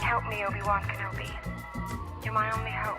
Help me, Obi-Wan Kenobi. You're my only hope.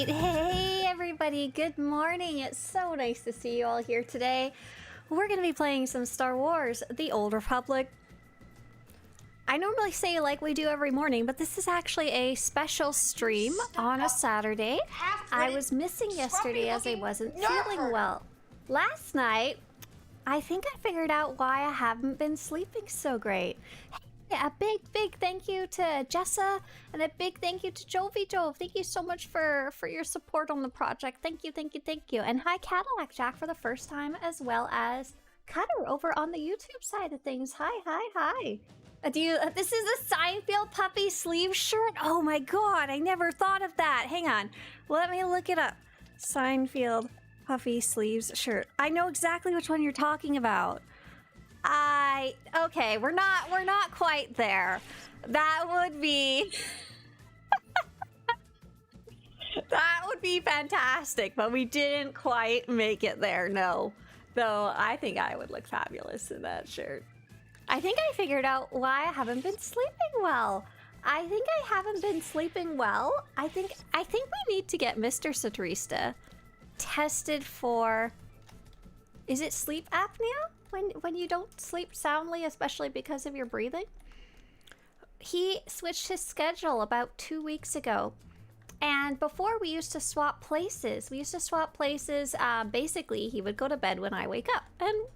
Hey everybody, good morning. It's so nice to see you all here today. We're going to be playing some Star Wars, The Old Republic. I normally say like we do every morning, but this is actually a special stream on a Saturday. I was missing yesterday as I wasn't feeling well. Last night, I think I figured out why I haven't been sleeping so great. A big thank you to Jessa, and a big thank you to Jovi Jove. Thank you so much for your support on the project. Thank you. And hi Cadillac Jack for the first time, as well as Cutter over on the YouTube side of things. Hi. This is a Seinfeld puppy sleeve shirt? Oh my god, I never thought of that. Hang on, let me look it up. Seinfeld puffy sleeves shirt. I know exactly which one you're talking about. Okay, we're not quite there. That would be that would be fantastic, but we didn't quite make it there, no. Though I think I would look fabulous in that shirt. I think I figured out why I haven't been sleeping well. I think I haven't been sleeping well. I think we need to get Mr. Swtorista tested for, is it sleep apnea? When you don't sleep soundly, especially because of your breathing. He switched his schedule about 2 weeks ago. And before we used to swap places. Basically, he would go to bed when I wake up. And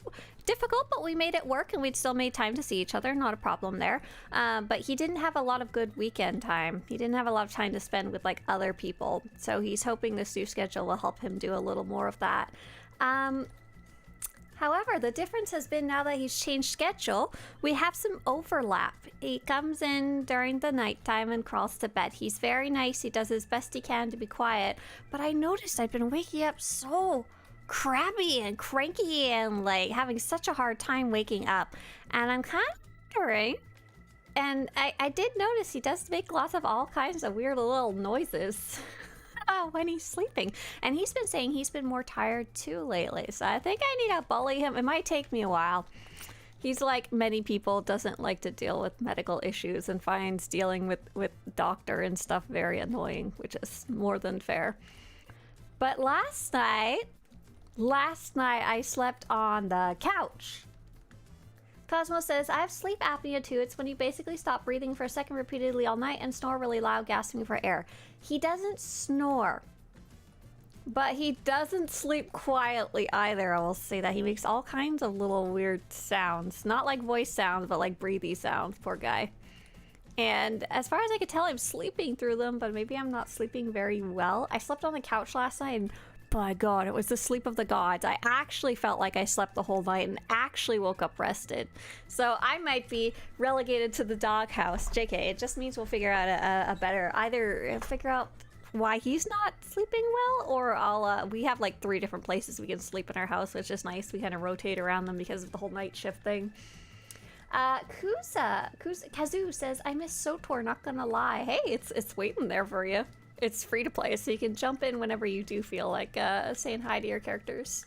difficult, but we made it work and we'd still made time to see each other. Not a problem there. But he didn't have a lot of good weekend time. He didn't have a lot of time to spend with like other people. So he's hoping this new schedule will help him do a little more of that. However, the difference has been now that he's changed schedule, we have some overlap. He comes in during the nighttime and crawls to bed. He's very nice. He does his best he can to be quiet. But I noticed I've been waking up so crabby and cranky and like having such a hard time waking up. And I'm kind of wondering, and I did notice he does make lots of all kinds of weird little noises. When he's sleeping, and he's been saying he's been more tired too lately, so I think I need to bully him. It might take me a while. He's like many people, doesn't like to deal with medical issues and finds dealing with doctor and stuff very annoying, which is more than fair. But last night I slept on the couch. Cosmo says, I have sleep apnea too. It's when you basically stop breathing for a second repeatedly all night and snore really loud, gasping for air. He doesn't snore, but he doesn't sleep quietly either. I will say that. He makes all kinds of little weird sounds. Not like voice sounds, but like breathy sounds. Poor guy. And as far as I could tell, I'm sleeping through them, but maybe I'm not sleeping very well. I slept on the couch last night and by God, it was the sleep of the gods. I actually felt like I slept the whole night and actually woke up rested. So I might be relegated to the doghouse. JK, it just means we'll figure out a better, either figure out why he's not sleeping well, or I'll, we have like 3 different places we can sleep in our house, which is nice. We kind of rotate around them because of the whole night shift thing. Kazoo says, I miss SWTOR, not gonna lie. Hey, it's waiting there for you. it's free to play, so you can jump in whenever you do feel like saying hi to your characters.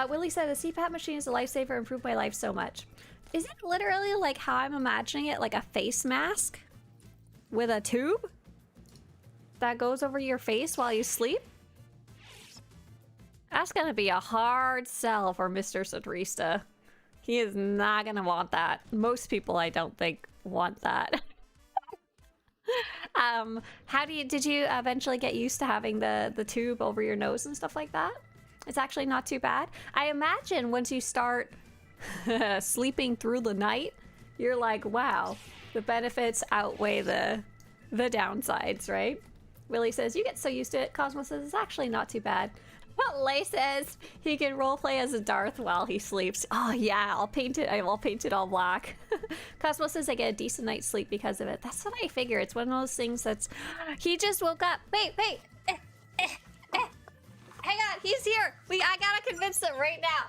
Willie said, the CPAP machine is a lifesaver, improved my life so much. Is it literally like how I'm imagining it, like a face mask with a tube that goes over your face while you sleep? That's gonna be a hard sell for Mr. Swtorista. He is not gonna want that. Most people, I don't think, want that. Did you eventually get used to having the tube over your nose and stuff like that? It's actually not too bad. I imagine once you start sleeping through the night, you're like, wow, the benefits outweigh the downsides, right? Willie says, you get so used to it. Cosmo says, it's actually not too bad. Lay says he can roleplay as a Darth while he sleeps. Oh yeah, I'll paint it all black. Cosmo says I get a decent night's sleep because of it. That's what I figure. It's one of those things that's... He just woke up. Wait. Hang on, he's here. I gotta convince them right now.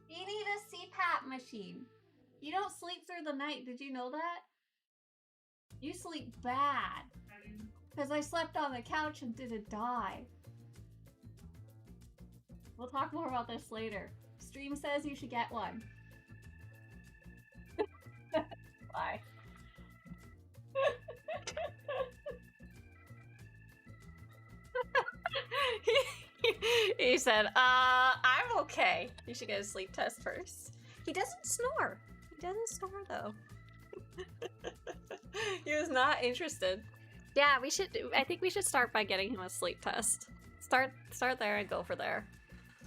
You need a CPAP machine. You don't sleep through the night. Did you know that? You sleep bad. Because I slept on the couch and didn't die. We'll talk more about this later. Stream says you should get one. Bye. He said, I'm okay. You should get a sleep test first. He doesn't snore. He doesn't snore though. He was not interested. Yeah, I think we should start by getting him a sleep test. Start there and go for there.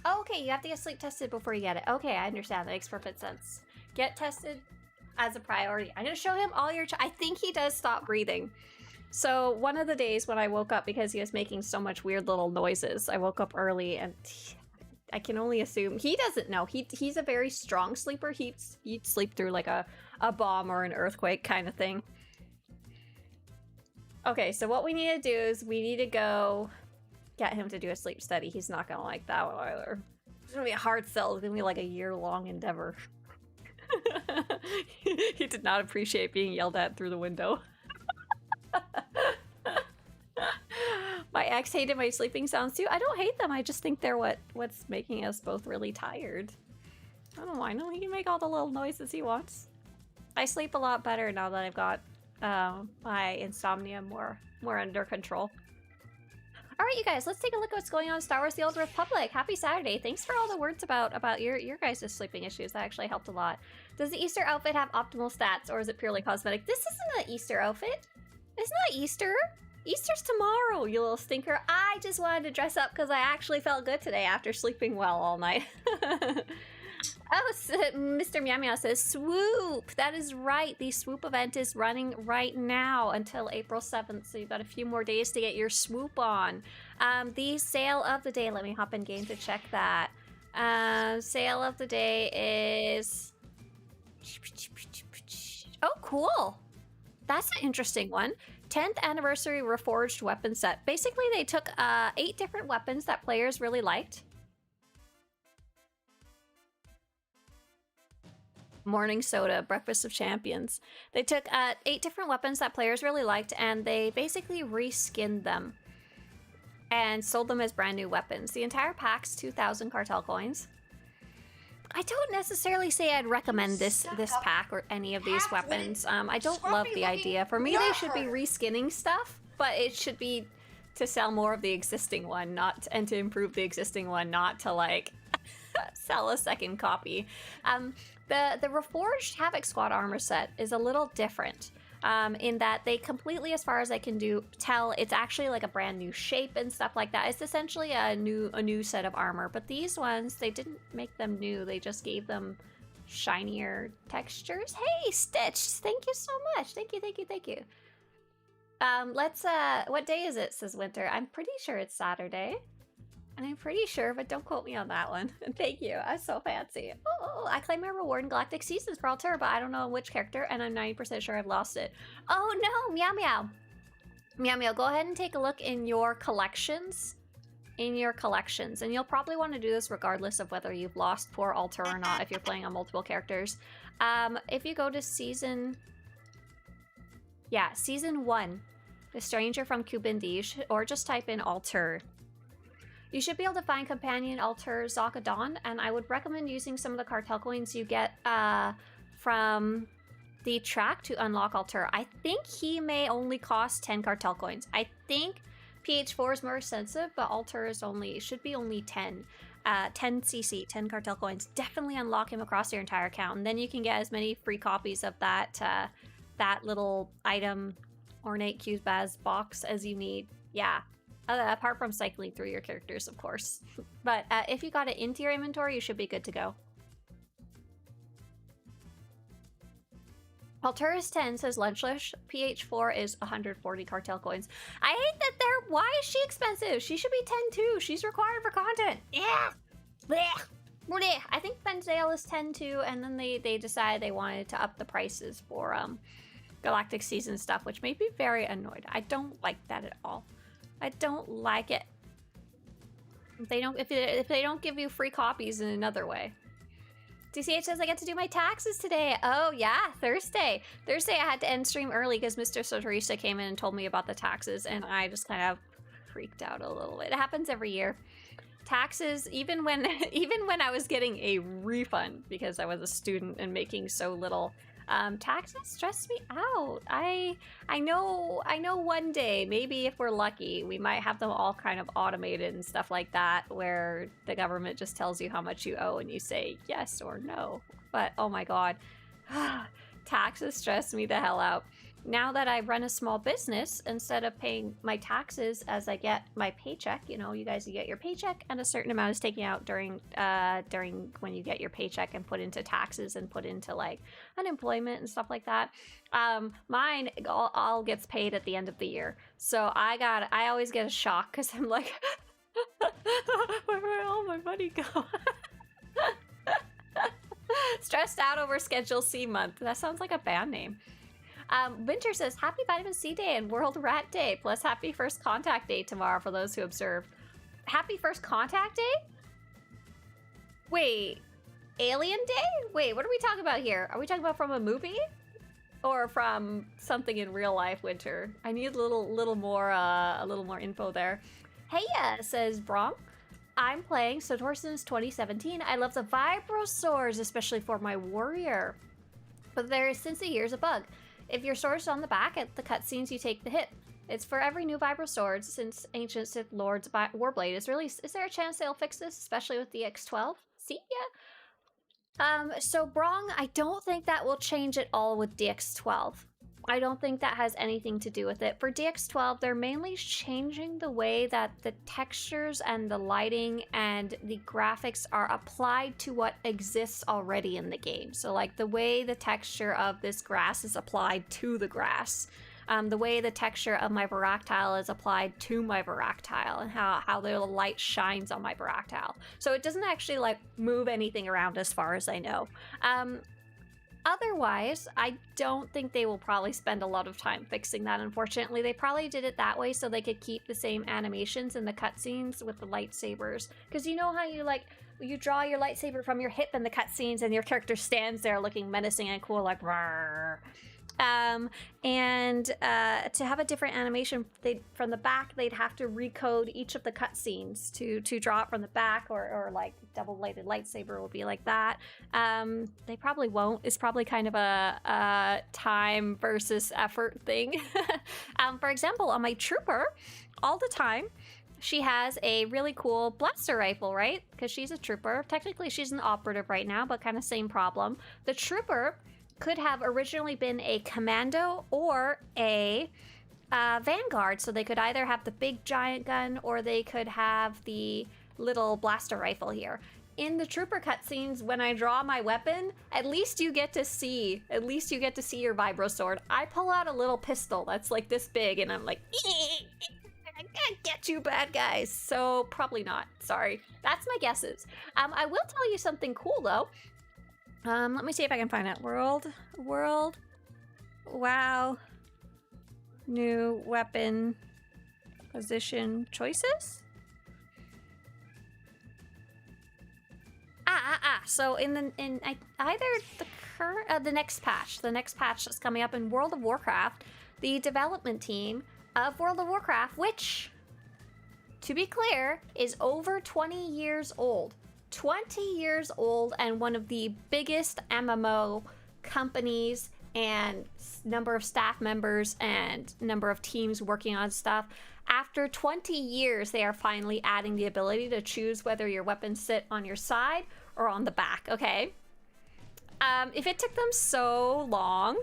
Oh, okay, you have to get sleep tested before you get it. Okay, I understand. That makes perfect sense. Get tested as a priority. I'm gonna show him all your... I think he does stop breathing. So one of the days when I woke up, because he was making so much weird little noises, I woke up early and I can only assume... He doesn't know. He's a very strong sleeper. He'd sleep through like a bomb or an earthquake kind of thing. Okay, so what we need to do is we need to go get him to do a sleep study. He's not gonna like that one either. It's gonna be a hard sell. It's gonna be like a year-long endeavor. He did not appreciate being yelled at through the window. My ex hated my sleeping sounds too. I don't hate them. I just think they're what's making us both really tired. I don't mind him. He can make all the little noises he wants. I sleep a lot better now that I've got my insomnia more under control. All right, you guys, let's take a look at what's going on in Star Wars: The Old Republic. Happy Saturday. Thanks for all the words about your guys' sleeping issues. That actually helped a lot. Does the Easter outfit have optimal stats, or is it purely cosmetic? This isn't an Easter outfit. It's not Easter. Easter's tomorrow, you little stinker. I just wanted to dress up because I actually felt good today after sleeping well all night. Oh, Mr. Meow Meow says, swoop! That is right. The swoop event is running right now until April 7th, so you've got a few more days to get your swoop on. The sale of the day, let me hop in game to check that. Sale of the day is... Oh, cool! That's an interesting one. 10th anniversary reforged weapon set. Basically, they took 8 different weapons that players really liked. Morning soda, breakfast of champions. They took 8 different weapons that players really liked, and they basically reskinned them and sold them as brand new weapons. The entire pack's 2,000 cartel coins. I don't necessarily say I'd recommend this pack or any of these weapons. I don't love the idea. For me, they should be reskinning stuff, but it should be to sell more of the existing one, and to improve the existing one, not to like sell a second copy. The Reforged Havoc Squad armor set is a little different in that they completely, as far as I can tell, it's actually like a brand new shape and stuff like that. It's essentially a new set of armor, but these ones, they didn't make them new. They just gave them shinier textures. Hey, Stitch! Thank you so much. Thank you. What day is it, says Winter? I'm pretty sure it's Saturday. And I'm pretty sure, but don't quote me on that one. Thank you. I'm so fancy. Oh, I claim my reward in Galactic Seasons for Altura, but I don't know which character, and I'm 90% sure I've lost it. Oh no, Meow Meow. Meow Meow, go ahead and take a look in your collections. in your collections, and you'll probably want to do this regardless of whether you've lost poor altar or not if you're playing on multiple characters. If you go to season 1, The Stranger from Kubindi, or just type in altar, you should be able to find companion altar Zakadon, and I would recommend using some of the cartel coins you get from the track to unlock altar. I think he may only cost 10 cartel coins. I think PH4 is more expensive, but altar is should be only 10. 10 CC, 10 cartel coins. Definitely unlock him across your entire account, and then you can get as many free copies of that little item ornate Qbaz box as you need. Yeah. Apart from cycling through your characters, of course. But if you got it into your inventory, you should be good to go. Alturas 10 says Lunchlish. PH4 is 140 cartel coins. I hate that they're... Why is she expensive? She should be 10 too. She's required for content. Yeah. Blech. I think Fensdale is 10 too, and then they decided they wanted to up the prices for Galactic Season stuff, which made me very annoyed. I don't like that at all. I don't like it. If they don't give you free copies in another way. DCH says I get to do my taxes today. Oh yeah, Thursday. Thursday I had to end stream early because Mr. Swtorista came in and told me about the taxes, and I just kind of freaked out a little bit. It happens every year. Taxes, even when I was getting a refund because I was a student and making so little. Taxes stress me out. I know one day, maybe if we're lucky, we might have them all kind of automated and stuff like that, where the government just tells you how much you owe and you say yes or no. But oh my god, taxes stress me the hell out. Now that I run a small business, instead of paying my taxes as I get my paycheck, you know, you guys, you get your paycheck and a certain amount is taken out during when you get your paycheck and put into taxes and put into like unemployment and stuff like that. Mine all gets paid at the end of the year. So I always get a shock because I'm like, where did all my money go? Stressed out over Schedule C month. That sounds like a band name. Winter says, happy Vitamin C Day and World Rat Day, plus happy First Contact Day tomorrow for those who observe. Happy First Contact Day? Wait, Alien Day? Wait, what are we talking about here? Are we talking about from a movie? Or from something in real life, Winter? I need a little more info there. Heya, says Bronk. I'm playing SWTOR since 2017. I love the Vibro Swords, especially for my warrior. But there is since a year's a bug. If your sword's on the back at the cutscenes, you take the hit. It's for every new Vibro Sword since Ancient Sith Lord's Warblade is released. Is there a chance they'll fix this, especially with the X12? See ya? So Brong, I don't think that will change at all with DX12. I don't think that has anything to do with it. For DX12, they're mainly changing the way that the textures and the lighting and the graphics are applied to what exists already in the game. So like the way the texture of this grass is applied to the grass. The way the texture of my Varactile is applied to my Varactile, and how the light shines on my Varactile. So it doesn't actually like move anything around as far as I know. Otherwise, I don't think they will probably spend a lot of time fixing that, unfortunately. They probably did it that way so they could keep the same animations in the cutscenes with the lightsabers. Because you know how you draw your lightsaber from your hip in the cutscenes and your character stands there looking menacing and cool, like, rawr. To have a different animation from the back, they'd have to recode each of the cutscenes to draw it from the back, or like double-bladed lightsaber will be like that. They probably won't. It's probably kind of a time versus effort thing. For example, on my trooper, all the time, she has a really cool blaster rifle, right? Because she's a trooper. Technically, she's an operative right now, but kind of same problem. The trooper could have originally been a commando or a vanguard, so they could either have the big giant gun or they could have the little blaster rifle here. In the trooper cutscenes, when I draw my weapon, at least you get to see your Vibro Sword. I pull out a little pistol that's like this big, and I'm like, I can't get you, bad guys. So probably not. Sorry. That's my guesses. I will tell you something cool though. Let me see if I can find it. World, wow, new weapon position choices. So either the next patch that's coming up in World of Warcraft, the development team of World of Warcraft, which, to be clear, is over 20 years old. 20 years old, and one of the biggest MMO companies, and number of staff members and number of teams working on stuff. After 20 years, they are finally adding the ability to choose whether your weapons sit on your side or on the back, okay? If it took them so long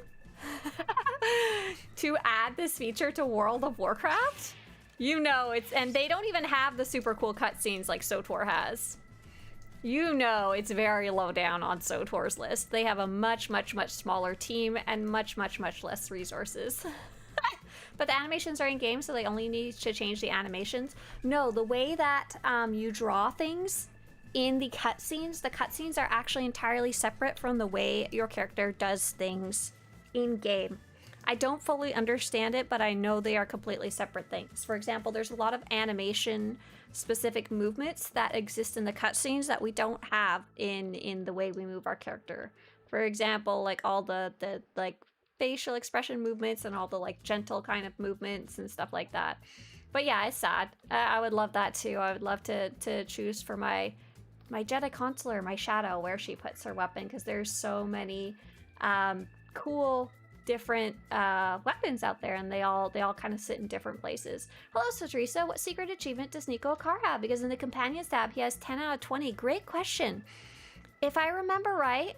to add this feature to World of Warcraft, you know and they don't even have the super cool cutscenes like SWTOR has. You know it's very low down on SWTOR's list. They have a much, much, much smaller team and much, much, much less resources. But the animations are in game, so they only need to change the animations. No, the way that you draw things in the cutscenes are actually entirely separate from the way your character does things in game. I don't fully understand it, but I know they are completely separate things. For example, there's a lot of animation specific movements that exist in the cutscenes that we don't have in the way we move our character. For example, like all the like facial expression movements and all the like gentle kind of movements and stuff like that. But yeah, it's sad. I would love that too. I would love to choose for my Jedi Consular, my Shadow, where she puts her weapon, because there's so many cool different weapons out there, and they all kind of sit in different places. Hello, Swtorista. What secret achievement does Nico Akar have? Because in the companions tab, he has 10 out of 20. Great question. If I remember right,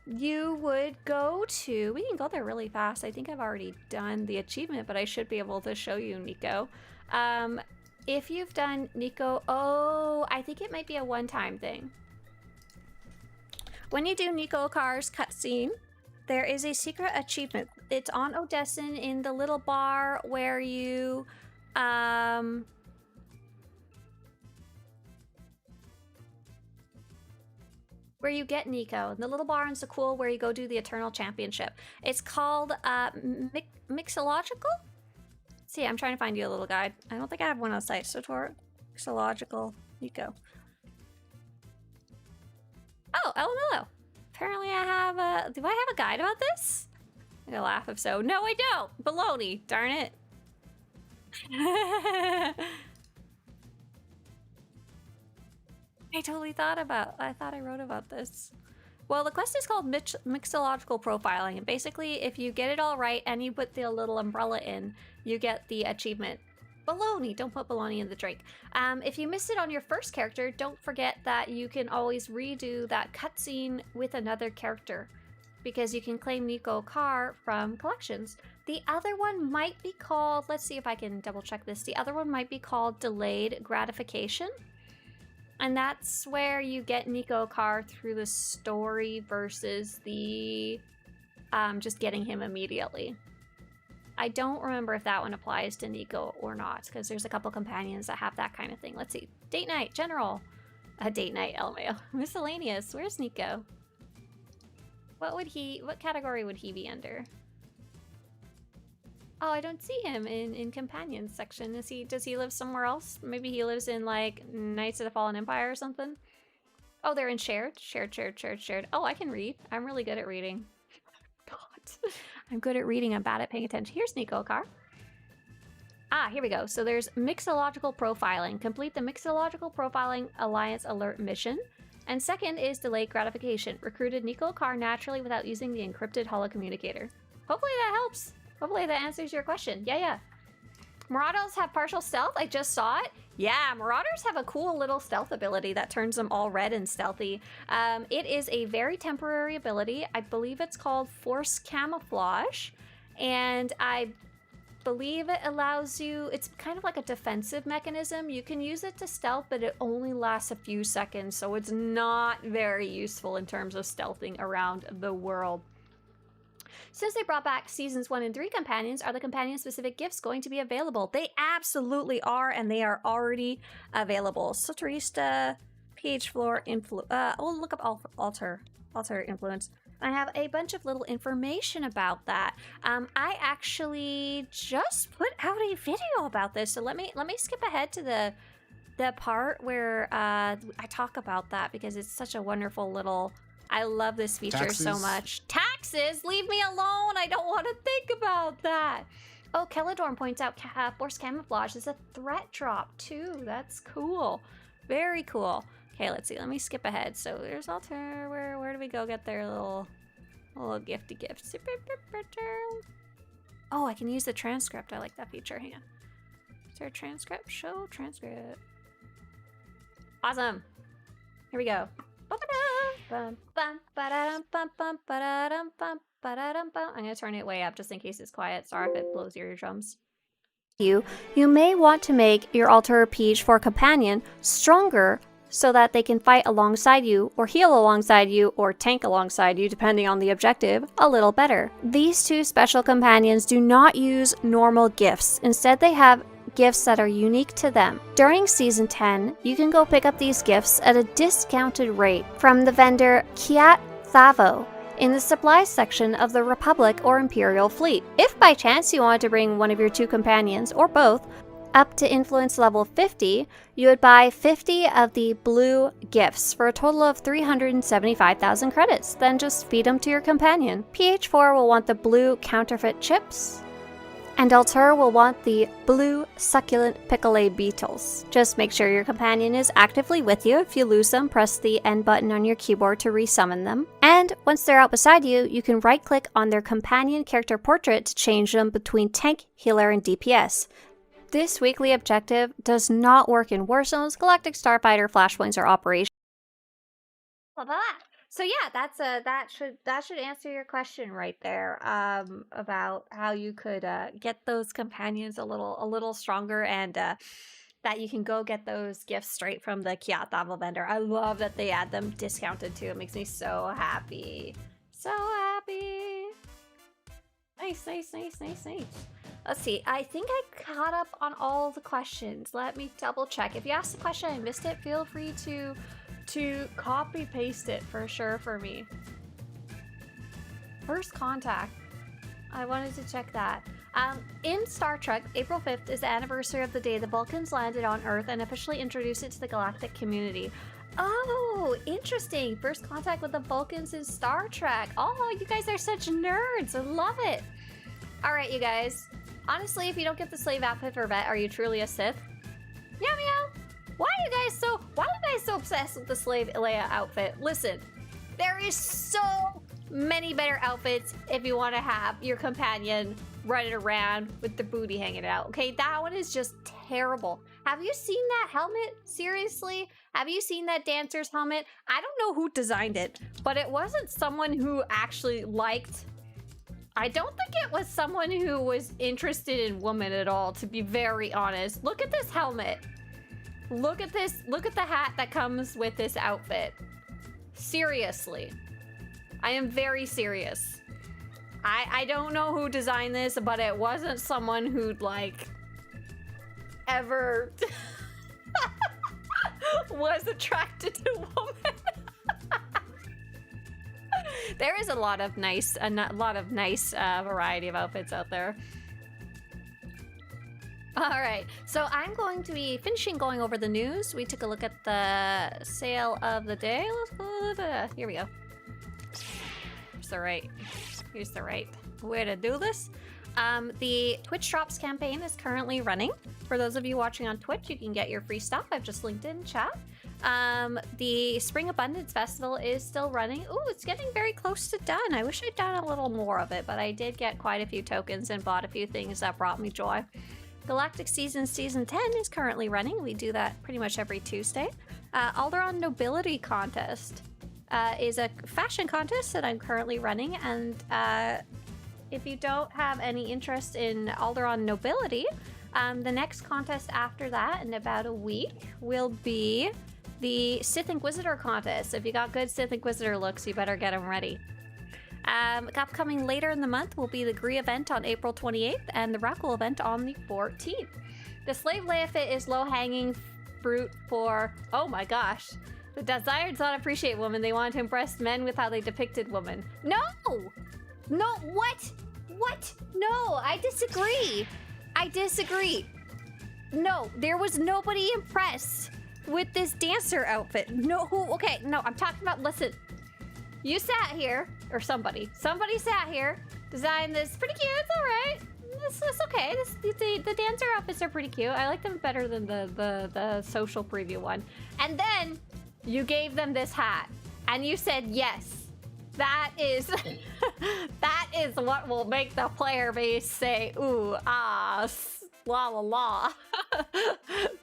you would go to... We can go there really fast. I think I've already done the achievement, but I should be able to show you, Nico. If you've done Nico... Oh, I think it might be a one-time thing. When you do Nico Akar's cutscene, there is a secret achievement. It's on Odessin in the little bar where you, where you get Nico. The little bar in Sakul where you go do the Eternal Championship. It's called, Mixological? See, I'm trying to find you a little guide. I don't think I have one on the site. SWTOR, Mixological, Nico. Oh, LMLO. Apparently I have a... Do I have a guide about this? I'm gonna laugh if so. No, I don't! Baloney! Darn it. I thought I wrote about this. Well, the quest is called Mixological Profiling, and basically if you get it all right and you put the little umbrella in, you get the achievement. Baloney! Don't put baloney in the drink. If you missed it on your first character, don't forget that you can always redo that cutscene with another character, because you can claim Nico Akar from collections. The other one might be called... Let's see if I can double check this. The other one might be called Delayed Gratification. And that's where you get Nico Akar through the story versus the... just getting him immediately. I don't remember if that one applies to Nico or not, because there's a couple companions that have that kind of thing. Let's see. Date night, general. Date night, LMAO. Miscellaneous. Where's Nico? What category would he be under? Oh, I don't see him in companions section. Does he live somewhere else? Maybe he lives in like Knights of the Fallen Empire or something? Oh, they're in shared. Shared. Oh, I can read. I'm really good at reading. God. I'm good at reading. I'm bad at paying attention. Here's Nico Akar. Here we go. So there's Mixological Profiling. Complete the Mixological Profiling Alliance Alert mission. And second is Delayed Gratification. Recruited Nico Akar naturally without using the encrypted holocommunicator. Hopefully that helps. Hopefully that answers your question. Yeah. Marauders have partial stealth. I just saw it. Yeah, Marauders have a cool little stealth ability that turns them all red and stealthy. It is a very temporary ability. I believe it's called Force Camouflage. And I believe it allows you... It's kind of like a defensive mechanism. You can use it to stealth, but it only lasts a few seconds. So it's not very useful in terms of stealthing around the world. Since they brought back Seasons 1 and 3 companions, are the companion-specific gifts going to be available? They absolutely are, and they are already available. Swtorista, Page Floor, look up Alter Influence. I have a bunch of little information about that. I actually just put out a video about this, so let me skip ahead to the part where I talk about that because it's such a wonderful little... I love this feature so much. Taxes? Leave me alone! I don't want to think about that! Oh, Kelladorn points out Force Camouflage is a threat drop, too. That's cool. Very cool. Okay, let's see. Let me skip ahead. So there's Alter. Where do we go get their little gifty gifts? Oh, I can use the transcript. I like that feature. Hang on. Is there a transcript? Show transcript. Awesome. Here we go. I'm gonna turn it way up just in case it's quiet. Sorry if it blows your eardrums. You may want to make your alter page for companion stronger so that they can fight alongside you, or heal alongside you, or tank alongside you, depending on the objective, a little better. These two special companions do not use normal gifts. Instead, they have gifts that are unique to them. During Season 10, you can go pick up these gifts at a discounted rate from the vendor Kiat Thavo in the supplies section of the Republic or Imperial Fleet. If by chance you want to bring one of your two companions, or both, up to influence level 50, you would buy 50 of the blue gifts for a total of 375,000 credits. Then just feed them to your companion. PH4 will want the blue counterfeit chips, and Alter will want the blue succulent pickle beetles. Just make sure your companion is actively with you. If you lose them, press the N button on your keyboard to resummon them. And once they're out beside you, you can right-click on their companion character portrait to change them between tank, healer, and DPS. This weekly objective does not work in war zones, galactic starfighter, flashpoints, or operations. So yeah, that should answer your question right there about how you could get those companions a little stronger, and that you can go get those gifts straight from the Kiat Thavo vendor. I love that they add them discounted too. It makes me so happy. So happy. Nice. Let's see. I think I caught up on all the questions. Let me double check. If you asked the question and I missed it, feel free to copy paste it for sure for me. First contact. I wanted to check that. In Star Trek, April 5th is the anniversary of the day the Vulcans landed on Earth and officially introduced it to the galactic community. Oh, interesting. First contact with the Vulcans in Star Trek. Oh, you guys are such nerds. I love it. All right, you guys. Honestly, if you don't get the slave outfit for Vet, are you truly a Sith? Meow meow. Why are you guys so obsessed with the slave Leia outfit? Listen, there is so many better outfits if you want to have your companion running around with the booty hanging out. Okay, that one is just terrible. Have you seen that helmet? Seriously? Have you seen that dancer's helmet? I don't know who designed it, but it wasn't someone who actually liked... I don't think it was someone who was interested in women at all, to be very honest. Look at this helmet. Look at this. Look at the hat that comes with this outfit. Seriously. I am very serious. I don't know who designed this, but it wasn't someone who'd, like, ever was attracted to women. There is a lot of nice variety of outfits out there. All right, so I'm going to be finishing going over the news. We took a look at the sale of the day. Let's go. Here we go. Here's the right way to do this. The Twitch Drops campaign is currently running. For those of you watching on Twitch, you can get your free stuff. I've just linked it in chat. The Spring Abundance Festival is still running. Ooh, it's getting very close to done. I wish I'd done a little more of it, but I did get quite a few tokens and bought a few things that brought me joy. Galactic Season 10 is currently running. We do that pretty much every Tuesday. Alderaan Nobility Contest is a fashion contest that I'm currently running, and if you don't have any interest in Alderaan Nobility, the next contest after that, in about a week, will be the Sith Inquisitor contest. If you got good Sith Inquisitor looks, you better get them ready. Upcoming later in the month will be the Gree event on April 28th and the Rakul event on the 14th. The Slave Leia fit is low-hanging fruit for, oh my gosh, the desire to not appreciate women. They want to impress men with how they depicted women. No! No, what? What? No, I disagree. I disagree. No, there was nobody impressed with this dancer outfit. No, okay, no, I'm talking about, listen. You sat here, or somebody sat here, designed this. Pretty cute, it's all right. It's okay. The dancer outfits are pretty cute. I like them better than the social preview one. And then you gave them this hat, and you said yes. That is that is what will make the player base say ooh ah la la la.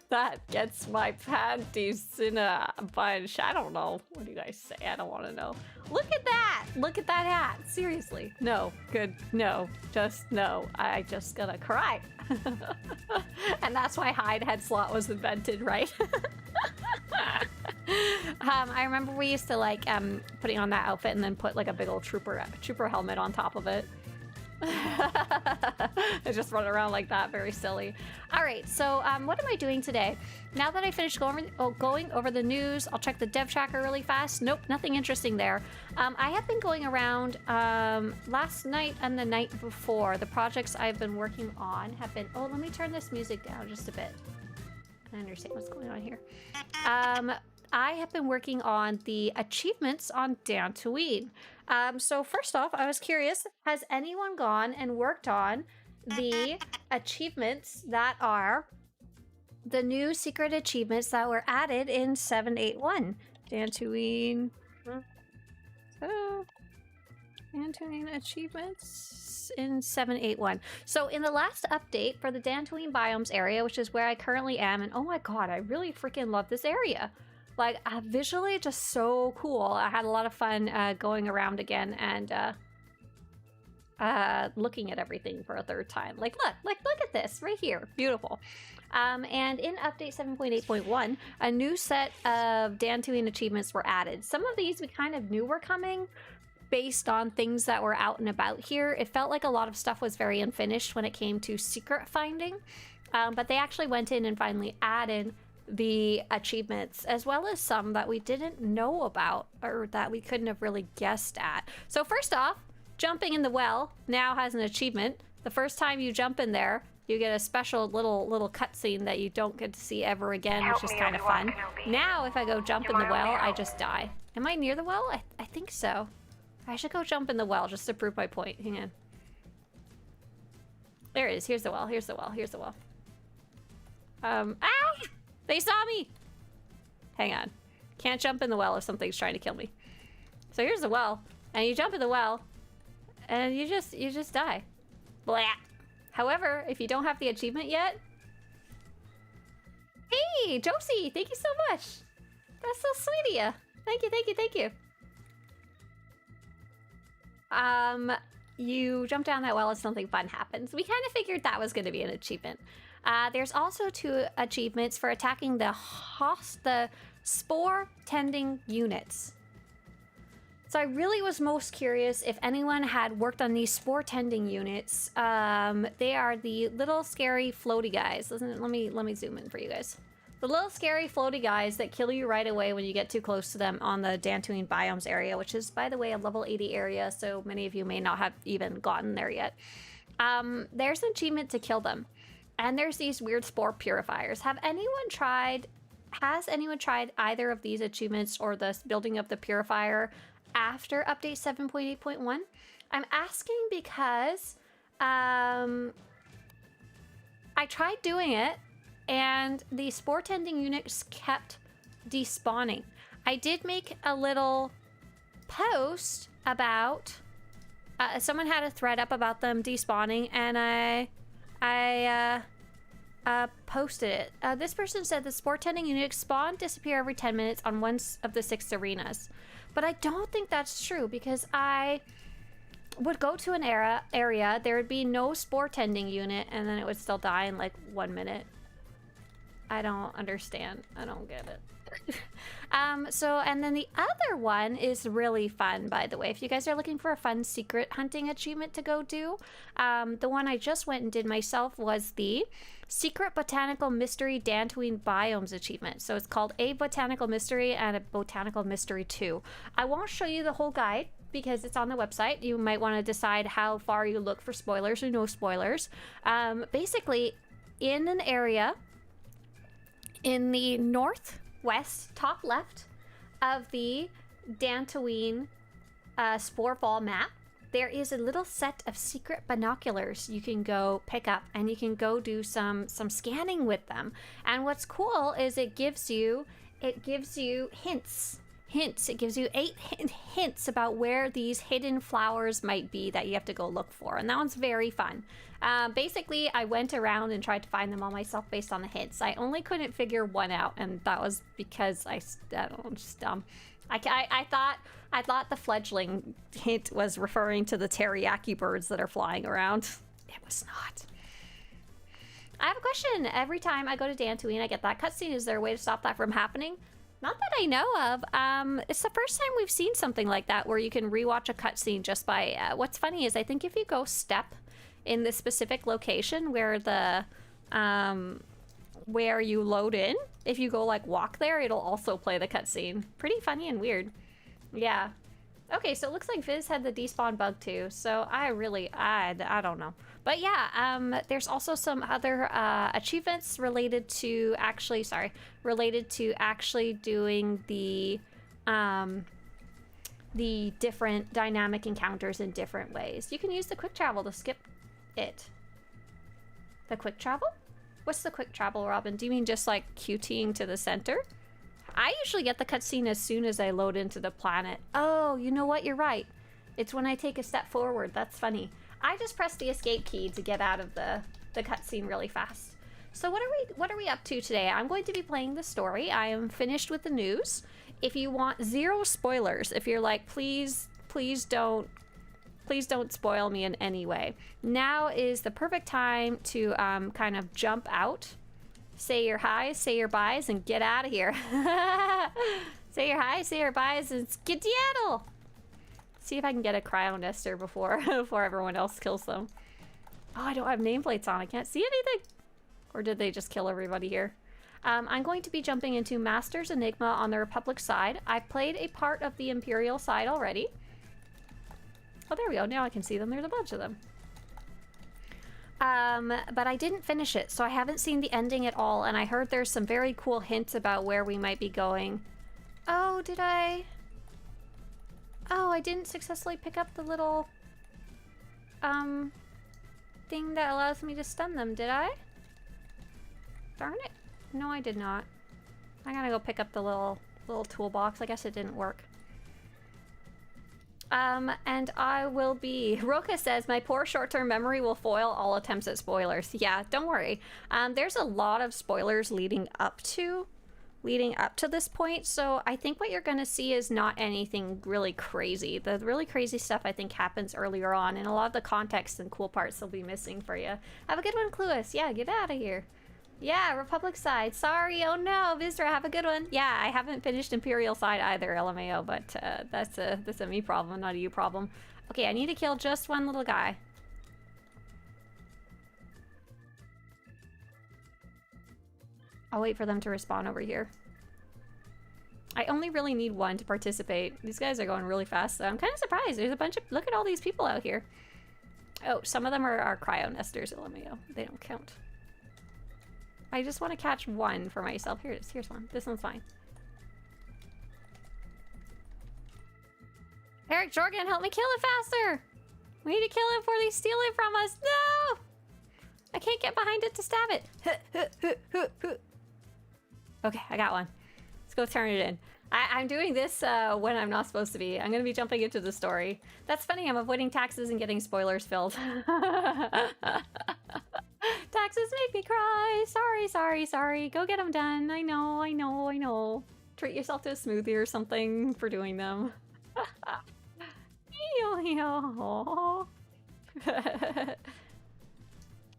That gets my panties in a bunch. I don't know. What do you guys say? I don't want to know. Look at that. Look at that hat. Seriously. No. Good. No. Just no. I just gonna cry. And that's why hide head slot was invented, right? I remember we used to like putting on that outfit and then put like a big old trooper helmet on top of it. I just run around like that, very silly. All right, so what am I doing today? Now that I finished going over the news, I'll check the dev tracker really fast. Nope, nothing interesting there. I have been going around last night and the night before. The projects I've been working on have been, oh, let me turn this music down just a bit. I understand what's going on here. I have been working on the achievements on Dantooine. So first off, I was curious, has anyone gone and worked on the achievements that are the new secret achievements that were added in 7.8.1? Dantooine. Dantooine achievements in 7.8.1. So in the last update for the Dantooine biomes area, which is where I currently am, and oh my god, I really freaking love this area. Like, visually just so cool. I had a lot of fun going around again and looking at everything for a third time. Like, look at this right here. Beautiful. And in update 7.8.1, a new set of Dantooine achievements were added. Some of these we kind of knew were coming based on things that were out and about here. It felt like a lot of stuff was very unfinished when it came to secret finding, but they actually went in and finally added the achievements, as well as some that we didn't know about or that we couldn't have really guessed at. So first off, jumping in the well now has an achievement. The first time you jump in there, you get a special little cutscene that you don't get to see ever again, which is kind of fun. Now if I go jump in the well, I just die. Am I near the well? I think so. I should go jump in the well just to prove my point. Hang on. There it is. Here's the well. Here's the well. Here's the well. Ah! They saw me! Hang on. Can't jump in the well if something's trying to kill me. So here's the well. And you jump in the well, and you just die. Blah. However, if you don't have the achievement yet... Hey, Josie! Thank you so much! That's so sweet of you. Thank you, thank you, thank you. You jump down that well and something fun happens. We kind of figured that was going to be an achievement. There's also 2 achievements for attacking the spore tending units. So I really was most curious if anyone had worked on these spore tending units. They are the little scary floaty guys. Let me zoom in for you guys. The little scary floaty guys that kill you right away when you get too close to them on the Dantooine biomes area, which is, by the way, a level 80 area, so many of you may not have even gotten there yet. There's an achievement to kill them. And there's these weird spore purifiers. Has anyone tried either of these achievements or the building of the purifier after update 7.8.1? I'm asking because I tried doing it and the spore tending units kept despawning. I did make a little post about someone had a thread up about them despawning, and I posted it. This person said the spore tending units spawn disappear every 10 minutes on one of the 6 arenas. But I don't think that's true, because I would go to an area, there would be no spore tending unit, and then it would still die in like 1 minute. I don't understand. I don't get it. And then the other one is really fun, by the way. If you guys are looking for a fun secret hunting achievement to go do, the one I just went and did myself was the Secret Botanical Mystery Dantooine Biomes achievement. So it's called A Botanical Mystery and a Botanical Mystery 2. I won't show you the whole guide because it's on the website. You might want to decide how far you look for spoilers or no spoilers. Basically, in an area in the northwest, top left of the Dantooine spore ball map, there is a little set of secret binoculars you can go pick up, and you can go do some scanning with them. And what's cool is it gives you hints. It gives you 8 hints about where these hidden flowers might be that you have to go look for, and that one's very fun. Basically, I went around and tried to find them all myself based on the hints. I only couldn't figure one out, and that was because I don't know, just dumb. I thought the fledgling hint was referring to the teriyaki birds that are flying around. It was not. I have a question. Every time I go to Dantooine, I get that cutscene. Is there a way to stop that from happening? Not that I know of. It's the first time we've seen something like that where you can rewatch a cutscene just by... what's funny is I think if you go step in the specific location where the... where you load in, if you go like walk there, it'll also play the cutscene. Pretty funny and weird. Yeah. Okay, so it looks like Viz had the despawn bug too, so I don't know. But yeah, there's also some other achievements related to actually doing the different dynamic encounters in different ways. You can use the quick travel to skip it. The quick travel? What's the quick travel, Robin? Do you mean just like QTing to the center? I usually get the cutscene as soon as I load into the planet. Oh, you know what? You're right. It's when I take a step forward. That's funny. I just pressed the escape key to get out of the cutscene really fast. So what are we up to today? I'm going to be playing the story. I am finished with the news. If you want 0 spoilers, if you're like, please don't spoil me in any way, now is the perfect time to kind of jump out. Say your highs, say your byes, and get out of here. Say your highs, say your byes, and skedaddle. See if I can get a cryo nester before everyone else kills them. Oh, I don't have nameplates on. I can't see anything. Or did they just kill everybody here? I'm going to be jumping into Masters Enigma on the Republic side. I played a part of the Imperial side already. Oh, there we go. Now I can see them. There's a bunch of them. But I didn't finish it, so I haven't seen the ending at all, and I heard there's some very cool hints about where we might be going. Oh, did I? Oh, I didn't successfully pick up the little, thing that allows me to stun them, did I? Darn it. No, I did not. I gotta go pick up the little toolbox. I guess it didn't work. And I will be... Roka says, my poor short-term memory will foil all attempts at spoilers. Yeah, don't worry. There's a lot of spoilers leading up to this point, so I think what you're gonna see is not anything really crazy. The really crazy stuff, I think, happens earlier on, and a lot of the context and cool parts will be missing for you. Have a good one, Cluus. Yeah, get out of here. Yeah, Republic side. Sorry, oh no, Vistra, have a good one. Yeah, I haven't finished Imperial side either, LMAO, but that's a me problem, not a you problem. Okay, I need to kill just one little guy. I'll wait for them to respawn over here. I only really need one to participate. These guys are going really fast, though. I'm kind of surprised. There's a bunch of... Look at all these people out here. Oh, some of them are cryo nesters, LMAO. They don't count. I just want to catch one for myself. Here it is. Here's one. This one's fine. Eric Jorgen, help me kill it faster! We need to kill it before they steal it from us. No! I can't get behind it to stab it. Okay, I got one. Let's go turn it in. I'm doing this when I'm not supposed to be. I'm going to be jumping into the story. That's funny. I'm avoiding taxes and getting spoilers filled. Taxes make me cry. Sorry. Go get them done. I know. Treat yourself to a smoothie or something for doing them.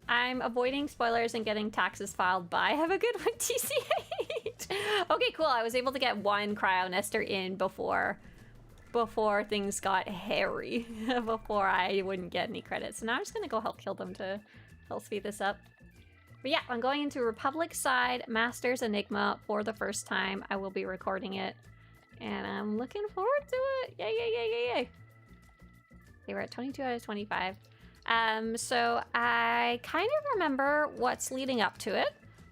I'm avoiding spoilers and getting taxes filed by. Have a good one, TC8. Okay, cool. I was able to get one cryo nester in before things got hairy. Before I wouldn't get any credits. So now I'm just gonna go help kill them to help speed this up. But yeah, I'm going into Republic side Masters Enigma for the first time. I will be recording it, and I'm looking forward to it. Yay! Okay, we're at 22 out of 25. So I kind of remember what's leading up to it.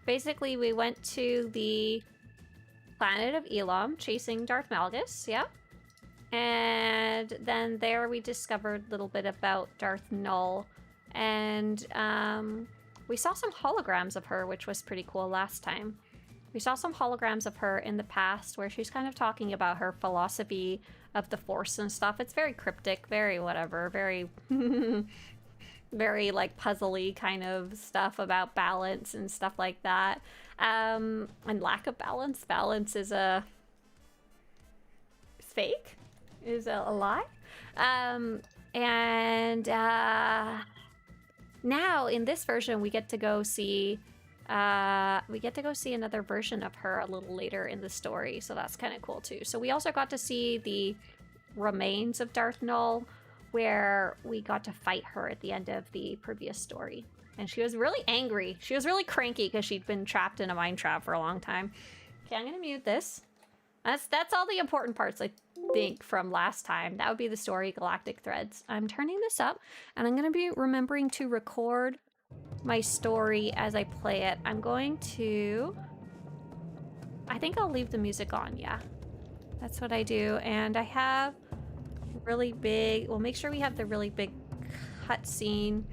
basically we went to the planet of Elam, chasing Darth Malgus, yeah. And then there we discovered a little bit about Darth Null. And we saw some holograms of her, which was pretty cool last time. We saw some holograms of her in the past where she's kind of talking about her philosophy of the Force and stuff. It's very cryptic, very whatever, very... very like puzzly kind of stuff about balance and stuff like that. And lack of balance. Balance is a... It's fake? Is a lie? Now in this version we get to go see another version of her a little later in the story, so that's kind of cool too. So we also got to see the remains of Darth Null, where we got to fight her at the end of the previous story. And she was really angry. She was really cranky because she'd been trapped in a mine trap for a long time. Okay, I'm gonna mute this. That's all the important parts, I think, from last time. That would be the story, Galactic Threads. I'm turning this up, and I'm gonna be remembering to record my story as I play it. I'm going to... I think I'll leave the music on, yeah. That's what I do, and I have really big... We'll make sure we have the really big cutscene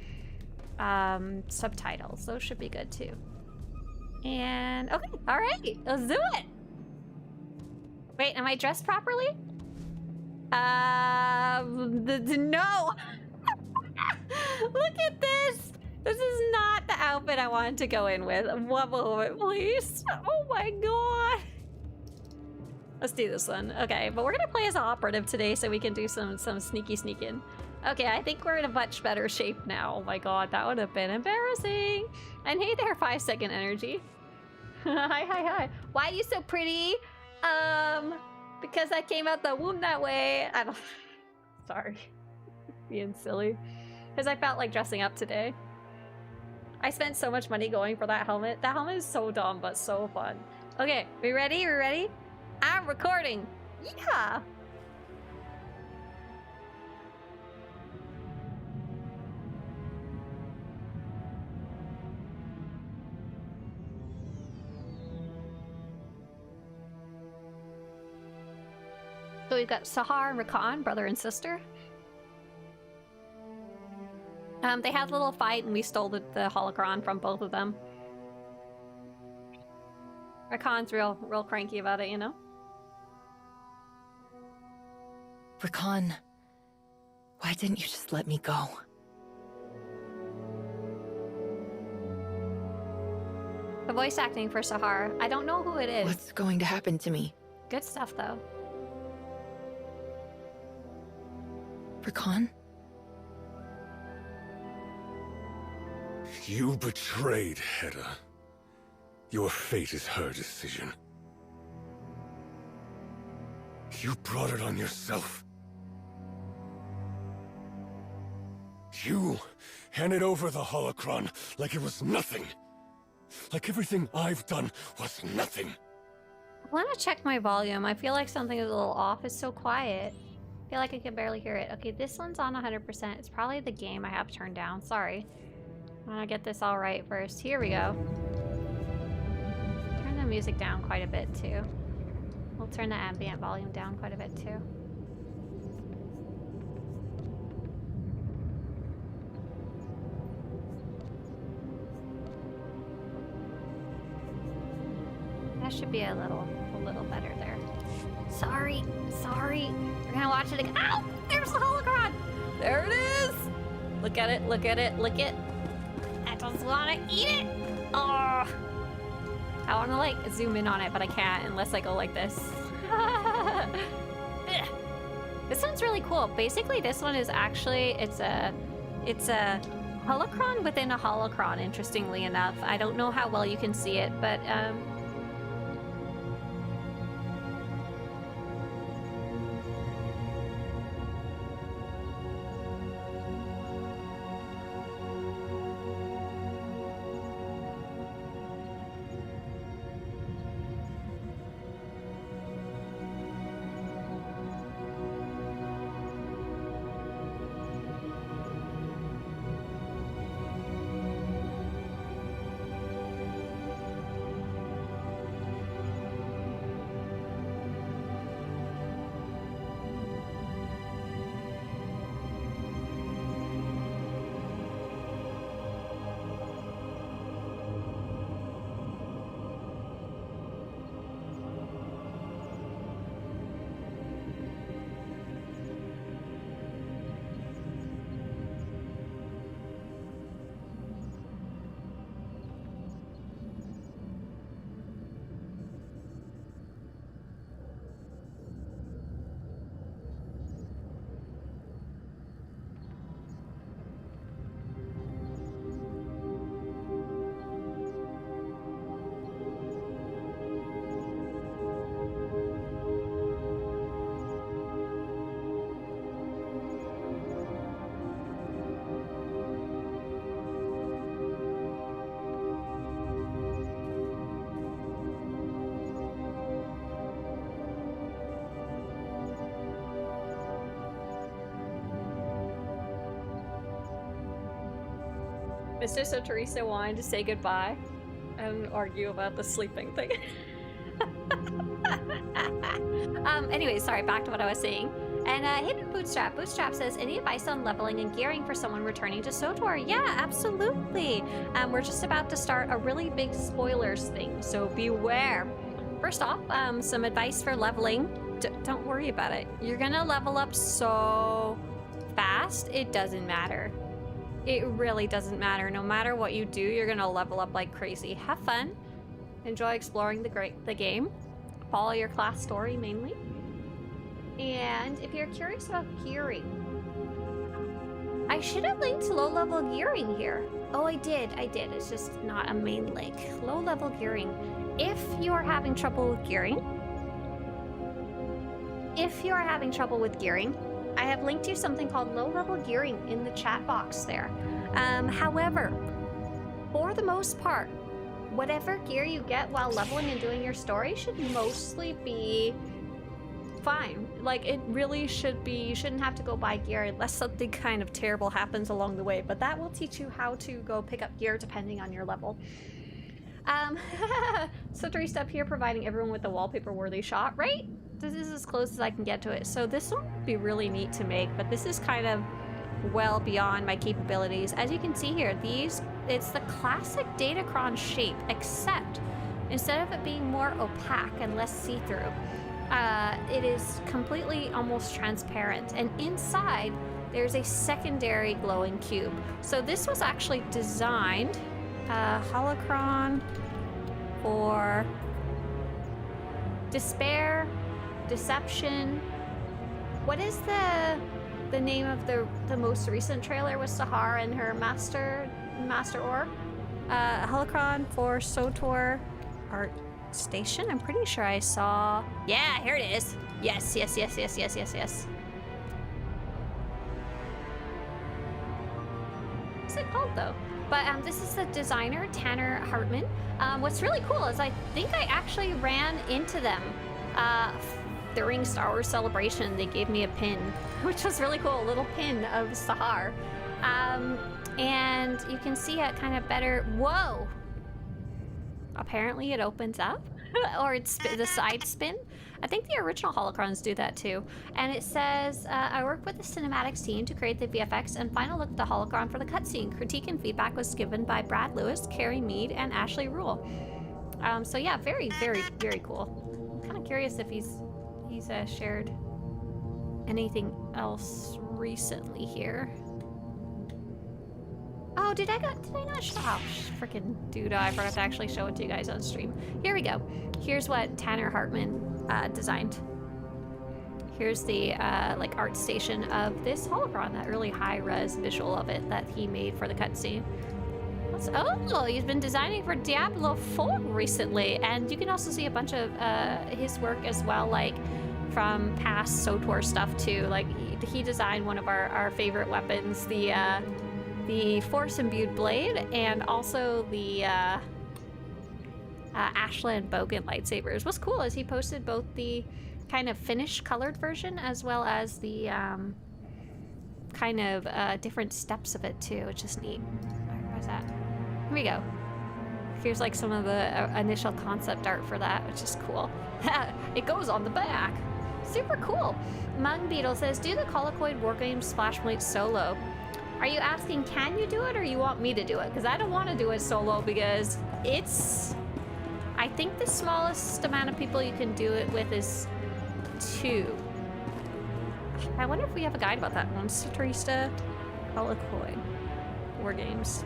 subtitles. Those should be good, too. And... Okay, alright, let's do it! Wait, am I dressed properly? No! Look at this! This is not the outfit I wanted to go in with. One moment, please. Oh my god! Let's do this one. Okay, but we're gonna play as an operative today so we can do some sneaky sneaking. Okay, I think we're in a much better shape now. Oh my god, that would have been embarrassing. And hey there, 5-second energy. Hi. Why are you so pretty? Because I came out the womb that way. I don't... Sorry. Being silly. Because I felt like dressing up today. I spent so much money going for that helmet. That helmet is so dumb, but so fun. Okay, we ready? We ready? I'm recording! Yeah! So we've got Sahar and Rakan, brother and sister. They had a little fight and we stole the holocron from both of them. Rakan's real cranky about it, you know? Rakan, why didn't you just let me go? The voice acting for Sahar. I don't know who it is. What's going to happen to me? Good stuff, though. Rakan? You betrayed Hedda. Your fate is her decision. You brought it on yourself. You handed over the holocron like it was nothing. Like everything I've done was nothing. I want to check my volume. I feel like something is a little off. It's so quiet. I feel like I can barely hear it. Okay, this one's on 100%. It's probably the game I have turned down. Sorry. I want to get this all right first. Here we go. Turn the music down quite a bit, too. We'll turn the ambient volume down quite a bit, too. That should be a little better there. Sorry. We're gonna watch it again. Ow! There's the holocron! There it is! Look at it. I just wanna eat it! Oh! I wanna like zoom in on it, but I can't unless I go like this. This one's really cool. Basically, this one is actually, it's a holocron within a holocron, interestingly enough. I don't know how well you can see it, but Mr. Swtorista wanted to say goodbye and argue about the sleeping thing. Anyway, sorry, back to what I was saying. And Hidden Bootstrap. Bootstrap says, any advice on leveling and gearing for someone returning to SWTOR? Yeah, absolutely. We're just about to start a really big spoilers thing, so beware. First off, some advice for leveling. Don't worry about it. You're gonna level up so fast, it doesn't matter. It really doesn't matter. No matter what you do, you're gonna level up like crazy. Have fun. Enjoy exploring the game. Follow your class story mainly. And if you're curious about gearing, I should have linked low-level gearing here. Oh, I did. It's just not a main link. Low-level gearing. If you are having trouble with gearing, I have linked you something called low-level gearing in the chat box there. However, for the most part, whatever gear you get while leveling and doing your story should mostly be fine. Like, it really should be. You shouldn't have to go buy gear unless something kind of terrible happens along the way, but that will teach you how to go pick up gear depending on your level. Swtorista up here providing everyone with a wallpaper-worthy shot, right? This is as close as I can get to it. So this one would be really neat to make, but this is kind of well beyond my capabilities. As you can see here, it's the classic Datacron shape, except instead of it being more opaque and less see-through, it is completely almost transparent, and inside there's a secondary glowing cube. So this was actually designed holocron for despair, deception. What is the name of the most recent trailer with Sahar and her master ore? Holocron for SWTOR art station. I'm pretty sure I saw. Yeah, here it is. Yes. What's it called though? But this is the designer, Tanner Hartman. What's really cool is I think I actually ran into them during Star Wars Celebration. They gave me a pin, which was really cool, a little pin of Sahar. And you can see it kind of better. Whoa! Apparently it opens up, or it's the side spin. I think the original holocrons do that too. And it says, I worked with the cinematics team to create the VFX and final look at the holocron for the cutscene. Critique and feedback was given by Brad Lewis, Carrie Mead, and Ashley Rule. So yeah, very, very, very cool. I'm kind of curious if he's shared anything else recently here. Oh, did I not show? Oh, freaking dude! I forgot to actually show it to you guys on stream. Here we go. Here's what Tanner Hartman designed. Here's the like art station of this holocron, that really high-res visual of it that he made for the cutscene. Oh, he's been designing for Diablo 4 recently, and you can also see a bunch of his work as well, like from past SWTOR stuff too. Like he designed one of our favorite weapons, the Force-imbued blade, and also the Ashland Bogan lightsabers. What's cool is he posted both the kind of finished colored version as well as the kind of different steps of it too, which is neat. Alright, where's that? Here we go. Here's like some of the initial concept art for that, which is cool. It goes on the back. Super cool. Mung Beetle says, do the Colloquoid Wargames Splash Blade solo. Are you asking, can you do it, or you want me to do it? Because I don't want to do it solo, because it's... I think the smallest amount of people you can do it with is 2. I wonder if we have a guide about that one. Swtorista, Colloquoid Wargames.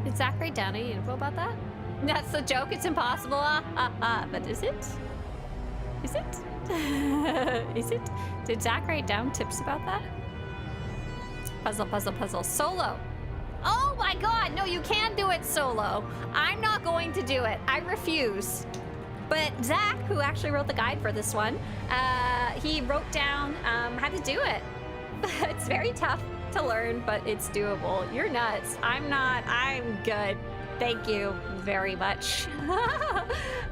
Did Zach write down any info about that? That's the joke, it's impossible. But is it? Is it? Is it? Did Zach write down tips about that? Puzzle. Solo. Oh my god, no, you can do it solo. I'm not going to do it. I refuse. But Zach, who actually wrote the guide for this one, he wrote down how to do it. It's very tough to learn, but it's doable. You're nuts. I'm not. I'm good. Thank you very much.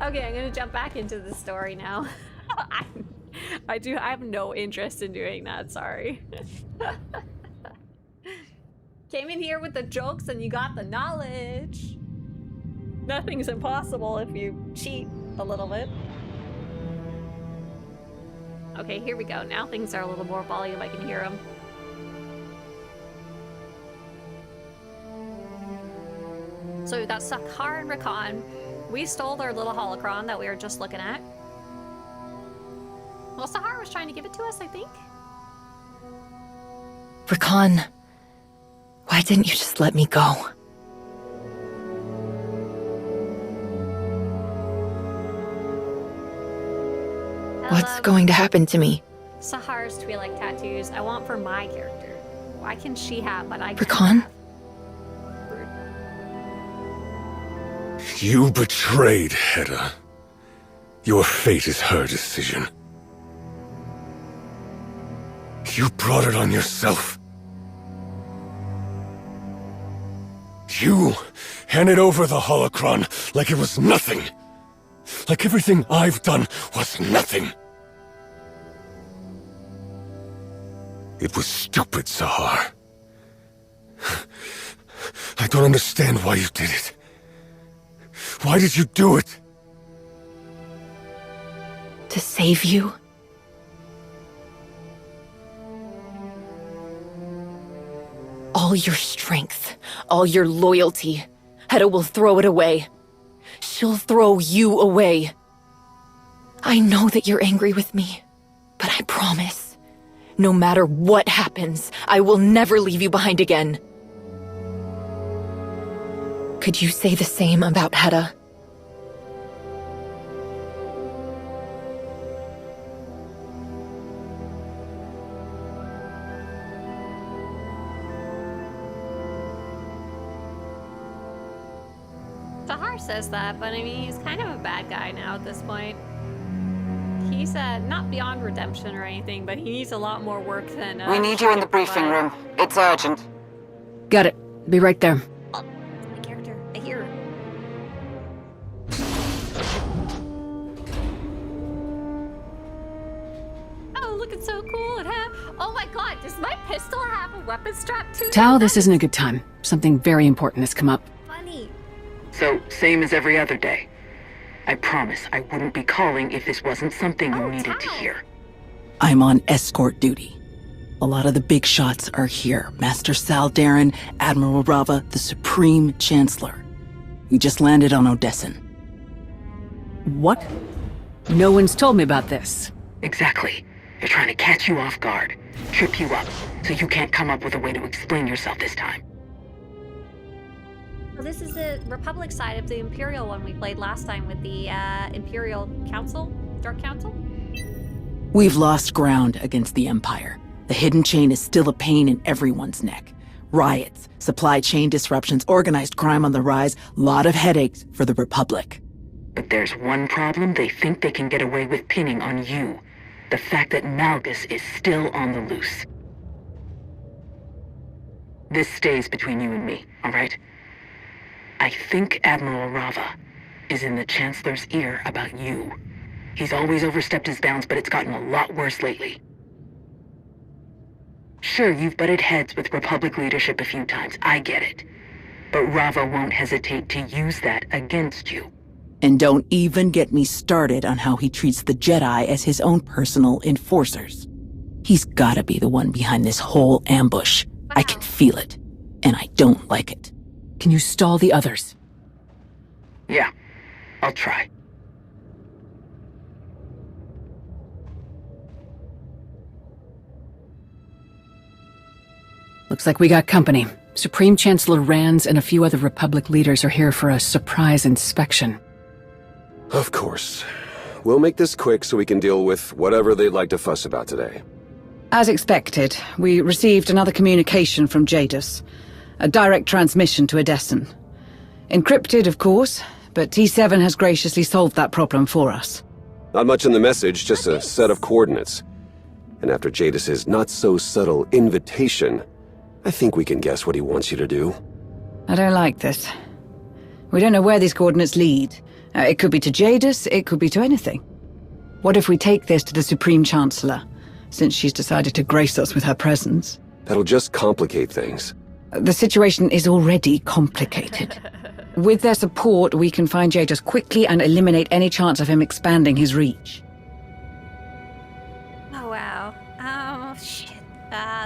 Okay, I'm gonna jump back into the story now. I have no interest in doing that, sorry. Came in here with the jokes and you got the knowledge. Nothing's impossible if you cheat a little bit. Okay, here we go. Now things are a little more volume. I can hear them. So we've got Sakar and Rakan. We stole their little holocron that we were just looking at. Well, Sahar was trying to give it to us, I think. Rakan, why didn't you just let me go? What's going to happen to me? Sahar's Twi'lek tattoos I want for my character. Why can she have but I can't Rakan? have? You betrayed Hedda. Your fate is her decision. You brought it on yourself. You handed over the holocron like it was nothing. Like everything I've done was nothing. It was stupid, Sahar. I don't understand why you did it. Why did you do it? To save you? All your strength, all your loyalty, Hedda will throw it away. She'll throw you away. I know that you're angry with me, but I promise, no matter what happens, I will never leave you behind again. Could you say the same about Hedda? Sahar says that, but I mean, he's kind of a bad guy now at this point. He's not beyond redemption or anything, but he needs a lot more work than... We need you in the briefing room. It's urgent. Got it. Be right there. My character, I hear her. Oh, look, it's so cool. It have... Oh my god, does my pistol have a weapon strap too? Tao, this isn't a good time. Something very important has come up. Funny. So, same as every other day. I promise I wouldn't be calling if this wasn't something you needed to hear. I'm on escort duty. A lot of the big shots are here. Master Saldarin, Admiral Rava, the Supreme Chancellor. We just landed on Odessin. What? No one's told me about this. Exactly. They're trying to catch you off guard, trip you up, so you can't come up with a way to explain yourself this time. Well, this is the Republic side of the Imperial one we played last time with the Imperial Council? Dark Council? We've lost ground against the Empire. The hidden chain is still a pain in everyone's neck. Riots, supply chain disruptions, organized crime on the rise, lot of headaches for the Republic. But there's one problem they think they can get away with pinning on you. The fact that Malgus is still on the loose. This stays between you and me, all right? I think Admiral Rava is in the Chancellor's ear about you. He's always overstepped his bounds, but it's gotten a lot worse lately. Sure, you've butted heads with Republic leadership a few times, I get it. But Rava won't hesitate to use that against you. And don't even get me started on how he treats the Jedi as his own personal enforcers. He's gotta be the one behind this whole ambush. I can feel it, and I don't like it. Can you stall the others? Yeah, I'll try. Looks like we got company. Supreme Chancellor Rands and a few other Republic leaders are here for a surprise inspection. Of course. We'll make this quick so we can deal with whatever they'd like to fuss about today. As expected, we received another communication from Jadis. A direct transmission to Odessin. Encrypted, of course, but T7 has graciously solved that problem for us. Not much in the message, just a set of coordinates. And after Jadis's not-so-subtle invitation, I think we can guess what he wants you to do. I don't like this. We don't know where these coordinates lead. It could be to Jadis, it could be to anything. What if we take this to the Supreme Chancellor, since she's decided to grace us with her presence? That'll just complicate things. The situation is already complicated. With their support, we can find Jadis quickly and eliminate any chance of him expanding his reach. Oh, wow. Shit.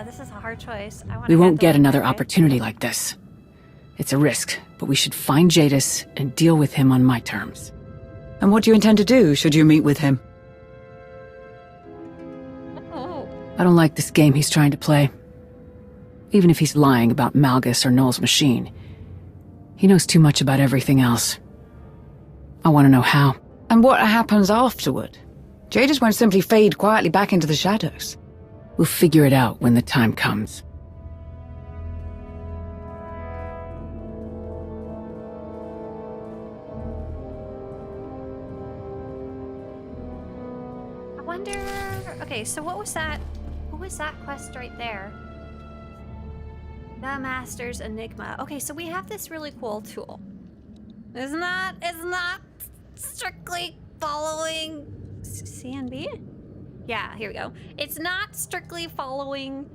This is a hard choice. We won't get another opportunity like this. It's a risk, but we should find Jadis and deal with him on my terms. And what do you intend to do, should you meet with him? Oh. I don't like this game he's trying to play. Even if he's lying about Malgus or Null's machine, he knows too much about everything else. I want to know how. And what happens afterward? Jadis won't simply fade quietly back into the shadows. We'll figure it out when the time comes. I wonder... Okay, so what was that? What was that quest right there? The Master's Enigma. Okay, so we have this really cool tool. It's not strictly following CNB? Yeah, here we go. It's not strictly following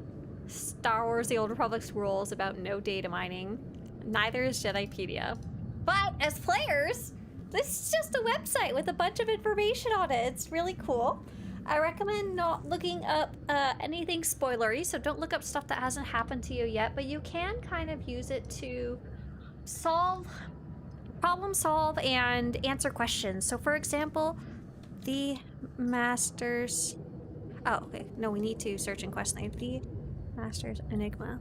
Star Wars The Old Republic's rules about no data mining. Neither is Jedipedia. But as players, this is just a website with a bunch of information on it. It's really cool. I recommend not looking up anything spoilery, so don't look up stuff that hasn't happened to you yet, but you can kind of use it to problem solve and answer questions. So for example, the Master's... Oh, okay. No, we need to search in quest name. The Master's Enigma.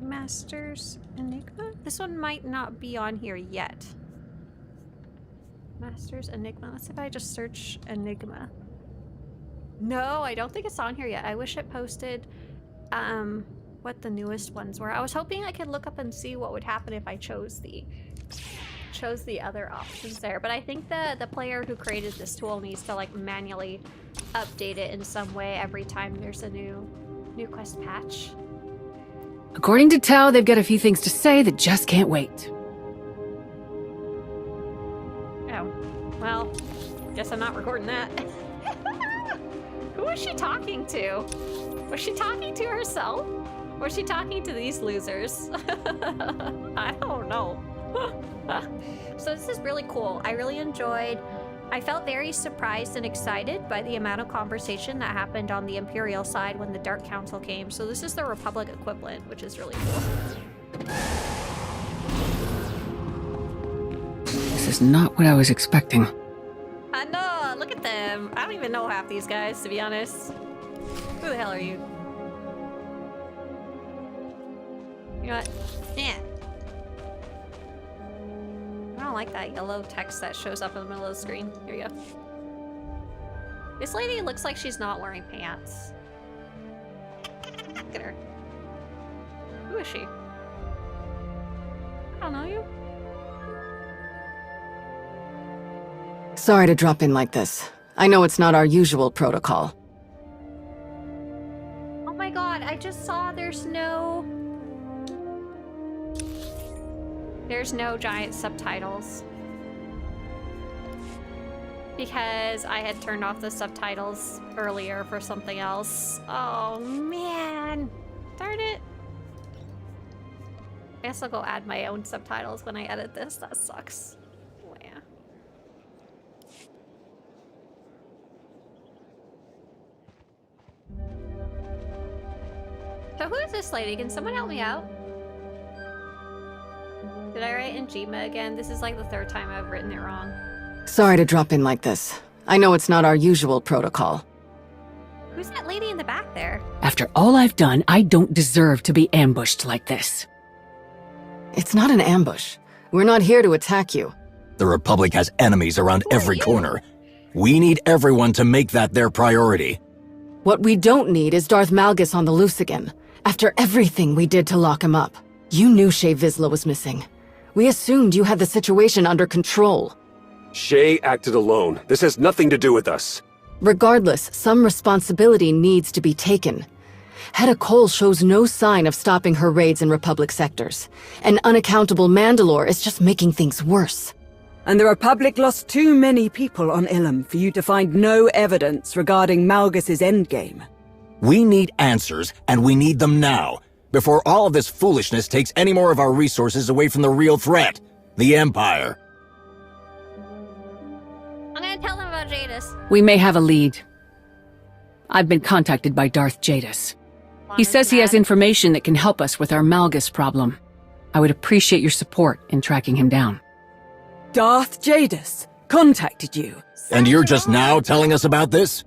Master's Enigma? This one might not be on here yet. Master's Enigma. Let's see if I just search Enigma. No, I don't think it's on here yet. I wish it posted what the newest ones were. I was hoping I could look up and see what would happen if I chose the other options there, but I think the player who created this tool needs to like manually update it in some way every time there's a new quest patch. According to Tao, they've got a few things to say that just can't wait. Oh, well, guess I'm not recording that. Who was she talking to? Was she talking to herself? Or was she talking to these losers? I don't know. So this is really cool. I really enjoyed. I felt very surprised and excited by the amount of conversation that happened on the Imperial side when the Dark Council came. So this is the Republic equivalent, which is really cool. This is not what I was expecting. I know, look at them. I don't even know half these guys, to be honest. Who the hell are you? You know what? Yeah. I don't like that yellow text that shows up in the middle of the screen. Here we go. This lady looks like she's not wearing pants. Look at her. Who is she? I don't know you. Sorry to drop in like this. I know it's not our usual protocol. Oh my god, I just saw there's no giant subtitles. Because I had turned off the subtitles earlier for something else. Oh man, darn it. I guess I'll go add my own subtitles when I edit this. That sucks. Oh, yeah. So who is this lady? Can someone help me out? Did I write Enigma again? This is like the third time I've written it wrong. Sorry to drop in like this. I know it's not our usual protocol. Who's that lady in the back there? After all I've done, I don't deserve to be ambushed like this. It's not an ambush. We're not here to attack you. The Republic has enemies around every corner. We need everyone to make that their priority. What we don't need is Darth Malgus on the loose again. After everything we did to lock him up. You knew Shay Vizsla was missing. We assumed you had the situation under control. Shay acted alone. This has nothing to do with us. Regardless, some responsibility needs to be taken. Hedda Cole shows no sign of stopping her raids in Republic sectors. An unaccountable Mandalore is just making things worse. And the Republic lost too many people on Ilum for you to find no evidence regarding Malgus's endgame. We need answers, and we need them now, before all of this foolishness takes any more of our resources away from the real threat, the Empire. I'm gonna tell them about Jadis. We may have a lead. I've been contacted by Darth Jadis. He says he has information that can help us with our Malgus problem. I would appreciate your support in tracking him down. Darth Jadis contacted you. And you're just now telling us about this?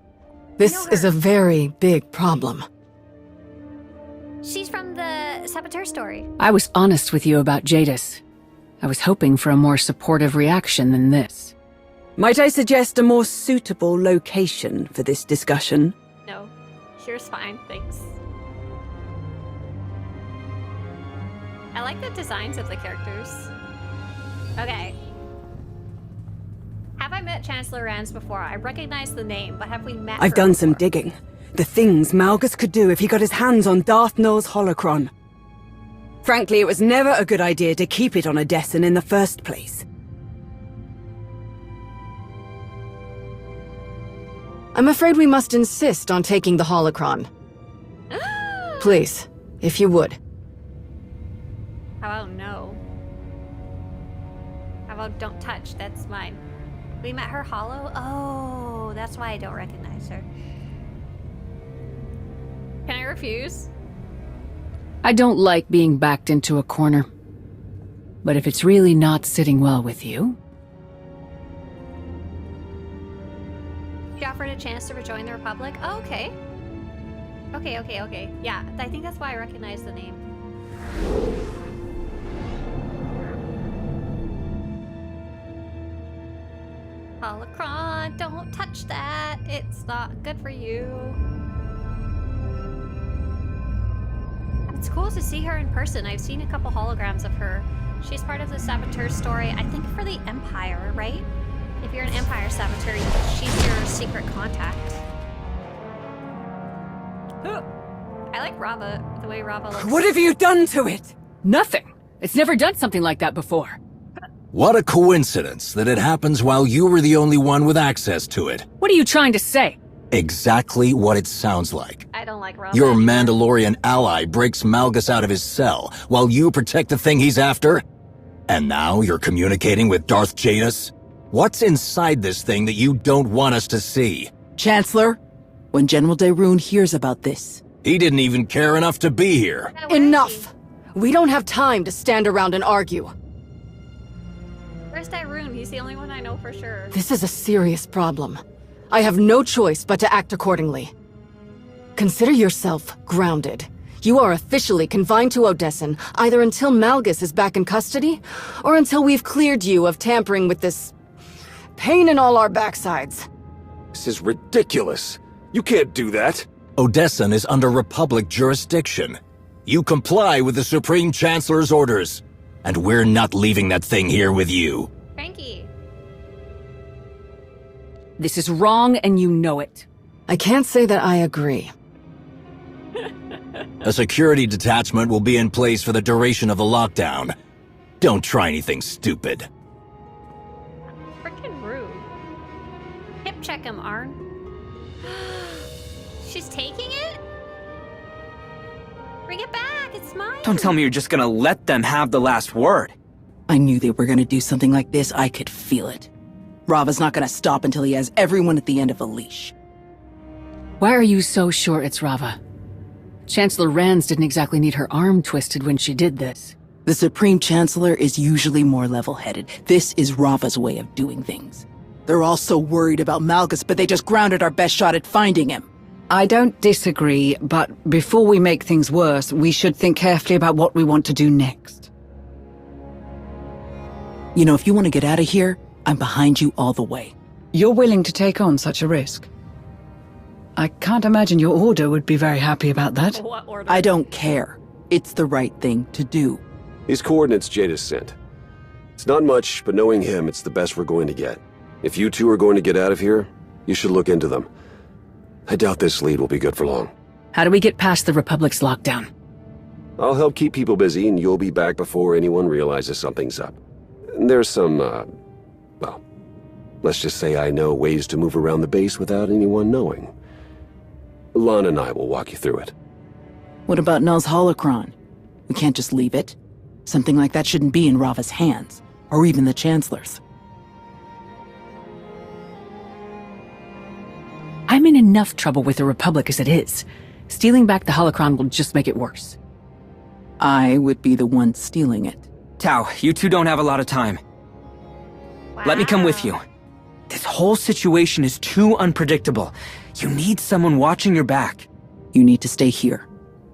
This is a very big problem. She's from the SWTOR story. I was honest with you about Jadis. I was hoping for a more supportive reaction than this. Might I suggest a more suitable location for this discussion? No. Here's fine, thanks. I like the designs of the characters. Okay. Have I met Chancellor Rance before? I recognize the name, but have we met I've her done before? some digging. The things Malgus could do if he got his hands on Darth Null's holocron. Frankly, it was never a good idea to keep it on Odessen in the first place. I'm afraid we must insist on taking the holocron. Please, if you would. How about no? How about don't touch? That's mine. We met her hollow? Oh, that's why I don't recognize her. Can I refuse? I don't like being backed into a corner. But if it's really not sitting well with you... She offered a chance to rejoin the Republic? Oh, okay. Okay. Yeah, I think that's why I recognize the name. Holocron, don't touch that. It's not good for you. It's cool to see her in person. I've seen a couple holograms of her. She's part of the SWTOR story, I think for the Empire, right? If you're an Empire Saboteur, she's your secret contact. I like Rava, the way Rava looks. What have you done to it? Nothing. It's never done something like that before. What a coincidence that it happens while you were the only one with access to it. What are you trying to say? Exactly what it sounds like. I don't like Rava. Your Mandalorian ally breaks Malgus out of his cell while you protect the thing he's after? And now you're communicating with Darth Jadis? What's inside this thing that you don't want us to see? Chancellor, when General Daroon hears about this... He didn't even care enough to be here. Enough! We don't have time to stand around and argue. Where's Daroon? He's the only one I know for sure. This is a serious problem. I have no choice but to act accordingly. Consider yourself grounded. You are officially confined to Odessen, either until Malgus is back in custody, or until we've cleared you of tampering with this... pain in all our backsides. This is ridiculous. You can't do that. Odessen is under Republic jurisdiction. You comply with the Supreme Chancellor's orders. And we're not leaving that thing here with you. Frankie. This is wrong and you know it. I can't say that I agree. A security detachment will be in place for the duration of the lockdown. Don't try anything stupid. Freaking rude. Hip check him, Arn. She's taking it? Bring it back, it's mine. Don't tell me you're just gonna let them have the last word. I knew they were gonna do something like this. I could feel it. Rava's not gonna stop until he has everyone at the end of a leash. Why are you so sure it's Rava? Chancellor Rance didn't exactly need her arm twisted when she did this. The Supreme Chancellor is usually more level-headed. This is Rava's way of doing things. They're all so worried about Malgus, but they just grounded our best shot at finding him. I don't disagree, but before we make things worse, we should think carefully about what we want to do next. You know, if you want to get out of here, I'm behind you all the way. You're willing to take on such a risk? I can't imagine your order would be very happy about that. What order? I don't care. It's the right thing to do. These coordinates Jadis sent. It's not much, but knowing him, it's the best we're going to get. If you two are going to get out of here, you should look into them. I doubt this lead will be good for long. How do we get past the Republic's lockdown? I'll help keep people busy, and you'll be back before anyone realizes something's up. There's some, well, let's just say I know ways to move around the base without anyone knowing. Lana and I will walk you through it. What about Null's holocron? We can't just leave it. Something like that shouldn't be in Rava's hands, or even the Chancellor's. I'm in enough trouble with the Republic as it is. Stealing back the holocron will just make it worse. I would be the one stealing it. Tao, you two don't have a lot of time. Wow. Let me come with you. This whole situation is too unpredictable. You need someone watching your back. You need to stay here.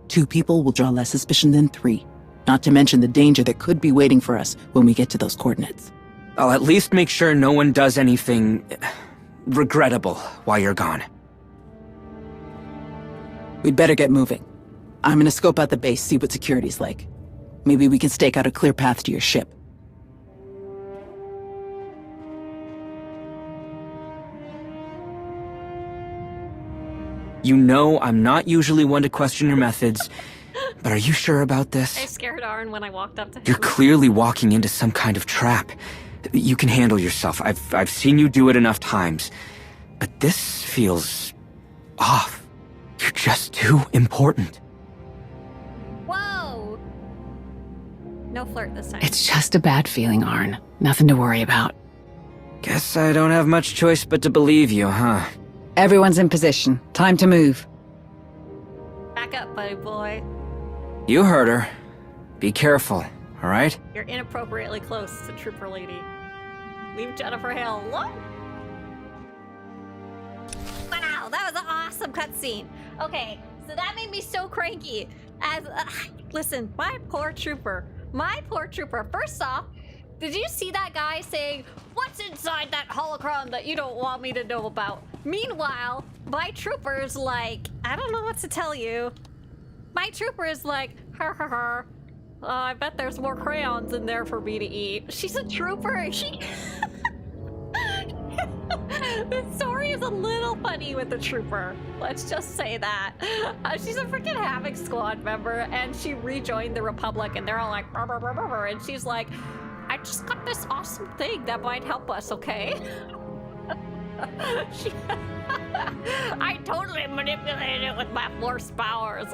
2 people will draw less suspicion than 3. Not to mention the danger that could be waiting for us when we get to those coordinates. I'll at least make sure no one does anything regrettable while you're gone. We'd better get moving. I'm gonna scope out the base, see what security's like. Maybe we can stake out a clear path to your ship. You know I'm not usually one to question your methods, but are you sure about this? I scared Arn when I walked up to him. You're clearly walking into some kind of trap. You can handle yourself. I've seen you do it enough times. But this feels off. You're just too important. Whoa! No flirt this time. It's just a bad feeling, Arn. Nothing to worry about. Guess I don't have much choice but to believe you, huh? Everyone's in position. Time to move. Back up, buddy boy. You heard her. Be careful, all right? You're inappropriately close to Trooper Lady. Leave Jennifer Hale alone. Wow, that was an awesome cutscene. Okay, so that made me so cranky. Listen, my poor trooper. First off, did you see that guy saying, "What's inside that holocron that you don't want me to know about?" Meanwhile, my trooper's like, I don't know what to tell you. My trooper is like, ha. I bet there's more crayons in there for me to eat. She's a trooper. The story is a little funny with the trooper. Let's just say that. She's a freaking Havoc Squad member, and she rejoined the Republic, and they're all like, "Brr, brr, brr, brr, brr," and she's like, "I just got this awesome thing that might help us, okay?" I totally manipulated it with my force powers.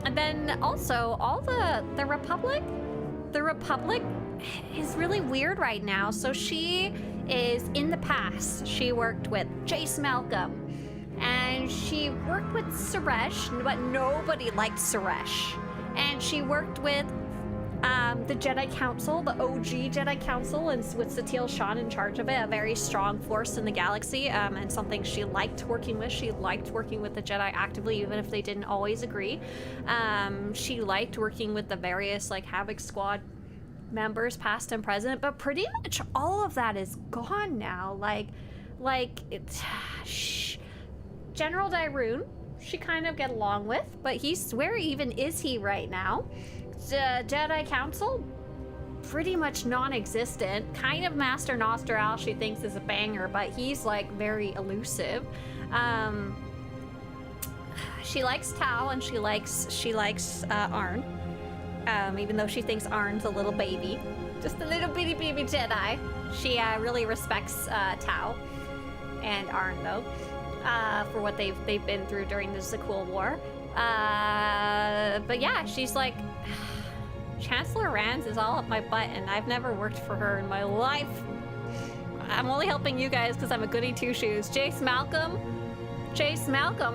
And then also all the Republic is really weird right now. So she is in the past. She worked with Jace Malcolm, and she worked with Suresh, but nobody liked Suresh. And she worked with the Jedi Council, the OG Jedi Council, and with Satele Shan in charge of it, a very strong force in the galaxy, and something she liked working with. She liked working with the Jedi actively, even if they didn't always agree. She liked working with the various Havoc Squad members, past and present, but pretty much all of that is gone now. General Dairoon, she kind of get along with, but where even is he right now? The Jedi Council, pretty much non-existent. Kind of Master Nostral she thinks is a banger, but he's very elusive. She likes Tau, and she likes Arn. Even though she thinks Arn's a little baby, just a little bitty baby Jedi. She really respects Tau and Arn though, for what they've been through during the Zakuul War. But yeah, she's like, Chancellor Rands is all up my butt, and I've never worked for her in my life. I'm only helping you guys because I'm a goody two-shoes. Jace Malcolm,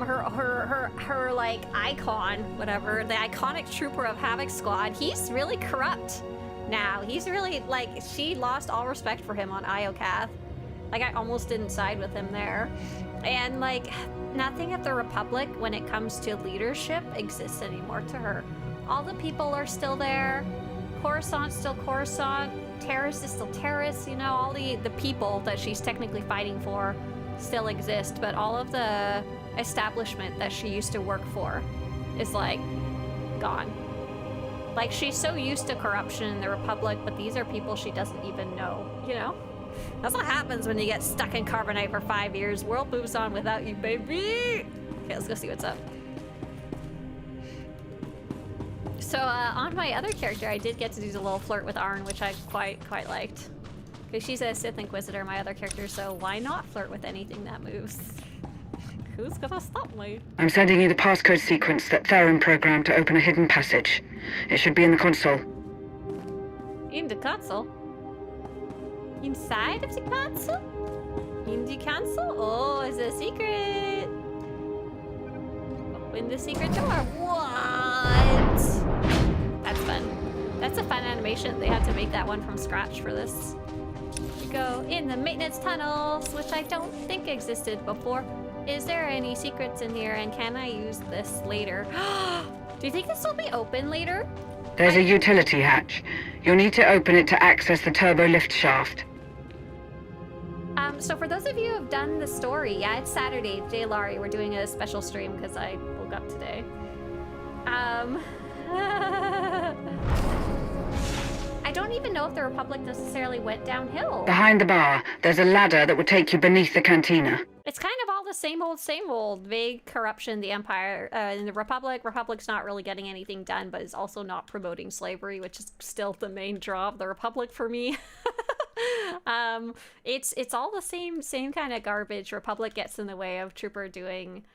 her icon, whatever, the iconic trooper of Havoc Squad, he's really corrupt now. He's really, she lost all respect for him on Iokath. I almost didn't side with him there. And, nothing at the Republic, when it comes to leadership, exists anymore to her. All the people are still there. Coruscant's still Coruscant. Terrace is still Terrace. All the people that she's technically fighting for still exist, but all of the establishment that she used to work for is gone. She's so used to corruption in the Republic, but these are people she doesn't even know, That's what happens when you get stuck in Carbonite for 5 years. World moves on without you, baby. Okay, let's go see what's up. So on my other character, I did get to do the little flirt with Arn, which I quite liked. Because she's a Sith Inquisitor, my other character, so why not flirt with anything that moves? Who's gonna stop me? I'm sending you the passcode sequence that Theron programmed to open a hidden passage. It should be in the console. In the console? Inside of the console? In the console? Oh, it's a secret! Open the secret door. What? That's fun. That's a fun animation. They had to make that one from scratch for this. We go in the maintenance tunnels, which I don't think existed before. Is there any secrets in here, and can I use this later? Do you think this will be open later? There's a utility hatch. You'll need to open it to access the turbo lift shaft. So for those of you who have done the story, yeah, it's Saturday. Jay Laurie, we're doing a special stream because I woke up today. I don't even know if the Republic necessarily went downhill. Behind the bar, there's a ladder that will take you beneath the cantina. It's kind of all the same old, vague corruption, the Empire, in the Republic. Republic's not really getting anything done, but is also not promoting slavery, which is still the main draw of the Republic for me. It's all the same kind of garbage. Republic gets in the way of Trooper doing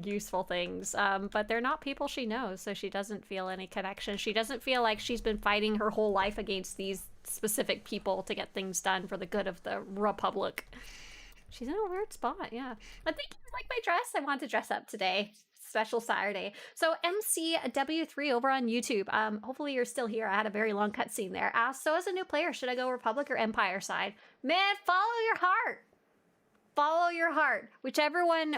useful things, but they're not people she knows, so she doesn't feel any connection. She doesn't feel like she's been fighting her whole life against these specific people to get things done for the good of the Republic. She's in a weird spot, yeah. I think you like my dress. I want to dress up today. Special Saturday. So MCW3 over on YouTube. Hopefully you're still here. I had a very long cutscene there. So as a new player, should I go Republic or Empire side? Man, follow your heart. Follow your heart. Whichever one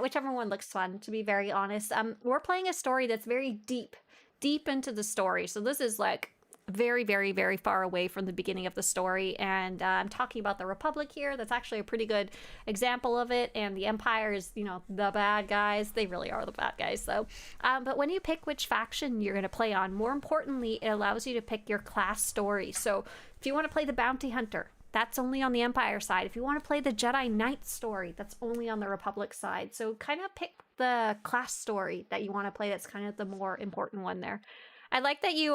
looks fun, to be very honest. We're playing a story that's very deep into the story. So this is like very, very, very far away from the beginning of the story, and I'm talking about the Republic here. That's actually a pretty good example of it, and the Empire is, you know, the bad guys. They really are the bad guys, though. But when you pick which faction you're going to play on, more importantly, it allows you to pick your class story. So if you want to play the Bounty Hunter, that's only on the Empire side. If you want to play the Jedi Knight story, that's only on the Republic side. So kind of pick the class story that you want to play. That's kind of the more important one there. I like that you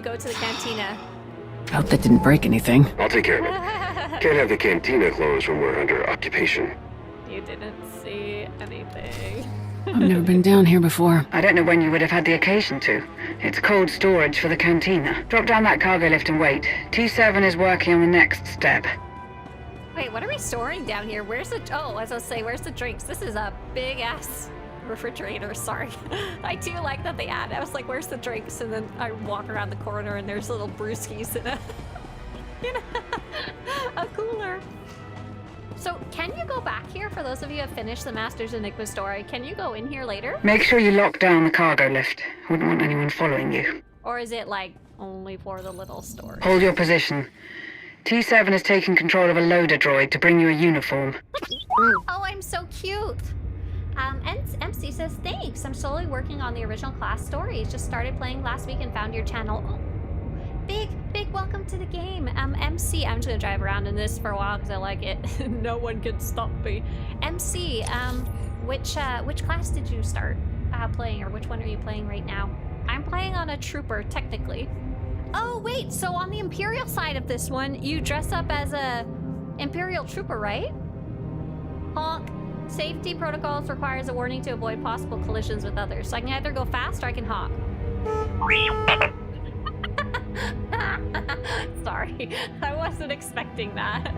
go to the cantina. Hope that didn't break anything. I'll take care of it. Can't have the cantina closed when we're under occupation. You didn't see anything. I've never been down here before. I don't know when you would have had the occasion to. It's cold storage for the cantina. Drop down that cargo lift and wait. T7 is working on the next step. Wait, what are we storing down here? Where's the... Oh, as I was saying, where's the drinks? This is a big-ass refrigerator, sorry. I do like that they add. I was like, where's the drinks? And then I walk around the corner and there's little brewskis in a cooler. So can you go back here? For those of you who have finished the Master's Enigma story, can you go in here later? Make sure you lock down the cargo lift. Wouldn't want anyone following you. Or is it like only for the little stores? Hold your position. T7 is taking control of a loader droid to bring you a uniform. Oh, I'm so cute. MC says, thanks. I'm slowly working on the original class story. Just started playing last week and found your channel. Oh, big welcome to the game. MC, I'm just gonna drive around in this for a while because I like it. No one can stop me. MC, which class did you start playing, or which one are you playing right now? I'm playing on a trooper, technically. Oh, wait, so on the Imperial side of this one, you dress up as a Imperial trooper, right? Honk. Safety protocols requires a warning to avoid possible collisions with others. So I can either go fast or I can honk. Sorry, I wasn't expecting that.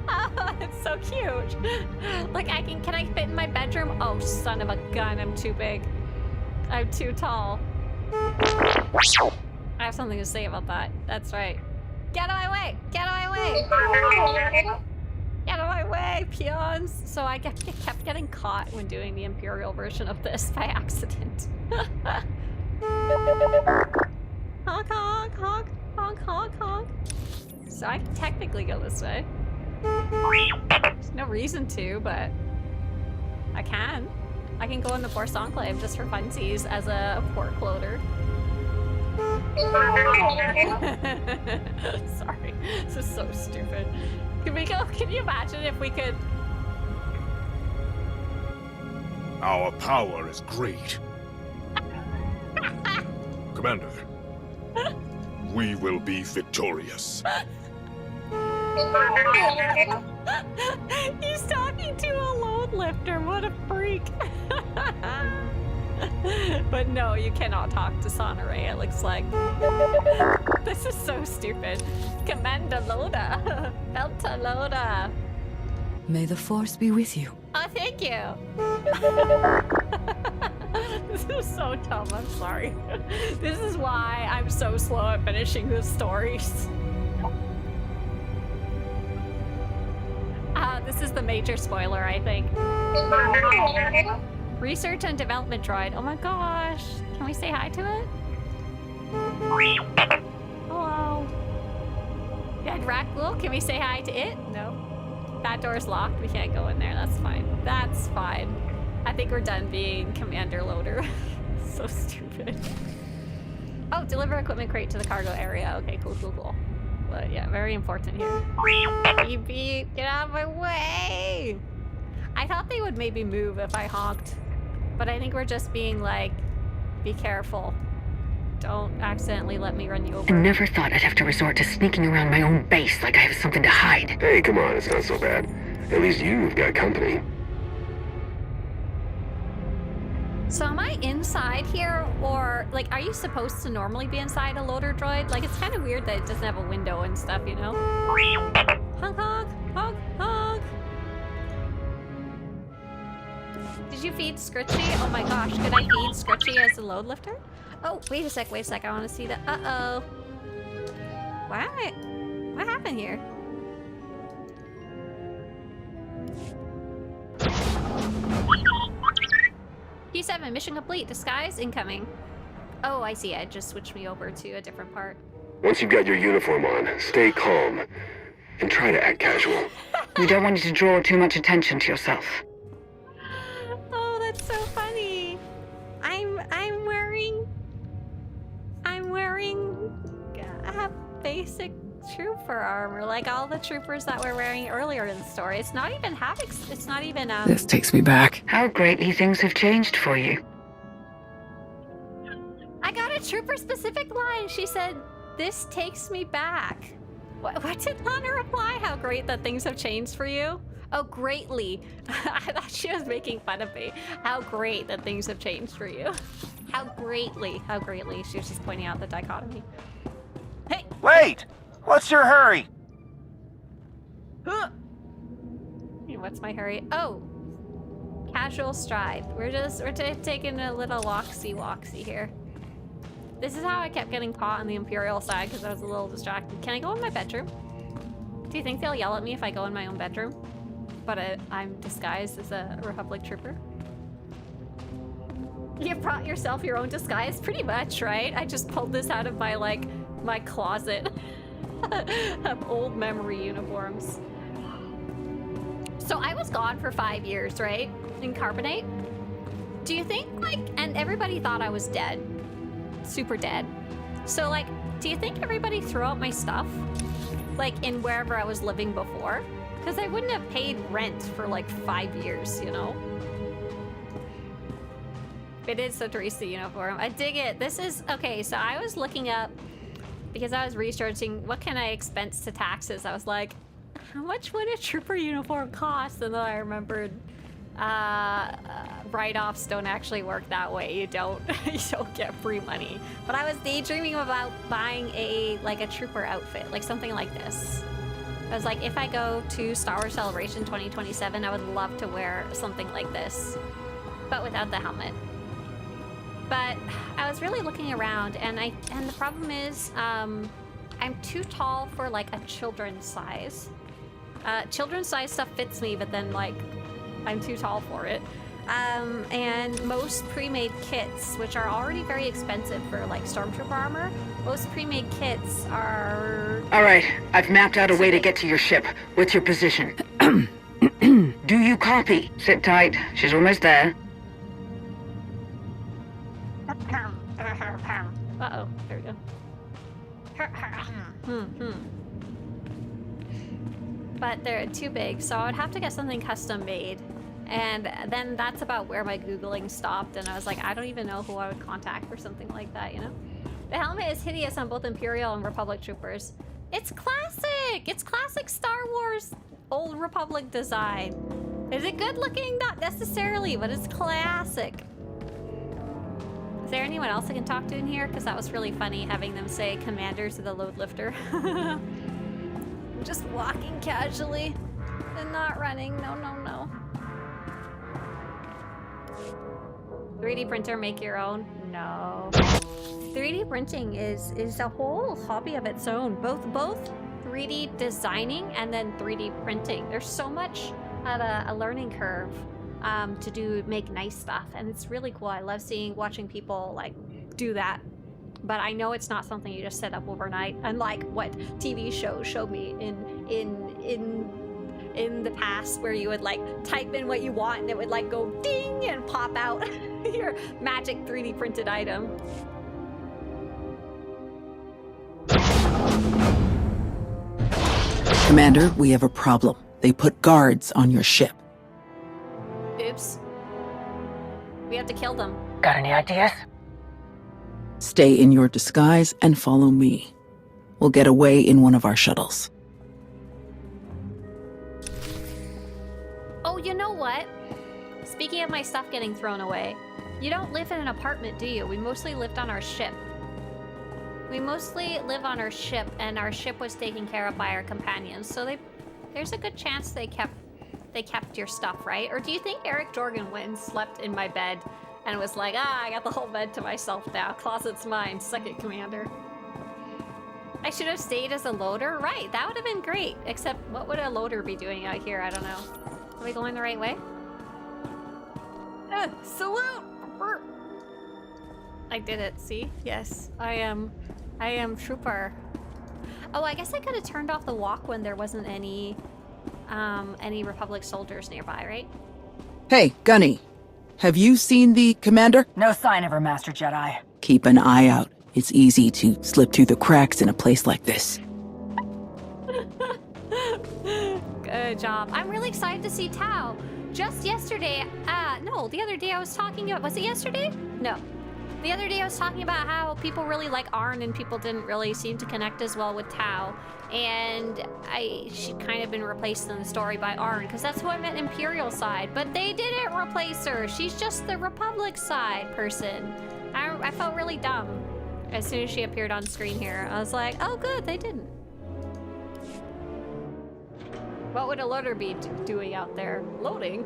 Oh, it's so cute. Like, can I fit in my bedroom? Oh, son of a gun, I'm too big. I'm too tall. I have something to say about that. That's right. Get out of my way! Get out of my way! Get out of my way, peons! So I kept getting caught when doing the Imperial version of this by accident. Honk, honk, honk, honk, honk, honk. So I can technically go this way. There's no reason to, but I can. I can go in the Force Enclave just for funsies as a port loader. Sorry, this is so stupid. Can we go? Can you imagine if we could? Our power is great. Commander, we will be victorious. He's talking to a load lifter. What a freak. But no, you cannot talk to Sonoray, it looks like. This is so stupid. Commander Loda. Delta Loda. May the Force be with you. Oh, thank you. This is so dumb, I'm sorry. This is why I'm so slow at finishing the stories. This is the major spoiler, I think. Research and development droid. Oh my gosh. Can we say hi to it? Hello. Yeah, Rackwool, can we say hi to it? No. That door's locked. We can't go in there. That's fine. That's fine. I think we're done being Commander Loader. So stupid. Oh, deliver equipment crate to the cargo area. Okay, cool, cool, cool. But yeah, very important here. Beep, beep. Get out of my way! I thought they would maybe move if I honked. But I think we're just being like, be careful. Don't accidentally let me run you over. I never thought I'd have to resort to sneaking around my own base like I have something to hide. Hey, come on, it's not so bad. At least you've got company. So am I inside here, or like, are you supposed to normally be inside a loader droid? Like, it's kind of weird that it doesn't have a window and stuff, you know? Honk, honk, honk, honk. Did you feed Scritchy? Oh my gosh, could I feed Scritchy as a load lifter? Oh, wait a sec, I want to see the, uh-oh. What happened here? P7, mission complete. Disguise incoming. Oh, I see. It just switched me over to a different part. Once you've got your uniform on, stay calm. And try to act casual. We don't want you to draw too much attention to yourself. Oh, that's so funny. I'm wearing a basic trooper armor, like all the troopers that were wearing earlier in the story. It's not even This takes me back. How greatly things have changed for you. I got a trooper specific line. She said, "This takes me back." What did Lana reply? How great that things have changed for you? Oh, greatly. I thought she was making fun of me. How great that things have changed for you. How greatly. She was just pointing out the dichotomy. Hey! Wait! What's your hurry? Huh. What's my hurry? Oh! Casual stride. We're taking a little walksy here. This is how I kept getting caught on the Imperial side because I was a little distracted. Can I go in my bedroom? Do you think they'll yell at me if I go in my own bedroom? But I'm disguised as a Republic trooper? You brought yourself your own disguise? Pretty much, right? I just pulled this out of my closet of old memory uniforms. So I was gone for 5 years, right? In Carbonate? Do you think, and everybody thought I was dead. Super dead. So, do you think everybody threw out my stuff? In wherever I was living before? Because I wouldn't have paid rent for, 5 years, you know? It is Swtorista uniform. I dig it. This is... Okay, so I was looking up, because I was researching what can I expense to taxes. I was like, how much would a trooper uniform cost? And then I remembered write-offs don't actually work that way. You don't get free money. But I was daydreaming about buying a trooper outfit, something like this. I was like, if I go to Star Wars Celebration 2027, I would love to wear something like this, but without the helmet. But I was really looking around, and the problem is, I'm too tall for a children's size. Children's size stuff fits me, but then I'm too tall for it. And most pre-made kits, which are already very expensive for Stormtrooper armor, most pre-made kits are... Alright, I've mapped out a way to get to your ship. What's your position? Do you copy? Sit tight, she's almost there. Uh-oh, there we go. But they're too big, so I would have to get something custom made. And then that's about where my Googling stopped, and I was like, I don't even know who I would contact for something like that, you know? The helmet is hideous on both Imperial and Republic troopers. It's classic! It's classic Star Wars Old Republic design. Is it good looking? Not necessarily, but it's classic. Is there anyone else I can talk to in here? Because that was really funny having them say commander to the load lifter. Just walking casually and not running. No, no, no. 3D printer, make your own? No. 3D printing is a whole hobby of its own. Both 3D designing and then 3D printing. There's so much of a learning curve to make nice stuff, and it's really cool. I love watching people like do that. But I know it's not something you just set up overnight, unlike what TV shows showed me in the past, where you would like type in what you want and it would like go ding and pop out your magic 3D printed item. Commander, we have a problem. They put guards on your ship. Oops. We have to kill them. Got any ideas? Stay in your disguise and follow me. We'll get away in one of our shuttles. Oh, you know what? Speaking of my stuff getting thrown away, you don't live in an apartment, do you? We mostly lived on our ship. We mostly live on our ship, and our ship was taken care of by our companions. So there's a good chance they kept your stuff, right? Or do you think Eric Jorgen went and slept in my bed and was like, I got the whole bed to myself now. Closet's mine. Suck it, Commander. I should have stayed as a loader. Right, that would have been great. Except, what would a loader be doing out here? I don't know. Are we going the right way? Salute! I did it, see? Yes, I am trooper. Oh, I guess I could have turned off the walk when there wasn't any Republic soldiers nearby, right? Hey, Gunny. Have you seen the commander? No sign of her, Master Jedi. Keep an eye out. It's easy to slip through the cracks in a place like this. Good job. I'm really excited to see Tao. Just yesterday, no, the other day I was talking about, was it yesterday? No. The other day I was talking about how people really like Arn and people didn't really seem to connect as well with Tao. And she'd kind of been replaced in the story by Arn, because that's who I meant Imperial side. But they didn't replace her. She's just the Republic side person. I felt really dumb as soon as she appeared on screen here. I was like, oh good, they didn't. What would a loader be doing out there? Loading?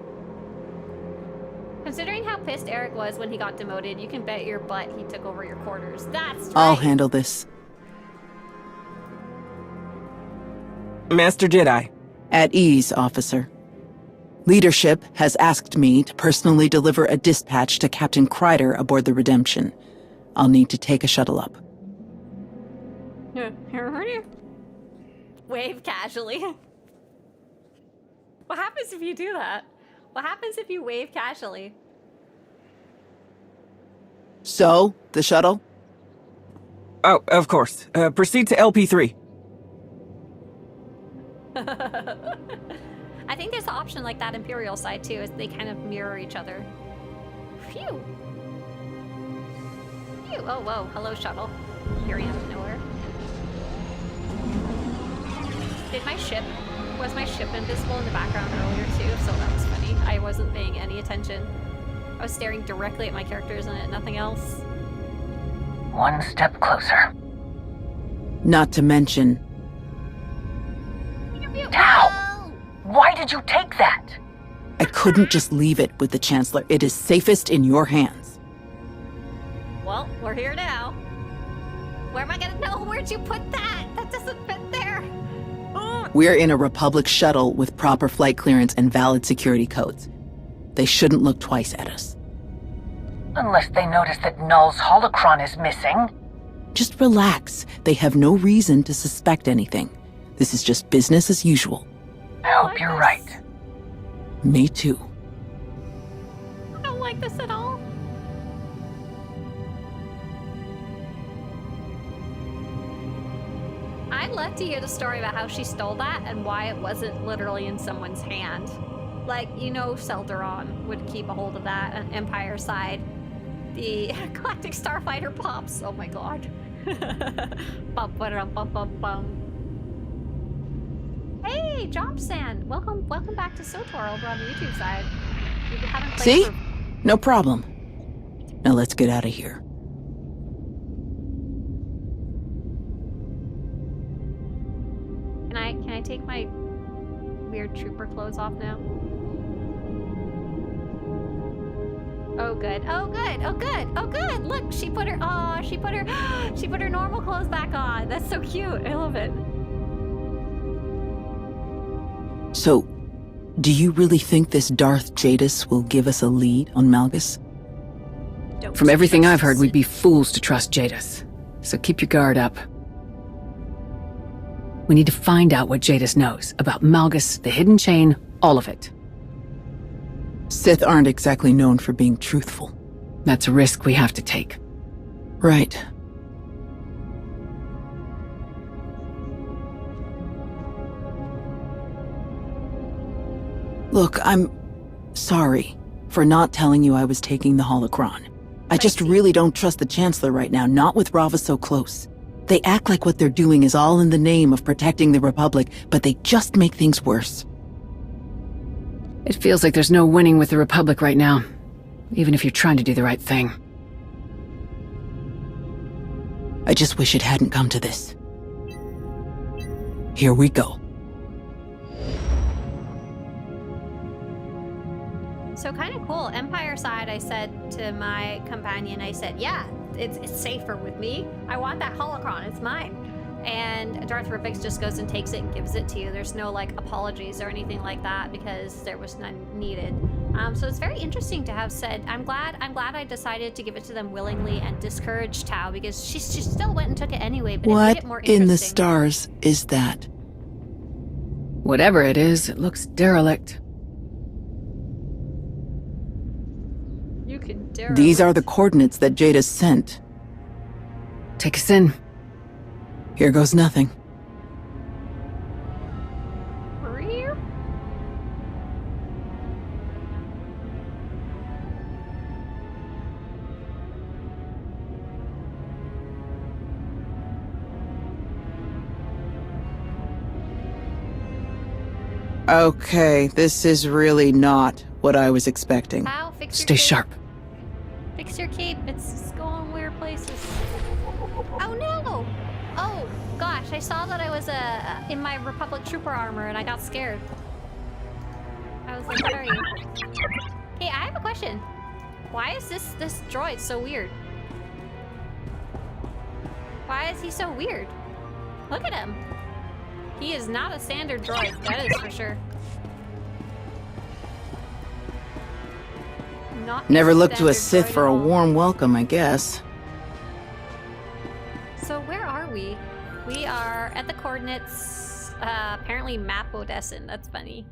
Considering how pissed Eric was when he got demoted, you can bet your butt he took over your quarters. That's right. I'll handle this. Master Jedi. At ease, officer. Leadership has asked me to personally deliver a dispatch to Captain Kreider aboard the Redemption. I'll need to take a shuttle up. Wave casually. What happens if you do that? What happens if you wave casually? So, the shuttle? Oh, of course. Proceed to LP3. I think there's an option like that Imperial side too, as they kind of mirror each other. Phew. Phew. Oh, whoa. Hello, shuttle. Appearing out of nowhere. Was my ship invisible in the background earlier too? So that was funny. I wasn't paying any attention. I was staring directly at my characters and at nothing else. One step closer. Not to mention... Tao! Why did you take that? I couldn't just leave it with the Chancellor. It is safest in your hands. Well, we're here now. Where am I gonna know? Where'd you put that? That doesn't fit there. We're in a Republic shuttle with proper flight clearance and valid security codes. They shouldn't look twice at us. Unless they notice that Null's holocron is missing. Just relax. They have no reason to suspect anything. This is just business as usual. I hope you're right. Me too. I don't like this at all. I'd love to hear the story about how she stole that and why it wasn't literally in someone's hand. Like, you know, Selderon would keep a hold of that on Empire side. The Galactic Starfighter pops. Oh my god. Hey, Jompsan! Welcome back to SWTOR over on the YouTube side. If you haven't played See? for... No problem. Now let's get out of here. Can I take my weird trooper clothes off now? Oh good. Oh good. Oh good. Oh good. Look, she put her she put her normal clothes back on. That's so cute. I love it. So, do you really think this Darth Jadis will give us a lead on Malgus? From everything I've heard, we'd be fools to trust Jadis. So keep your guard up. We need to find out what Jadis knows about Malgus, the hidden chain, all of it. Sith aren't exactly known for being truthful. That's a risk we have to take. Right. Look, I'm sorry for not telling you I was taking the holocron. I just really don't trust the Chancellor right now, not with Rava so close. They act like what they're doing is all in the name of protecting the Republic, but they just make things worse. It feels like there's no winning with the Republic right now, even if you're trying to do the right thing. I just wish it hadn't come to this. Here we go. So kind of cool. Empire side, I said to my companion, I said, yeah, it's safer with me. I want that holocron. It's mine. And Darth Rivix just goes and takes it and gives it to you. There's no like apologies or anything like that because there was none needed. So it's very interesting to have said, I'm glad I decided to give it to them willingly and discourage Tao because she still went and took it anyway, but it made it more interesting. What in the stars is that? Whatever it is, it looks derelict. You can derelict. These are the coordinates that Jada sent. Take us in. Here goes nothing. Okay, this is really not what I was expecting. How? Fix your Stay cape. sharp. Fix your cape. It's going weird places. Oh no! Oh gosh, I saw that I was in my Republic Trooper armor and I got scared. I was like, what are you? Hey, I have a question. Why is this droid so weird? Why is he so weird? Look at him. He is not a standard droid, that is for sure. Never looked to a Sith for a warm welcome, I guess. So where are we? We are at the coordinates, apparently map Odessen. That's funny.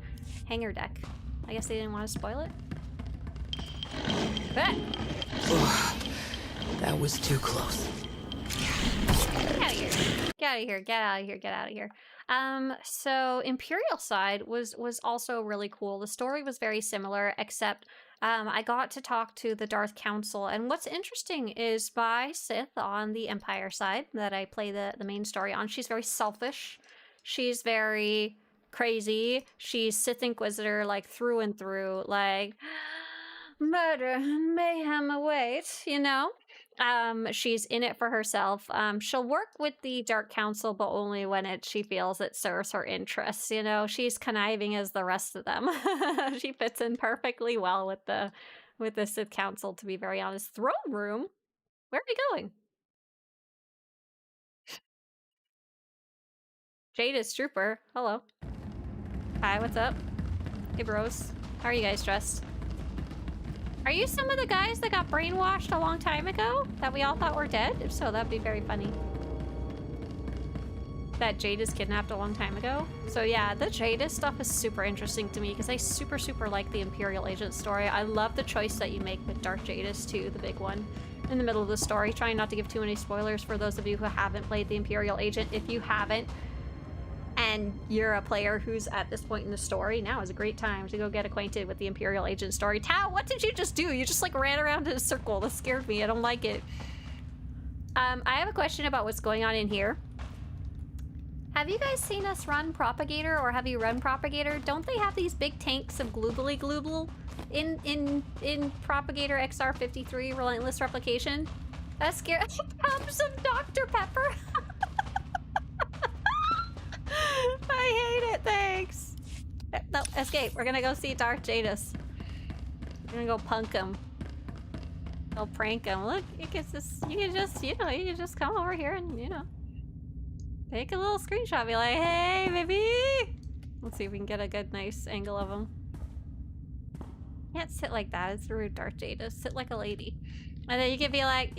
Hangar deck. I guess they didn't want to spoil it. That was too close. Get out of here. Get out of here. Get out of here. Get out of here. So Imperial side was also really cool. The story was very similar, except I got to talk to the Darth Council, and what's interesting is by Sith on the Empire side that I play the main story on, she's very selfish. She's very crazy. She's Sith Inquisitor, like, through and through, like, murder and mayhem await, you know? She's in it for herself. She'll work with the Dark Council, but only when she feels it serves her interests, you know? She's conniving as the rest of them. She fits in perfectly well with the Sith Council, to be very honest. Throne room? Where are we going? Jadis Trooper, hello. Hi, what's up? Hey bros, how are you guys dressed? Are you some of the guys that got brainwashed a long time ago that we all thought were dead? If so, that'd be very funny. That Jadis kidnapped a long time ago. So yeah, the Jadis stuff is super interesting to me because I super like the Imperial Agent story. I love the choice that you make with Darth Jadis too, the big one in the middle of the story. Trying not to give too many spoilers for those of you who haven't played the Imperial Agent. If you haven't, and you're a player who's at this point in the story, now is a great time to go get acquainted with the Imperial Agent story. Tao, what did you just do? You just like ran around in a circle. That scared me. I don't like it. I have a question about what's going on in here. Have you guys seen us run Propagator, or have you run Propagator? Don't they have these big tanks of gloobly glooble in Propagator XR53 Relentless Replication? That's scary. Tubs of Dr. Pepper. I hate it. Thanks. No, escape. We're gonna go see Darth Jadis. We're gonna go punk him. Go prank him. Look, you can just come over here and, take a little screenshot. Be like, hey, baby. Let's see if we can get a good, nice angle of him. Can't sit like that. It's rude, Darth Jadis. Sit like a lady. And then you can be like,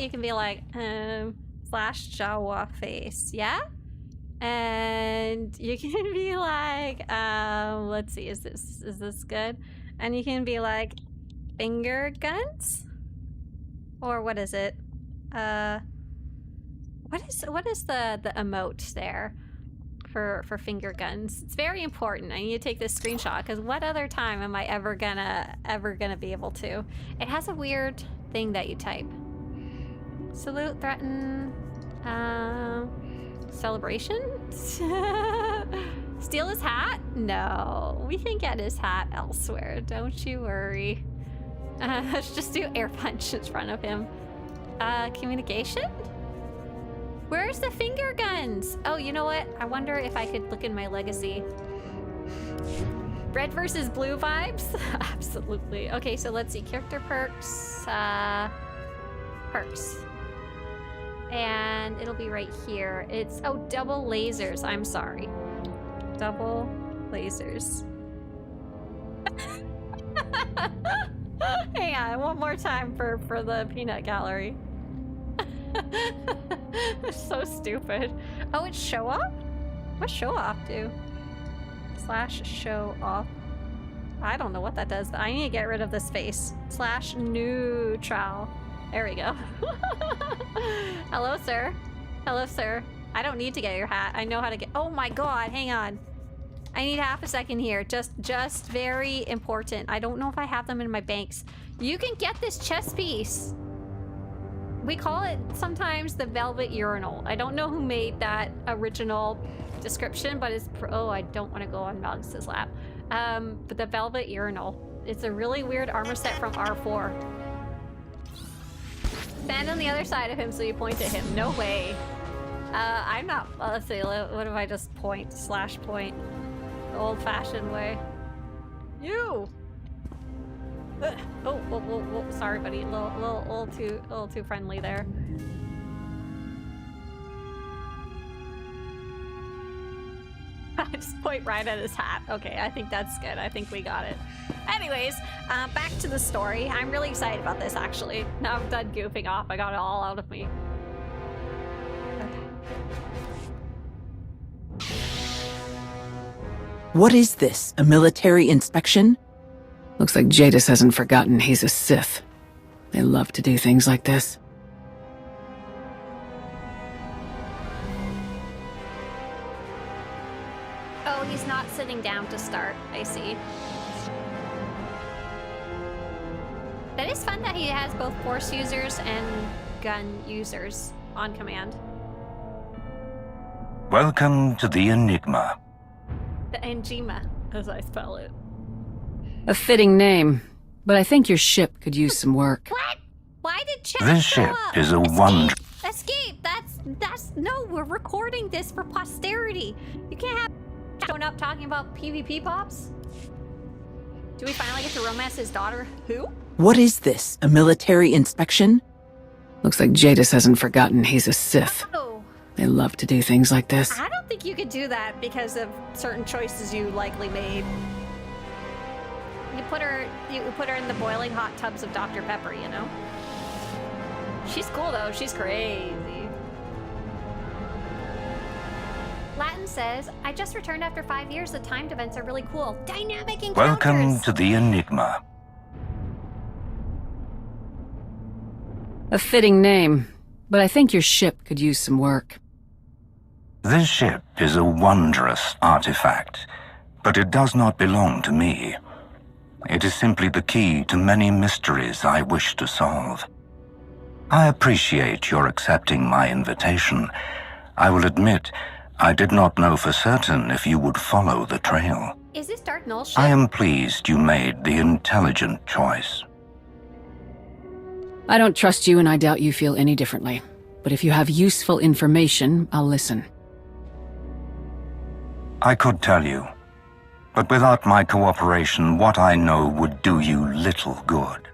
slash Jawa face, yeah? And you can be like, let's see, is this good? And you can be like, finger guns? Or what is it? What is the emote there for finger guns? It's very important. I need to take this screenshot because what other time am I ever gonna be able to? It has a weird thing that you type. Salute, threaten, celebration? Steal his hat? No, we can get his hat elsewhere. Don't you worry. Let's just do air punch in front of him. Communication? Where's the finger guns? Oh, you know what? I wonder if I could look in my legacy. Red versus blue vibes? Absolutely. Okay, so let's see. Character perks. Perks. And it'll be right here. It's, oh, double lasers. I'm sorry. Double lasers. Hang on, one more time for the peanut gallery. So stupid. Oh, it's show off? What's show off do? Slash show off. I don't know what that does. I need to get rid of this face. Slash neutral. There we go. Hello, sir. Hello, sir. I don't need to get your hat. I know how to get. Oh my god, hang on. I need half a second here. Just very important. I don't know if I have them in my banks. You can get this chess piece. We call it sometimes the velvet urinal. I don't know who made that original description, but it's oh, I don't want to go on Malgus's lap. But the velvet urinal. It's a really weird armor set from R4. Stand on the other side of him so you point at him. No way. I'm not. Well, let's see. What if I just point slash point? The old-fashioned way. You. Oh, sorry, buddy. A little too friendly there. I just point right at his hat. Okay, I think that's good. I think we got it. Anyways, back to the story. I'm really excited about this, actually. Now I'm done goofing off. I got it all out of me. What is this? A military inspection? Looks like Jadis hasn't forgotten he's a Sith. They love to do things like this. Oh, he's not sitting down to start. I see. That is fun that he has both Force users and gun users on command. Welcome to the Enigma. The Enigma, as I spell it. A fitting name, but I think your ship could use some work. What? Why did chat This show ship up? is a wonder. Escape! That's no, we're recording this for posterity. You can't have showing up talking about PvP pops. Do we finally get to romance his daughter? Who? What is this? A military inspection? Looks like Jadis hasn't forgotten he's a Sith. Oh. They love to do things like this. I don't think you could do that because of certain choices you likely made. You put her in the boiling hot tubs of Dr. Pepper, you know? She's cool though, she's crazy. Latin says, I just returned after 5 years. The timed events are really cool. Dynamic encounters! Welcome to the Enigma. A fitting name, but I think your ship could use some work. This ship is a wondrous artifact, but it does not belong to me. It is simply the key to many mysteries I wish to solve. I appreciate your accepting my invitation. I will admit, I did not know for certain if you would follow the trail. Is this Darth Null shit? I am pleased you made the intelligent choice. I don't trust you, and I doubt you feel any differently. But if you have useful information, I'll listen. I could tell you, but without my cooperation, what I know would do you little good.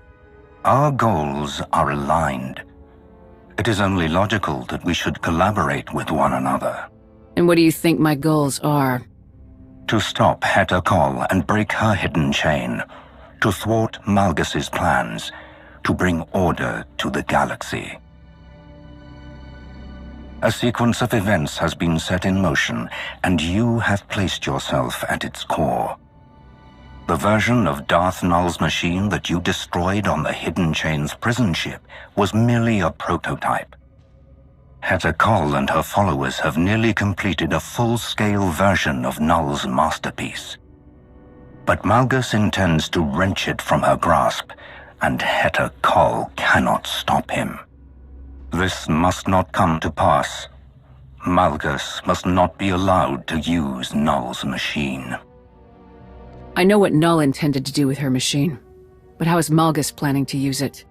Our goals are aligned. It is only logical that we should collaborate with one another. And what do you think my goals are? To stop Heta Kol and break her hidden chain. To thwart Malgus's plans. To bring order to the galaxy. A sequence of events has been set in motion, and you have placed yourself at its core. The version of Darth Null's machine that you destroyed on the Hidden Chain's prison ship was merely a prototype. Heta Kol and her followers have nearly completed a full-scale version of Null's masterpiece. But Malgus intends to wrench it from her grasp, and Heta Kol cannot stop him. This must not come to pass. Malgus must not be allowed to use Null's machine. I know what Null intended to do with her machine, but how is Malgus planning to use it?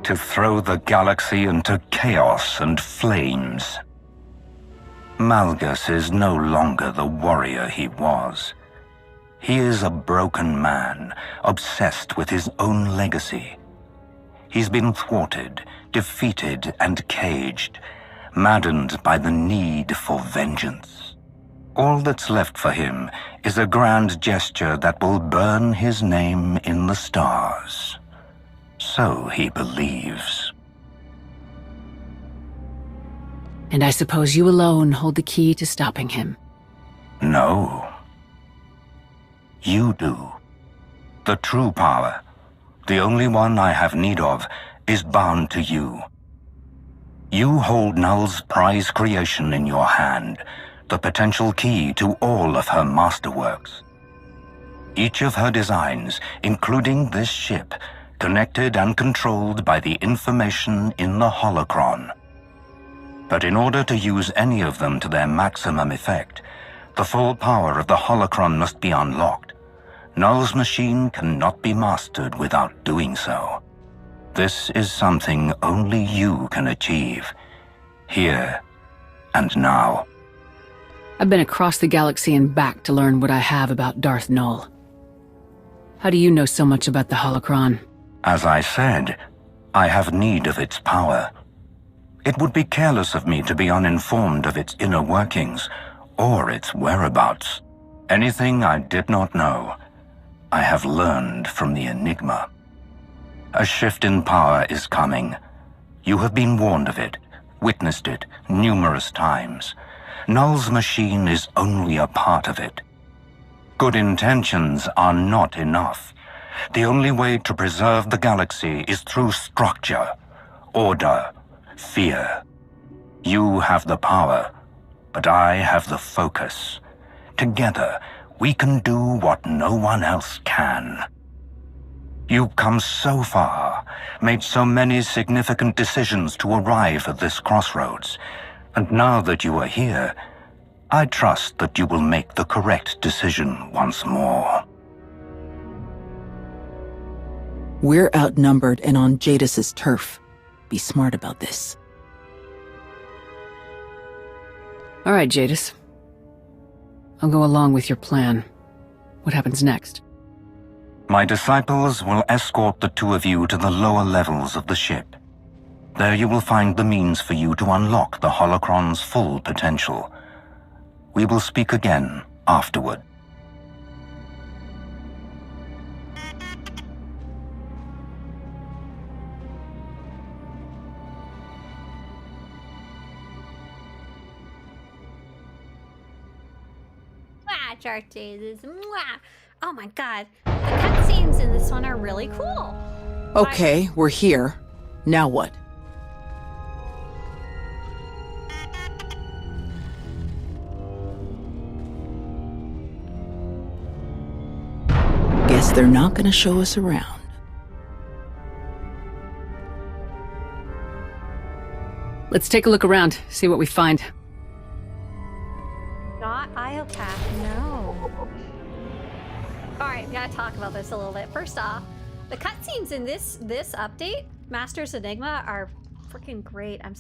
To throw the galaxy into chaos and flames. Malgus is no longer the warrior he was. He is a broken man, obsessed with his own legacy. He's been thwarted, defeated, and caged, maddened by the need for vengeance. All that's left for him is a grand gesture that will burn his name in the stars. So he believes. And I suppose you alone hold the key to stopping him. No. You do. The true power, the only one I have need of, is bound to you. You hold Null's prize creation in your hand, the potential key to all of her masterworks. Each of her designs, including this ship, connected and controlled by the information in the holocron. But in order to use any of them to their maximum effect, the full power of the holocron must be unlocked. Null's machine cannot be mastered without doing so. This is something only you can achieve, here and now. I've been across the galaxy and back to learn what I have about Darth Null. How do you know so much about the holocron? As I said, I have need of its power. It would be careless of me to be uninformed of its inner workings, or its whereabouts. Anything I did not know, I have learned from the Enigma. A shift in power is coming. You have been warned of it, witnessed it numerous times. Null's machine is only a part of it. Good intentions are not enough. The only way to preserve the galaxy is through structure, order, fear. You have the power, but I have the focus. Together, we can do what no one else can. You've come so far, made so many significant decisions to arrive at this crossroads, and now that you are here, I trust that you will make the correct decision once more. We're outnumbered and on Jadis's turf. Be smart about this. All right, Jadis. I'll go along with your plan. What happens next? My disciples will escort the two of you to the lower levels of the ship. There you will find the means for you to unlock the holocron's full potential. We will speak again afterward. Darth Jesus. Mwah. Oh my god. The cutscenes in this one are really cool. Okay, we're here. Now what? Guess they're not gonna show us around. Let's take a look around, see what we find. Not IOCAP, no. Alright, we gotta talk about this a little bit. First off, the cutscenes in this update, Masters Enigma, are freaking great. I'm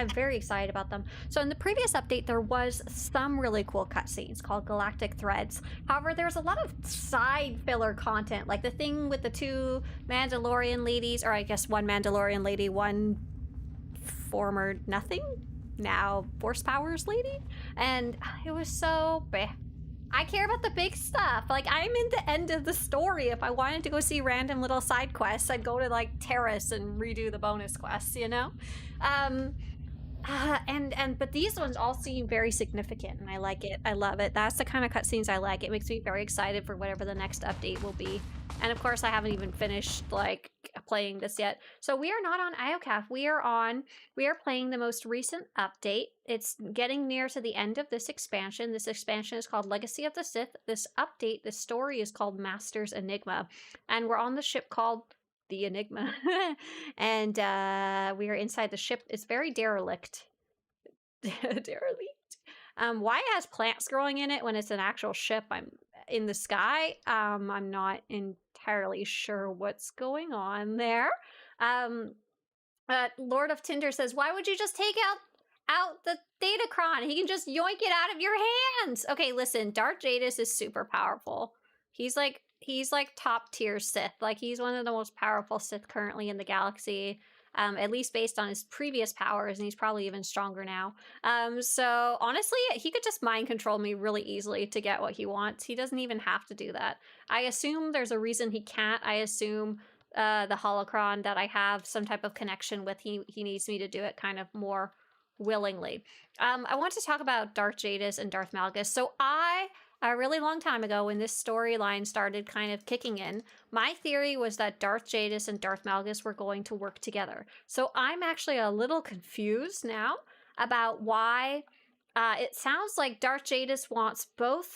very excited about them. So in the previous update, there was some really cool cutscenes called Galactic Threads. However, there was a lot of side filler content, like the thing with the 2 Mandalorian ladies, or I guess 1 Mandalorian lady, 1 former nothing, now Force Powers lady, and it was so bleh. I care about the big stuff. Like, I'm in the end of the story. If I wanted to go see random little side quests, I'd go to, like, Terrace and redo the bonus quests, you know? But these ones all seem very significant, and I like it. I love it. That's the kind of cutscenes I like. It makes me very excited for whatever the next update will be. And of course, I haven't even finished, like, playing this yet. So we are not on IOCAF. We are playing the most recent update. It's getting near to the end of this expansion. This expansion is called Legacy of the Sith. This update, this story is called Masters Enigma. And we're on the ship called the Enigma. And we are inside the ship. It's very derelict. Derelict. Why it has plants growing in it when it's an actual ship? I'm in the sky. I'm not entirely sure what's going on there. Lord of Tinder says, why would you just take out the Datacron? He can just yoink it out of your hands. Okay, listen, Darth Jadis is super powerful. He's like top tier Sith. Like, he's one of the most powerful Sith currently in the galaxy. At least based on his previous powers, and he's probably even stronger now. So honestly, he could just mind control me really easily to get what he wants. He doesn't even have to do that. I assume there's a reason he can't. I assume the holocron that I have some type of connection with, he needs me to do it kind of more willingly. I want to talk about Darth Jadis and Darth Malgus. So a really long time ago, when this storyline started kind of kicking in, my theory was that Darth Jadis and Darth Malgus were going to work together. So I'm actually a little confused now about why it sounds like Darth Jadis wants possibly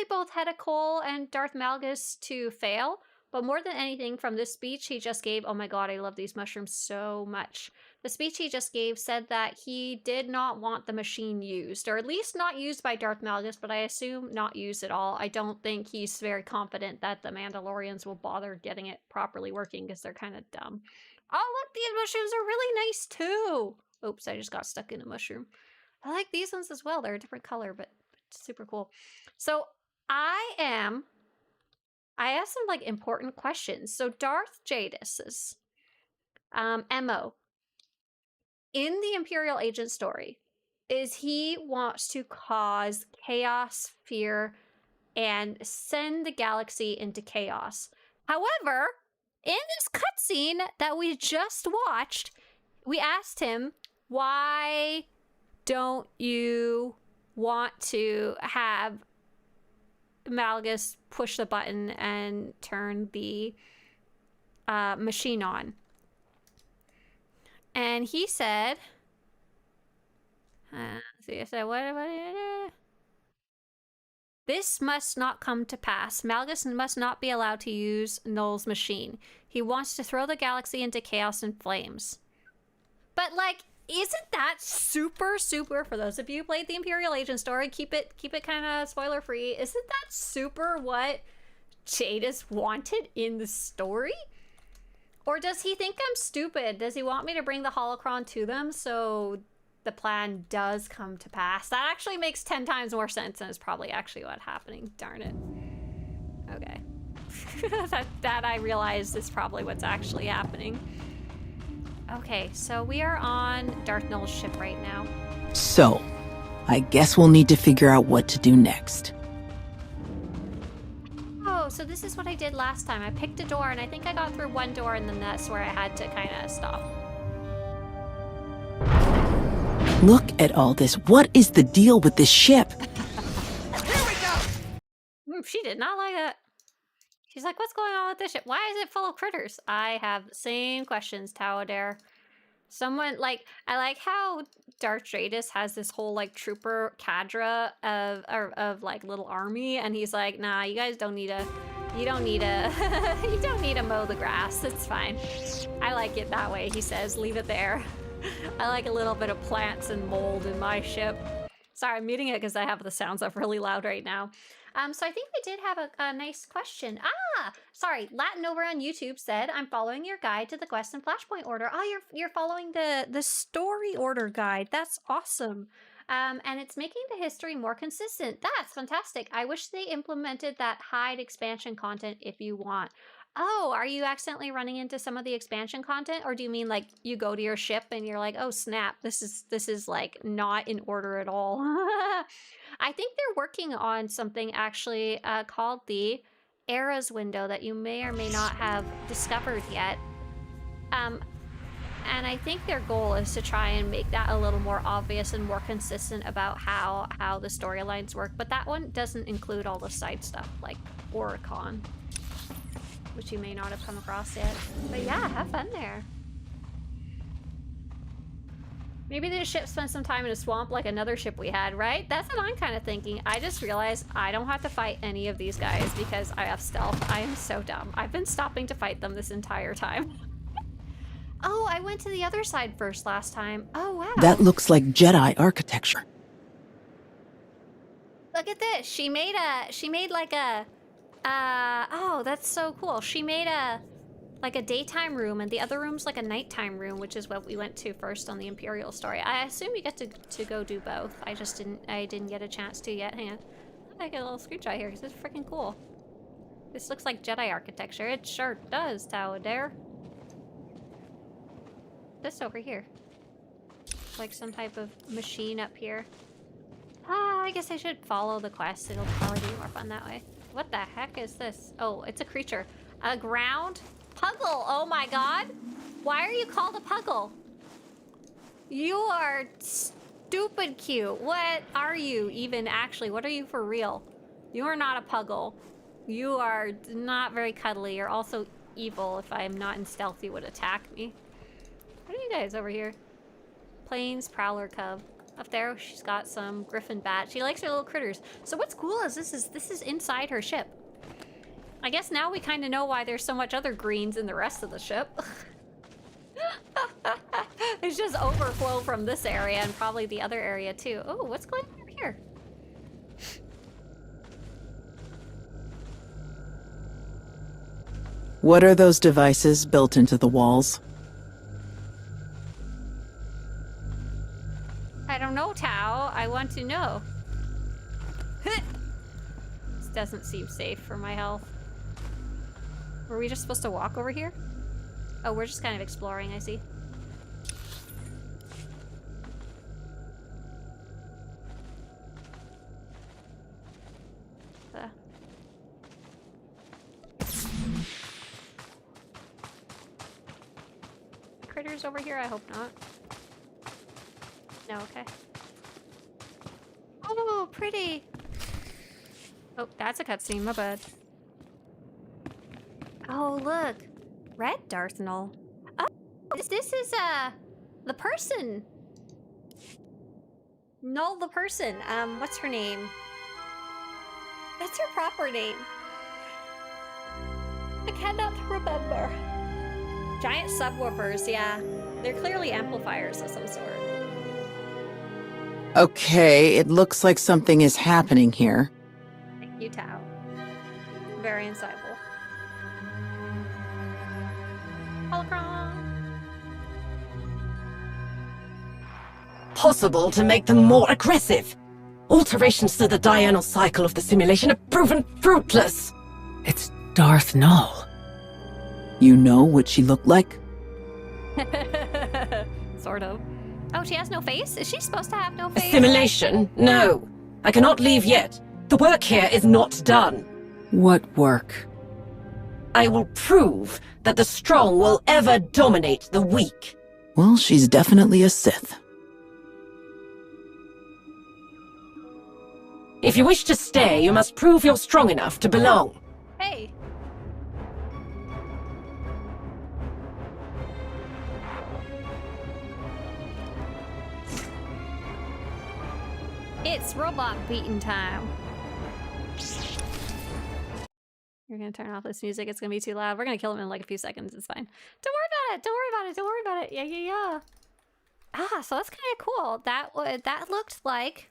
both Hedda Cole and Darth Malgus to fail. But more than anything, from this speech he just gave, oh my god, I love these mushrooms so much. The speech he just gave said that he did not want the machine used, or at least not used by Darth Malgus, but I assume not used at all. I don't think he's very confident that the Mandalorians will bother getting it properly working, because they're kind of dumb. Oh look, these mushrooms are really nice too! Oops, I just got stuck in a mushroom. I like these ones as well. They're a different color, but super cool. So I have some like important questions. So Darth Jadis's MO in the Imperial Agent story is he wants to cause chaos, fear, and send the galaxy into chaos. However, in this cutscene that we just watched, we asked him, why don't you want to have Malgus push the button and turn the machine on? And he said, this must not come to pass. Malgus must not be allowed to use Null's machine. He wants to throw the galaxy into chaos and flames. But like, isn't that super, for those of you who played the Imperial Agent story, keep it kind of spoiler free, isn't that super what Jadis wanted in the story? Or does he think I'm stupid? Does he want me to bring the holocron to them so the plan does come to pass? That actually makes 10 times more sense and is probably actually what's happening. Darn it. Okay. that I realized is probably what's actually happening. Okay, so we are on Darth Null's ship right now. So, I guess we'll need to figure out what to do next. Oh, so this is what I did last time. I picked a door, and I think I got through one door, and then that's where I had to kind of stop. Look at all this. What is the deal with this ship? Here we go! She did not like that. She's like, what's going on with this ship? Why is it full of critters? I have the same questions, Tawadare. Someone, like, I like how Darth Jadis has this whole, like, trooper cadre of like, little army, and he's like, nah, you guys don't need to You don't need a you don't need to mow the grass. It's fine. I like it that way, he says. Leave it there. I like a little bit of plants and mold in my ship. Sorry, I'm muting it because I have the sounds up really loud right now. So I think we did have a nice question. Sorry, Latin over on YouTube said, I'm following your guide to the quest and flashpoint order. Oh, you're following the story order guide. That's awesome. And it's making the history more consistent. That's fantastic. I wish they implemented that hide expansion content if you want. Oh, are you accidentally running into some of the expansion content? Or do you mean like you go to your ship and you're like, oh snap, this is like not in order at all. I think they're working on something actually called the Eras window that you may or may not have discovered yet. And I think their goal is to try and make that a little more obvious and more consistent about how the storylines work. But that one doesn't include all the side stuff like Oricon, which you may not have come across yet. But yeah, have fun there. Maybe the ship spent some time in a swamp like another ship we had, right? That's what I'm kind of thinking. I just realized I don't have to fight any of these guys because I have stealth. I am so dumb. I've been stopping to fight them this entire time. Oh, I went to the other side first last time. Oh, wow. That looks like Jedi architecture. Look at this. She made like a, oh, that's so cool. She made like a daytime room and the other room's like a nighttime room, which is what we went to first on the Imperial story. I assume you get to go do both. I didn't get a chance to yet. Hang on. I get a little screenshot here because it's freaking cool. This looks like Jedi architecture. It sure does, Tao-Dare. This over here. Like some type of machine up here. I guess I should follow the quest. It'll probably be more fun that way. What the heck is this? Oh, it's a creature. A ground puggle. Oh my god. Why are you called a puggle? You are stupid cute. What are you even actually? What are you for real? You are not a puggle. You are not very cuddly. You're also evil. If I'm not in stealth, you would attack me. What are you guys over here? Plains Prowler Cub. Up there, she's got some griffin bat. She likes her little critters. So what's cool is this is inside her ship. I guess now we kind of know why there's so much other greens in the rest of the ship. It's just overflow from this area and probably the other area too. Oh, what's going on over here? What are those devices built into the walls? I don't know, Tao. I want to know. This doesn't seem safe for my health. Were we just supposed to walk over here? Oh, we're just kind of exploring, I see. Critters over here? I hope not. No, okay. Oh, pretty! Oh, that's a cutscene, my bad. Oh, look! Red Darth Null. Oh, this is, the person! Null the person. What's her name? That's her proper name. I cannot remember. Giant subwoofers, yeah. They're clearly amplifiers of some sort. Okay, it looks like something is happening here. Thank you, Tao. Very insightful. Holocron! Possible to make them more aggressive. Alterations to the diurnal cycle of the simulation have proven fruitless. It's Darth Null. You know what she looked like? Sort of. Oh, she has no face? Is she supposed to have no face? Assimilation? No. I cannot leave yet. The work here is not done. What work? I will prove that the strong will ever dominate the weak. Well, she's definitely a Sith. If you wish to stay, you must prove you're strong enough to belong. Hey. It's robot beating time. You're gonna turn off this music. It's gonna be too loud. We're gonna kill him in like a few seconds. It's fine. Don't worry about it. Don't worry about it. Don't worry about it. Yeah. Ah, so that's kind of cool. That looked like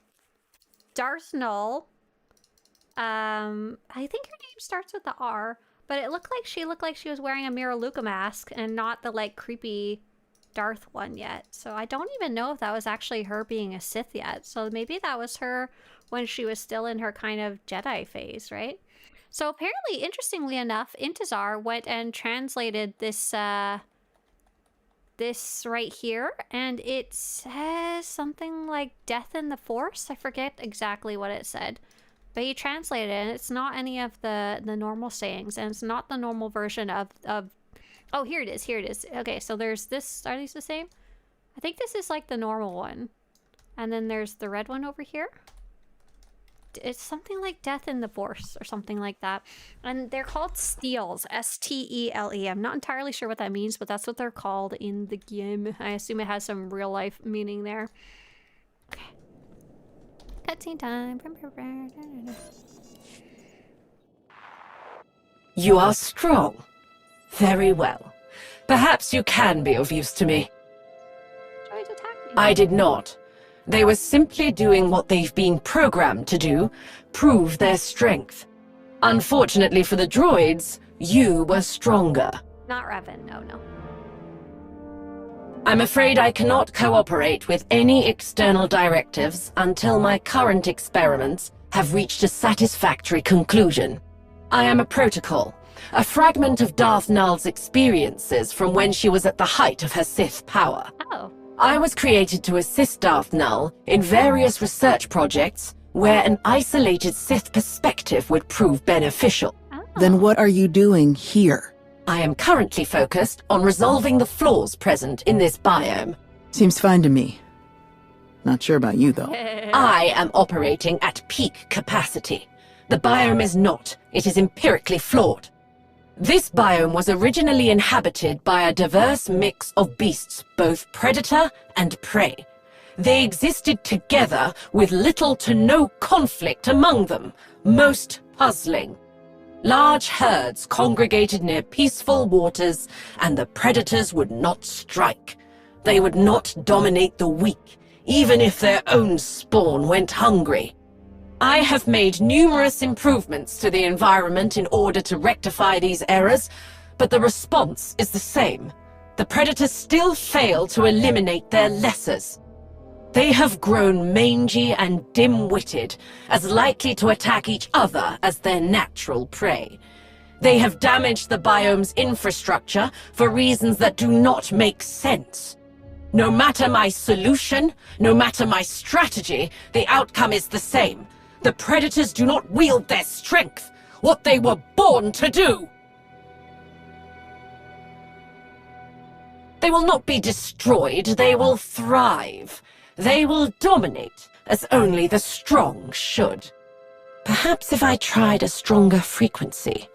Darth Null. I think her name starts with the R, but it looked like she was wearing a Mira Luca mask and not the like creepy Darth one yet. So I don't even know if that was actually her being a Sith yet. So maybe that was her when she was still in her kind of Jedi phase, right? So apparently, interestingly enough, Intezar went and translated this this right here, and it says something like death in the Force. I forget exactly what it said, but he translated it, and it's not any of the normal sayings, and it's not the normal version of oh, here it is. Okay, so there's this. Are these the same? I think this is like the normal one, and then there's the red one over here. It's something like death in the Force or something like that. And they're called steels, S-T-E-L-E. I'm not entirely sure what that means, but that's what they're called in the game. I assume it has some real life meaning there. Okay. Cutscene time. You are strong. Very well. Perhaps you can be of use to me. I did not. They were simply doing what they've been programmed to do, prove their strength. Unfortunately for the droids, you were stronger. Not Revan, no. I'm afraid I cannot cooperate with any external directives until my current experiments have reached a satisfactory conclusion. I am a protocol, a fragment of Darth Null's experiences from when she was at the height of her Sith power. Oh. I was created to assist Darth Null in various research projects where an isolated Sith perspective would prove beneficial. Then what are you doing here? I am currently focused on resolving the flaws present in this biome. Seems fine to me. Not sure about you, though. I am operating at peak capacity. The biome is not. It is empirically flawed. This biome was originally inhabited by a diverse mix of beasts, both predator and prey. They existed together with little to no conflict among them, most puzzling. Large herds congregated near peaceful waters, and the predators would not strike. They would not dominate the weak, even if their own spawn went hungry. I have made numerous improvements to the environment in order to rectify these errors, but the response is the same. The predators still fail to eliminate their lessers. They have grown mangy and dim-witted, as likely to attack each other as their natural prey. They have damaged the biome's infrastructure for reasons that do not make sense. No matter my solution, no matter my strategy, the outcome is the same. The predators do not wield their strength, what they were born to do. They will not be destroyed, they will thrive. They will dominate, as only the strong should. Perhaps if I tried a stronger frequency,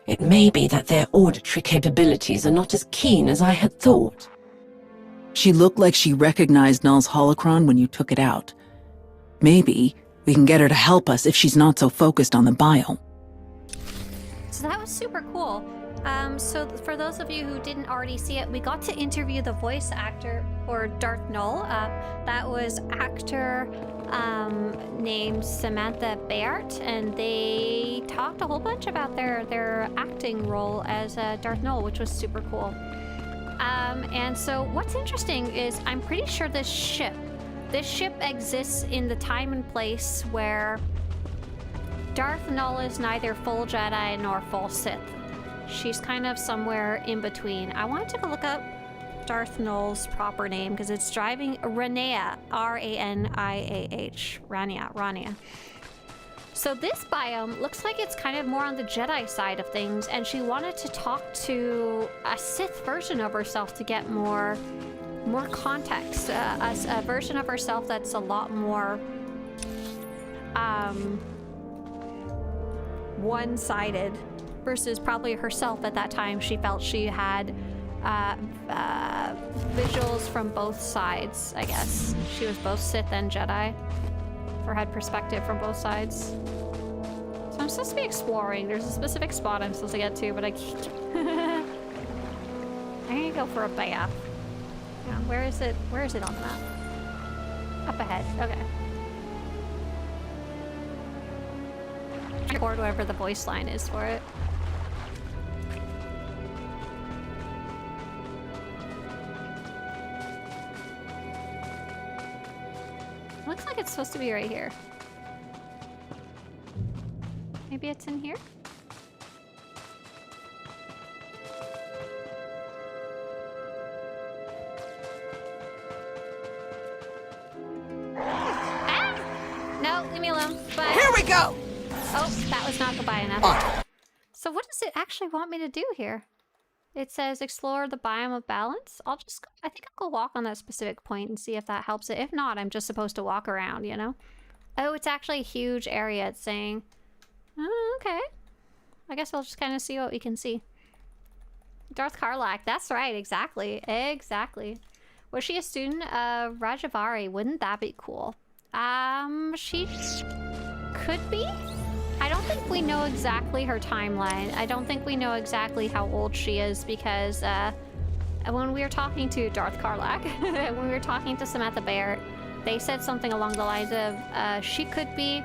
it may be that their auditory capabilities are not as keen as I had thought. She looked like she recognized Null's holocron when you took it out. Maybe we can get her to help us if she's not so focused on the biome. So that was super cool. So for those of you who didn't already see it, we got to interview the voice actor for Darth Null. That was actor named Samantha Bayart, and they talked a whole bunch about their acting role as Darth Null, which was super cool. And so what's interesting is I'm pretty sure this ship exists in the time and place where Darth Null is neither full Jedi nor full Sith. She's kind of somewhere in between. I want to take a look up Darth Null's proper name because it's driving Rania, R-A-N-I-A-H, Rania. So this biome looks like it's kind of more on the Jedi side of things, and she wanted to talk to a Sith version of herself to get more context, a version of herself that's a lot more one-sided versus probably herself at that time. She felt she had visuals from both sides, I guess. She was both Sith and Jedi, or had perspective from both sides. So I'm supposed to be exploring. There's a specific spot I'm supposed to get to, but I can't. I'm gonna go for a bath. Yeah, where is it? Where is it on the map? Up ahead. Okay. Record whatever the voice line is for it. Looks like it's supposed to be right here. Maybe it's in here? Ah! No, leave me alone. Bye. Here we go! Oh, that was not goodbye enough. So what does it actually want me to do here? It says explore the biome of balance. I think I'll go walk on that specific point and see if that helps it. If not, I'm just supposed to walk around, you know? Oh, it's actually a huge area, it's saying. Oh, okay. I guess we'll just kind of see what we can see. Darth Karlak, that's right, exactly. Exactly. Was she a student of Rajavari? Wouldn't that be cool? She could be? I don't think we know exactly her timeline. I don't think we know exactly how old she is because when we were talking to Darth Karlak, when we were talking to Samantha Baird, they said something along the lines of she could be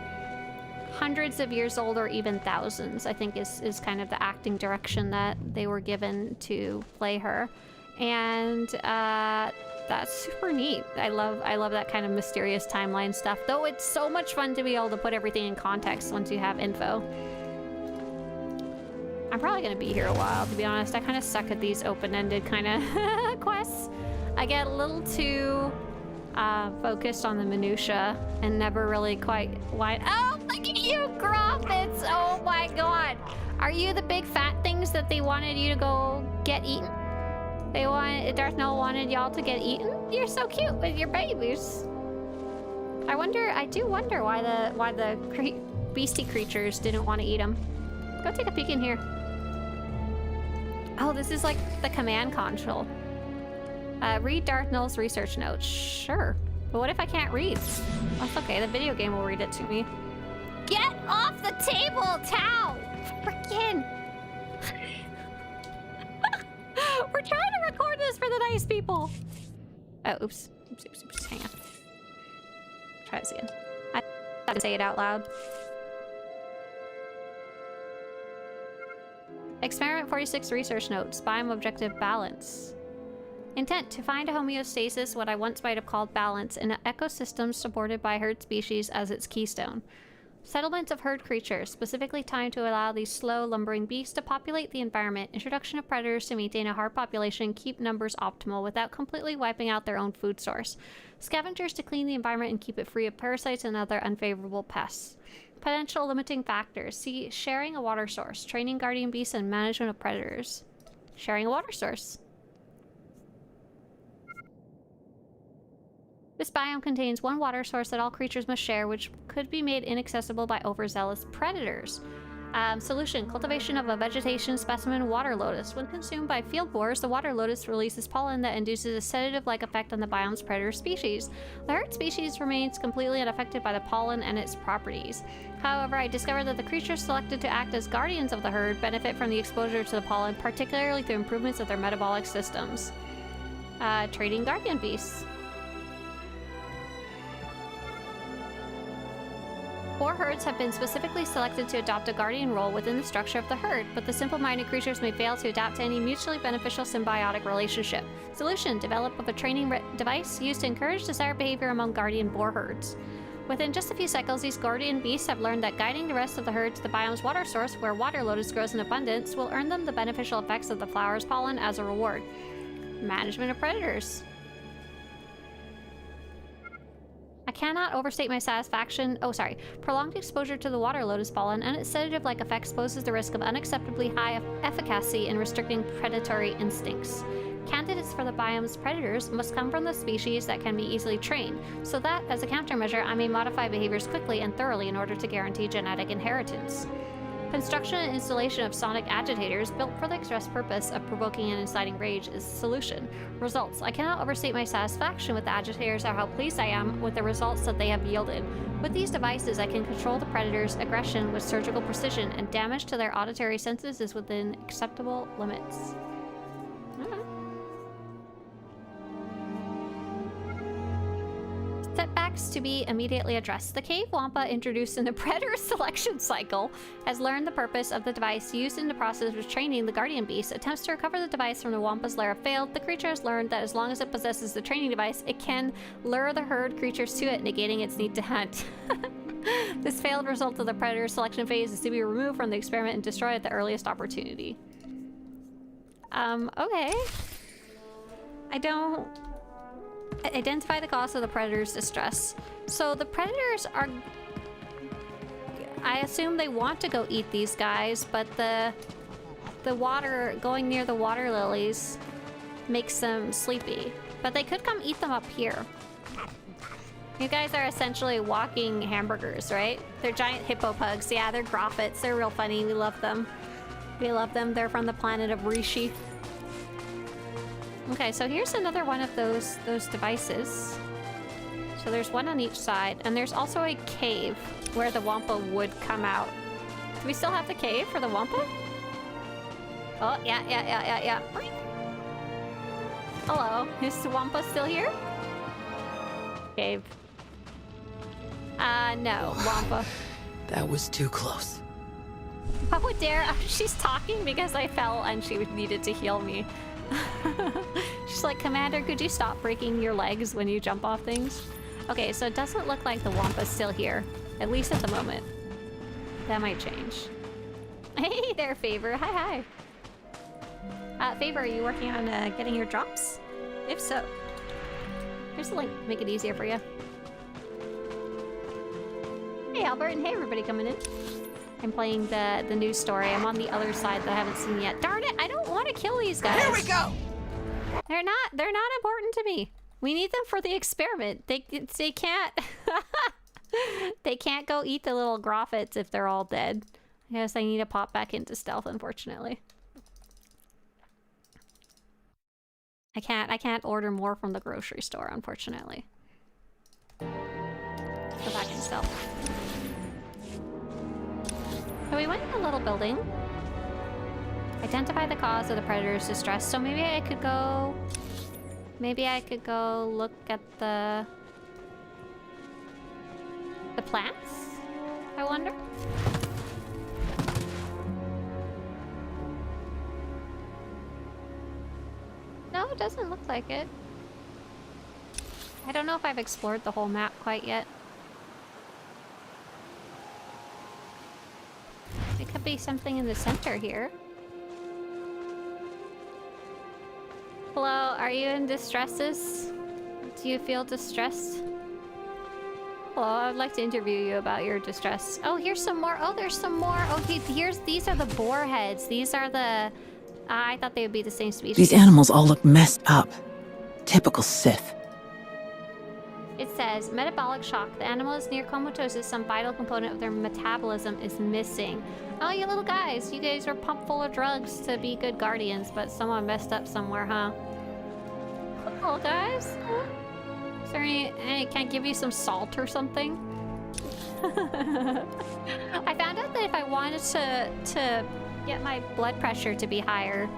hundreds of years old or even thousands, I think is kind of the acting direction that they were given to play her. And that's super neat. I love that kind of mysterious timeline stuff, though it's so much fun to be able to put everything in context once you have info. I'm probably gonna be here a while, to be honest. I kind of suck at these open-ended kind of quests. I get a little too focused on the minutia and never really quite wide. Oh, look at you, Groffits! Oh my god! Are you the big fat things that they wanted you to go get eaten? Darth Null wanted y'all to get eaten? You're so cute with your babies. I do wonder why the beastie creatures didn't want to eat them. Go take a peek in here. Oh, this is like the command console. Read Darth Null's research notes. Sure. But what if I can't read? That's okay, the video game will read it to me. Get off the table, Tao! Frickin'! We're trying to record this for the nice people. Oh, oops. Oops. Hang on. Try this again. I didn't say it out loud. Experiment 46 research notes. Biome objective balance. Intent: to find a homeostasis, what I once might have called balance, in an ecosystem supported by herd species as its keystone. Settlements of herd creatures, specifically timed to allow these slow, lumbering beasts to populate the environment. Introduction of predators to maintain a herd population, keep numbers optimal without completely wiping out their own food source. Scavengers to clean the environment and keep it free of parasites and other unfavorable pests. Potential limiting factors. See, sharing a water source, training guardian beasts, and management of predators. Sharing a water source. This biome contains one water source that all creatures must share, which could be made inaccessible by overzealous predators. Solution: cultivation of a vegetation specimen water lotus. When consumed by field boars, the water lotus releases pollen that induces a sedative-like effect on the biome's predator species. The herd species remains completely unaffected by the pollen and its properties. However, I discovered that the creatures selected to act as guardians of the herd benefit from the exposure to the pollen, particularly through improvements of their metabolic systems. Trading guardian beasts. Boar herds have been specifically selected to adopt a guardian role within the structure of the herd, but the simple-minded creatures may fail to adapt to any mutually beneficial symbiotic relationship. Solution: develop a training device used to encourage desired behavior among guardian boar herds. Within just a few cycles, these guardian beasts have learned that guiding the rest of the herd to the biome's water source, where water lotus grows in abundance, will earn them the beneficial effects of the flower's pollen as a reward. Management of predators. I cannot overstate my satisfaction. Prolonged exposure to the water lotus pollen and its sedative-like effects poses the risk of unacceptably high efficacy in restricting predatory instincts. Candidates for the biome's predators must come from the species that can be easily trained, so that, as a countermeasure, I may modify behaviors quickly and thoroughly in order to guarantee genetic inheritance. Construction and installation of sonic agitators built for the express purpose of provoking and inciting rage is the solution. Results. I cannot overstate my satisfaction with the agitators or how pleased I am with the results that they have yielded. With these devices, I can control the predator's aggression with surgical precision, and damage to their auditory senses is within acceptable limits. Setbacks to be immediately addressed. The cave wampa introduced in the predator selection cycle has learned the purpose of the device used in the process of training the guardian beast. Attempts to recover the device from the wampa's lair have failed. The creature has learned that as long as it possesses the training device, it can lure the herd creatures to it, negating its need to hunt. This failed result of the predator selection phase is to be removed from the experiment and destroyed at the earliest opportunity. Okay. I don't... Identify the cause of the predator's distress. So the predators are... I assume they want to go eat these guys, but the water... Going near the water lilies makes them sleepy. But they could come eat them up here. You guys are essentially walking hamburgers, right? They're giant hippo pugs. Yeah, they're groffets. They're real funny. We love them. We love them. They're from the planet of Rishi. Okay, so here's another one of those devices. So there's one on each side, and there's also a cave where the wampa would come out. Do we still have the cave for the wampa? Oh, yeah. Hello, is the wampa still here? Cave. No, wampa. That was too close. How dare... She's talking because I fell and she needed to heal me. She's like, Commander, could you stop breaking your legs when you jump off things? Okay, so it doesn't look like the wampa's still here. At least at the moment. That might change. Hey there, Favor. Hi. Favor, are you working on getting your drops? If so, here's the link. Make it easier for you. Hey, Albert, and hey, everybody coming in. I'm playing the news story. I'm on the other side that I haven't seen yet. Darn it, I don't want to kill these guys. Here we go! They're not important to me. We need them for the experiment. They can't... They can't go eat the little groffets if they're all dead. I guess I need to pop back into stealth, unfortunately. I can't order more from the grocery store, unfortunately. Go back in stealth. So we went in a little building. Identify the cause of the predator's distress. So maybe I could go... Maybe I could go look at the plants, I wonder? No, it doesn't look like it. I don't know if I've explored the whole map quite yet. It could be something in the center here. Hello, are you in distresses? Do you feel distressed? Hello, I'd like to interview you about your distress. Oh, here's some more. Oh, there's some more. Okay, these are the boar heads. These are the... I thought they would be the same species. These animals all look messed up. Typical Sith. It says, metabolic shock. The animal is near comatosis. Some vital component of their metabolism is missing. Oh, you little guys. You guys are pumped full of drugs to be good guardians, but someone messed up somewhere, huh? Hello, guys. Is there any... Can I give you some salt or something? I found out that if I wanted to get my blood pressure to be higher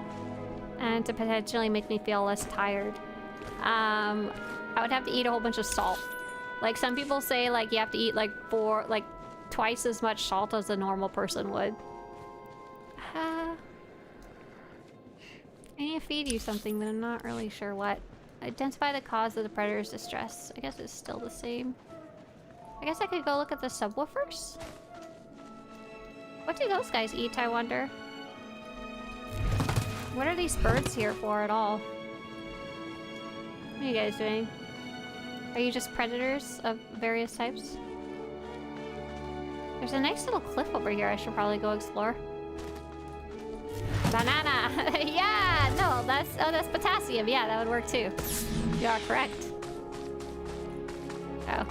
and to potentially make me feel less tired, I would have to eat a whole bunch of salt. Like, some people say, like, you have to eat, like, twice as much salt as a normal person would. I need to feed you something, but I'm not really sure what. Identify the cause of the predator's distress. I guess it's still the same. I guess I could go look at the subwoofers? What do those guys eat, I wonder? What are these birds here for at all? What are you guys doing? Are you just predators of various types? There's a nice little cliff over here I should probably go explore. Banana! Yeah! No, that's potassium. Yeah, that would work too. You are correct. Oh.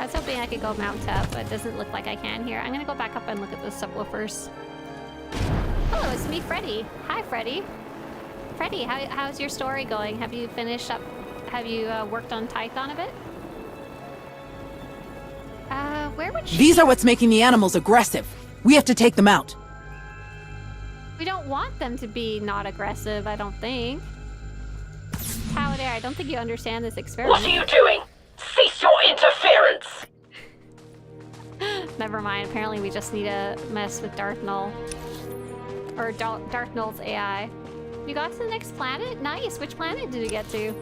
I was hoping I could go mount up, but it doesn't look like I can here. I'm gonna go back up and look at the subwoofers. Hello, it's me, Freddy. Hi, Freddy. Freddy, how's your story going? Have you finished up? Have you worked on Tython a bit? Where would she... These are what's making the animals aggressive. We have to take them out. We don't want them to be not aggressive, I don't think. Paladare, I don't think you understand this experiment. What are you doing? Cease your interference! Never mind, apparently we just need to mess with Darth Null. Or Darth Null's AI. You got to the next planet? Nice! Which planet did you get to?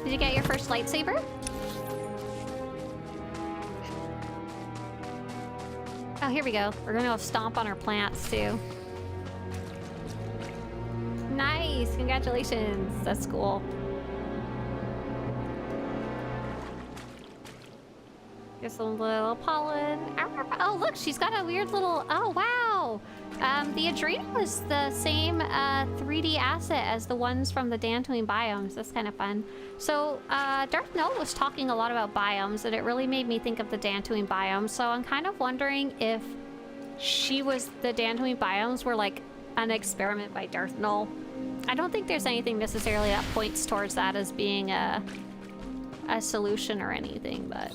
Did you get your first lightsaber? Oh, here we go. We're gonna go stomp on our plants, too. Nice! Congratulations! That's cool. Get some little pollen. Oh, look! She's got a weird little... Oh, wow! The Adreno is the same 3D asset as the ones from the Dantooine biomes. That's kind of fun. So, Darth Null was talking a lot about biomes, and it really made me think of the Dantooine biomes. So I'm kind of wondering if the Dantooine biomes were like an experiment by Darth Null. I don't think there's anything necessarily that points towards that as being a solution or anything, but...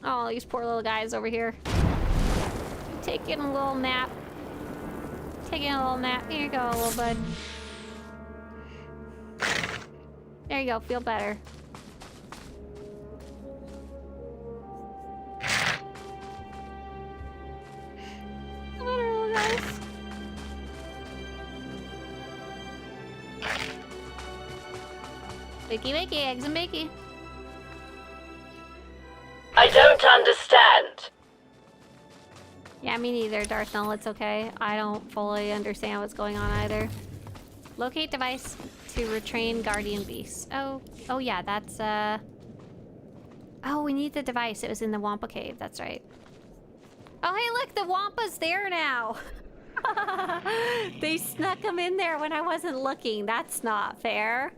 Oh, these poor little guys over here. Taking a little nap. Taking a little nap. Here you go, little bud. There you go, feel better. Feel better, little guys. Wakey wakey, eggs and bakey. I don't understand. Yeah, me neither, Darth Null. It's okay. I don't fully understand what's going on either. Locate device to retrain guardian beasts. Oh yeah, that's Oh, we need the device. It was in the Wampa cave. That's right. Oh, hey, look, the Wampa's there now. They snuck him in there when I wasn't looking. That's not fair.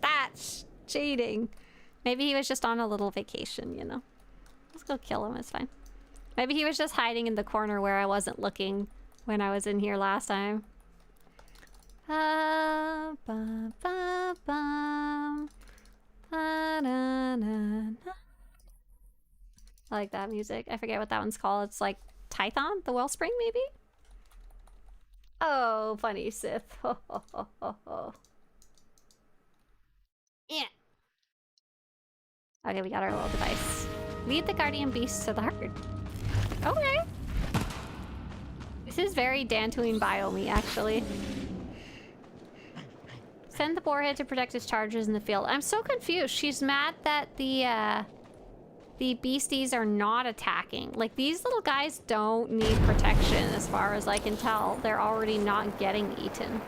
That's cheating. Maybe he was just on a little vacation, you know. Let's go kill him, it's fine. Maybe he was just hiding in the corner where I wasn't looking when I was in here last time. I like that music. I forget what that one's called. It's like Tython, the Wellspring, maybe? Oh, funny Sith. Yeah. Okay, we got our little device. Lead the guardian beasts to the herd. Okay. This is very Dantooine biome, actually. Send the boarhead to protect its charges in the field. I'm so confused. She's mad that the beasties are not attacking. Like, these little guys don't need protection, as far as I can tell. They're already not getting eaten.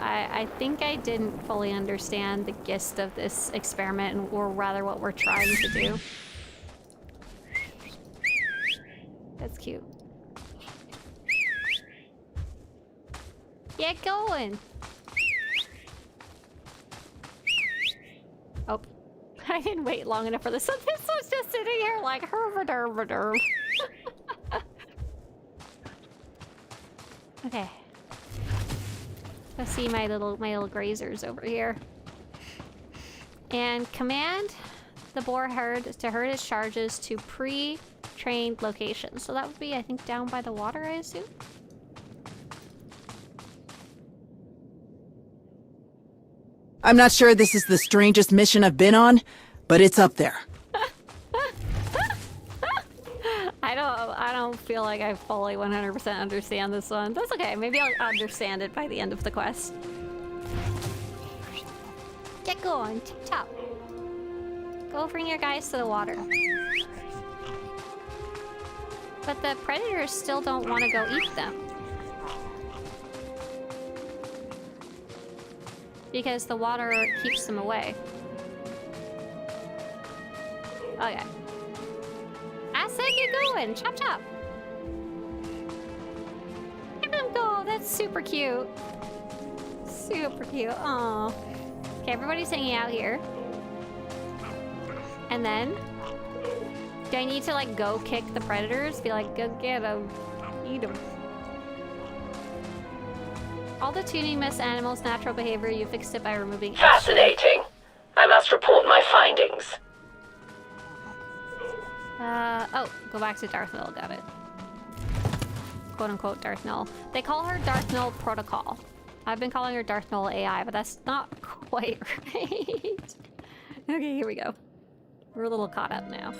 I think I didn't fully understand the gist of this experiment, or rather what we're trying to do. That's cute. Get going! Oh, I didn't wait long enough for this. So this was just sitting here like herb-a-derb-a-derb. Okay. Let's see my little grazers over here. And command the boar herd to herd its charges to pre-trained locations. So that would be, I think, down by the water, I assume? I'm not sure this is the strangest mission I've been on, but it's up there. I don't feel like I fully 100% understand this one. That's okay. Maybe I'll understand it by the end of the quest. Get going. Tip top. Go bring your guys to the water. But the predators still don't want to go eat them. Because the water keeps them away. Okay. I said get going! Chop chop! Let them go! That's super cute. Super cute. Aw. Okay, everybody's hanging out here. And then... do I need to, like, go kick the predators? Be like, go get them. Eat them. All the tuning miss animals' natural behavior, you fixed it by removing... Fascinating. I must report my findings. Oh, go back to Darth Null, got it. Quote-unquote Darth Null. They call her Darth Null Protocol. I've been calling her Darth Null AI, but that's not quite right. Okay, here we go. We're a little caught up now.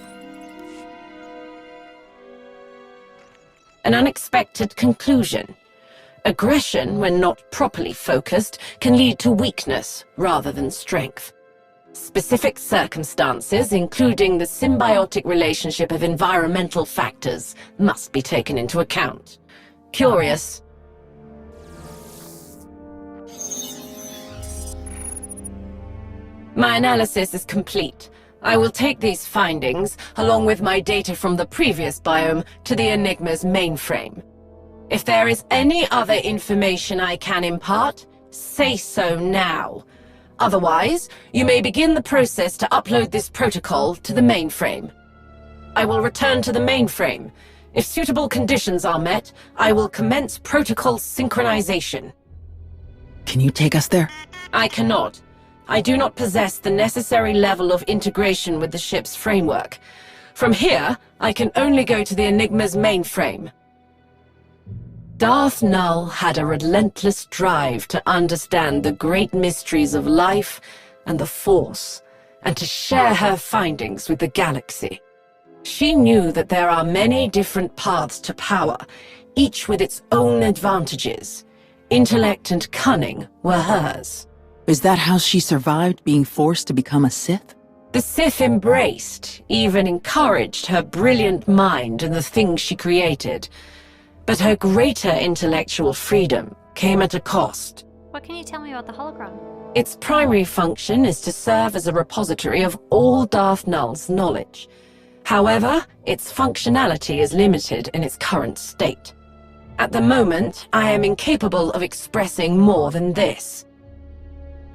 An unexpected conclusion. Aggression, when not properly focused, can lead to weakness rather than strength. Specific circumstances, including the symbiotic relationship of environmental factors, must be taken into account. Curious. My analysis is complete. I will take these findings, along with my data from the previous biome, to the Enigma's mainframe. If there is any other information I can impart, say so now. Otherwise, you may begin the process to upload this protocol to the mainframe. I will return to the mainframe. If suitable conditions are met, I will commence protocol synchronization. Can you take us there? I cannot. I do not possess the necessary level of integration with the ship's framework. From here, I can only go to the Enigma's mainframe. Darth Null had a relentless drive to understand the great mysteries of life and the Force, and to share her findings with the galaxy. She knew that there are many different paths to power, each with its own advantages. Intellect and cunning were hers. Is that how she survived being forced to become a Sith? The Sith embraced, even encouraged her brilliant mind and the things she created. But her greater intellectual freedom came at a cost. What can you tell me about the holocron? Its primary function is to serve as a repository of all Darth Null's knowledge. However, its functionality is limited in its current state. At the moment, I am incapable of expressing more than this.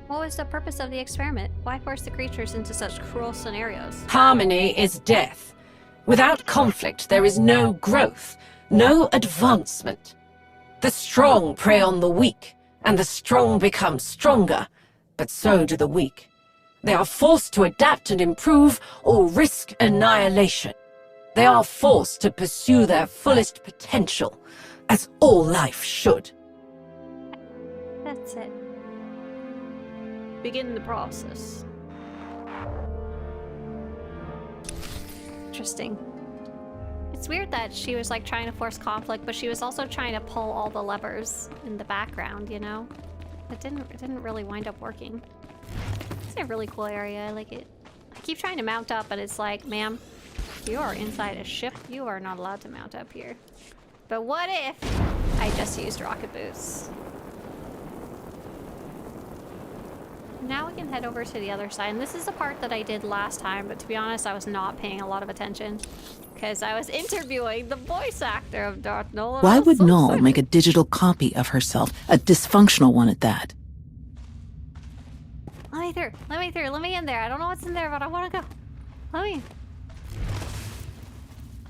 What was the purpose of the experiment? Why force the creatures into such cruel scenarios? Harmony is death. Without conflict, there is no growth, no advancement. The strong prey on the weak, and the strong become stronger, but so do the weak. They are forced to adapt and improve, or risk annihilation. They are forced to pursue their fullest potential, as all life should. That's it. Begin the process. Interesting. It's weird that she was like trying to force conflict, but she was also trying to pull all the levers in the background, you know? It didn't really wind up working. It's a really cool area, I like it. I keep trying to mount up, but it's like, ma'am, you are inside a ship. You are not allowed to mount up here. But what if I just used rocket boots? Now we can head over to the other side, and this is the part that I did last time, but to be honest, I was not paying a lot of attention because I was interviewing the voice actor of Darth Null. Why would Null make a digital copy of herself, a dysfunctional one at that? Let me through, let me in there. I don't know what's in there, but I want to go. Let me.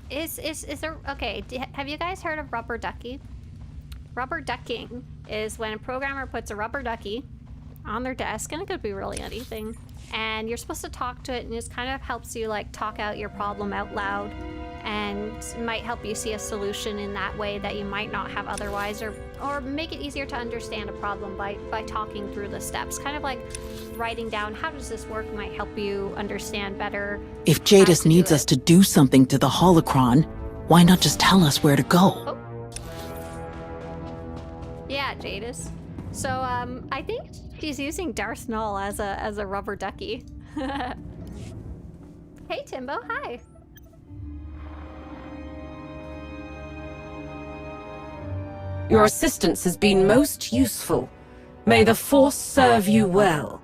Is there, okay, have you guys heard of rubber ducky? Rubber ducking is when a programmer puts a rubber ducky on their desk, and it could be really anything, and you're supposed to talk to it, and it just kind of helps you like talk out your problem out loud, and might help you see a solution in that way that you might not have otherwise, or make it easier to understand a problem by talking through the steps. Kind of like writing down how does this work might help you understand better. If Jadis needs us to do something to the holocron, why not just tell us where to go? Oh. Yeah, Jadis. So, I think she's using Darth Null as a rubber ducky. Hey, Timbo, hi. Your assistance has been most useful. May the Force serve you well.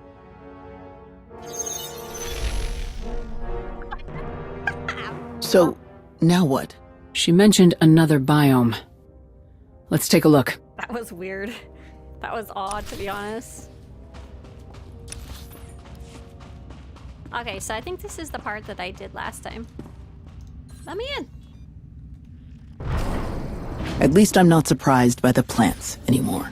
So, now what? She mentioned another biome. Let's take a look. That was weird. That was odd, to be honest. Okay, so I think this is the part that I did last time. Let me in. At least I'm not surprised by the plants anymore.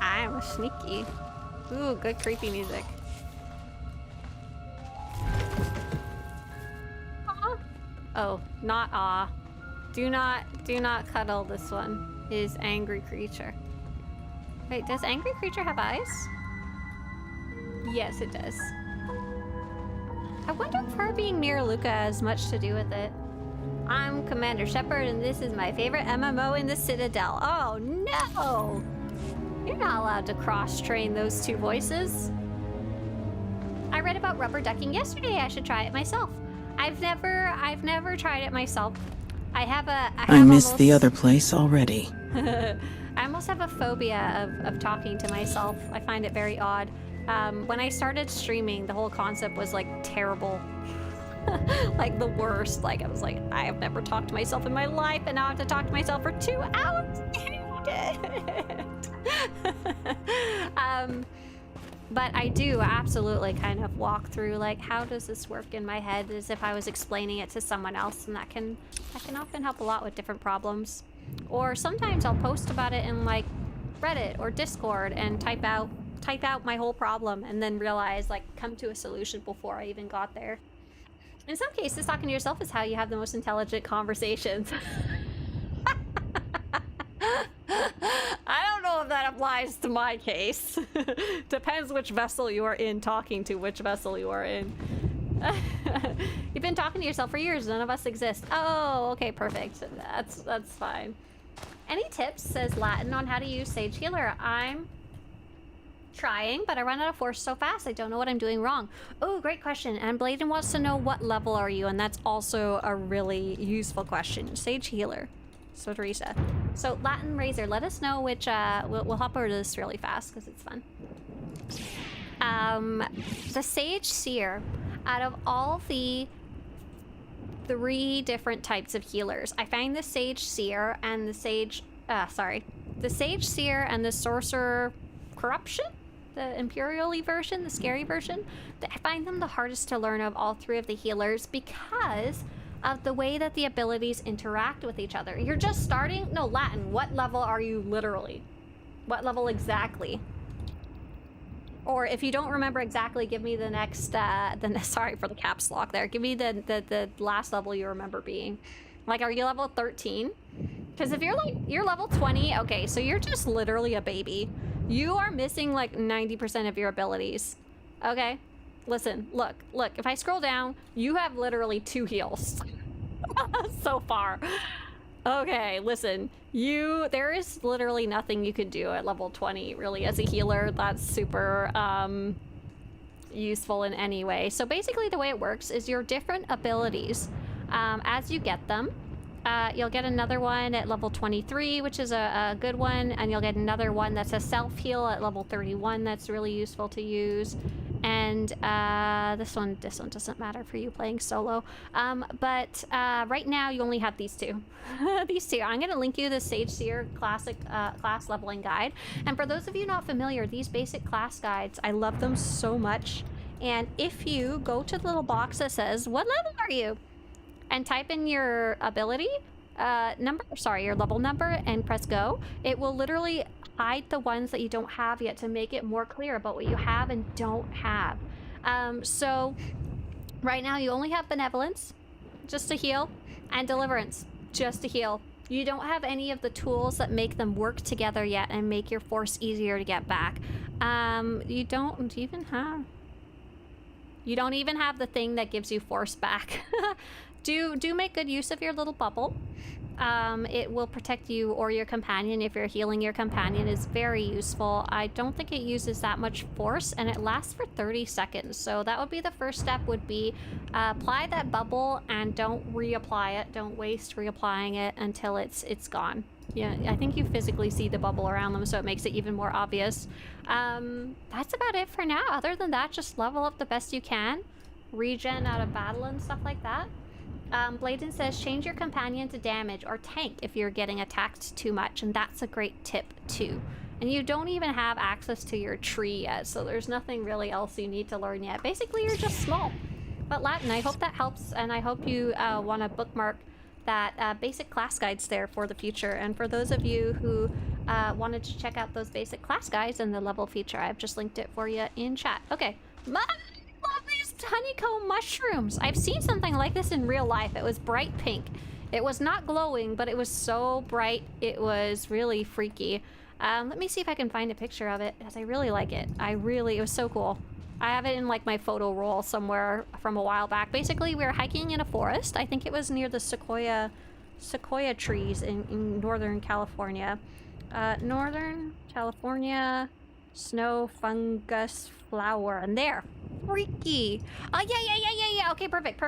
I'm sneaky. Ooh, good creepy music. Oh, not aw. Do not cuddle this one. Is angry creature. Wait, does angry creature have eyes? Yes, it does. I wonder if her being near Luca has much to do with it. I'm Commander Shepard, and this is my favorite MMO in the Citadel. Oh no! You're not allowed to cross-train those two voices. I read about rubber ducking yesterday. I should try it myself. I've never tried it myself. I missed the other place already. I almost have a phobia of talking to myself. I find it very odd. When I started streaming, the whole concept was like terrible. Like the worst. Like I was like, I have never talked to myself in my life, and now I have to talk to myself for 2 hours. But I do absolutely kind of walk through like, how does this work in my head, as if I was explaining it to someone else, and that can often help a lot with different problems. Or sometimes I'll post about it in like Reddit or Discord and type out my whole problem and then realize, like, come to a solution before I even got there. In some cases, talking to yourself is how you have the most intelligent conversations. I don't know if that applies to my case. Depends which vessel you are in, talking to which vessel you are in. You've been talking to yourself for years. None of us exist. Oh, okay, perfect. That's fine. Any tips, says Latin, on how to use Sage Healer? I'm trying, but I run out of force so fast I don't know what I'm doing wrong. Oh, great question. And Bladen wants to know, what level are you? And that's also a really useful question. Sage Healer. Swtorista. So Latin Razor, let us know which we'll hop over to this really fast because it's fun. The Sage Seer, out of all the 3 different types of healers, I find the Sage Seer and the Sage Seer and the Sorcerer Corruption, the Imperial version, the scary version, I find them the hardest to learn of all 3 of the healers because of the way that the abilities interact with each other. You're just starting? No, Latin, what level are you literally? What level exactly? Or if you don't remember exactly, give me the next, sorry for the caps lock there. Give me the last level you remember being. Like, are you level 13? Because if you're level 20, okay, so you're just literally a baby. You are missing like 90% of your abilities. Okay? Listen, look, if I scroll down, you have literally 2 heals. So far. Okay, listen, there is literally nothing you can do at level 20, really, as a healer that's super, useful in any way. So basically the way it works is your different abilities, as you get them, you'll get another one at level 23, which is a good one, and you'll get another one that's a self-heal at level 31 that's really useful to use. And this one doesn't matter for you playing solo. But right now you only have these 2. These 2. I'm going to link you the Sage Seer classic class leveling guide. And for those of you not familiar, these basic class guides, I love them so much. And if you go to the little box that says, what level are you? And type in your ability your level number, and press go, it will literally hide the ones that you don't have yet to make it more clear about what you have and don't have. So right now you only have benevolence, just to heal, and deliverance, just to heal. You don't have any of the tools that make them work together yet and make your force easier to get back. You don't even have the thing that gives you force back. Do make good use of your little bubble. It will protect you or your companion. If you're healing your companion, is very useful. I don't think it uses that much force, and it lasts for 30 seconds. So that would be the first step, would be apply that bubble and don't reapply it. Don't waste reapplying it until it's gone. Yeah, I think you physically see the bubble around them, so it makes it even more obvious. That's about it for now. Other than that, just level up the best you can. Regen out of battle and stuff like that. Bladen says, change your companion to damage or tank if you're getting attacked too much, and that's a great tip too. And you don't even have access to your tree yet, so there's nothing really else you need to learn yet. Basically, you're just small. But Latin, I hope that helps, and I hope you want to bookmark that basic class guides there for the future. And for those of you who wanted to check out those basic class guides and the level feature, I've just linked it for you in chat. Okay. I love these honeycomb mushrooms. I've seen something like this in real life. It was bright pink. It was not glowing, but it was so bright. It was really freaky. Let me see if I can find a picture of it, because I really like it. It was so cool. I have it in like my photo roll somewhere from a while back. Basically, we were hiking in a forest. I think it was near the sequoia trees in Northern California. Northern California snow fungus flower. And there. Freaky. Oh, yeah. Okay, perfect.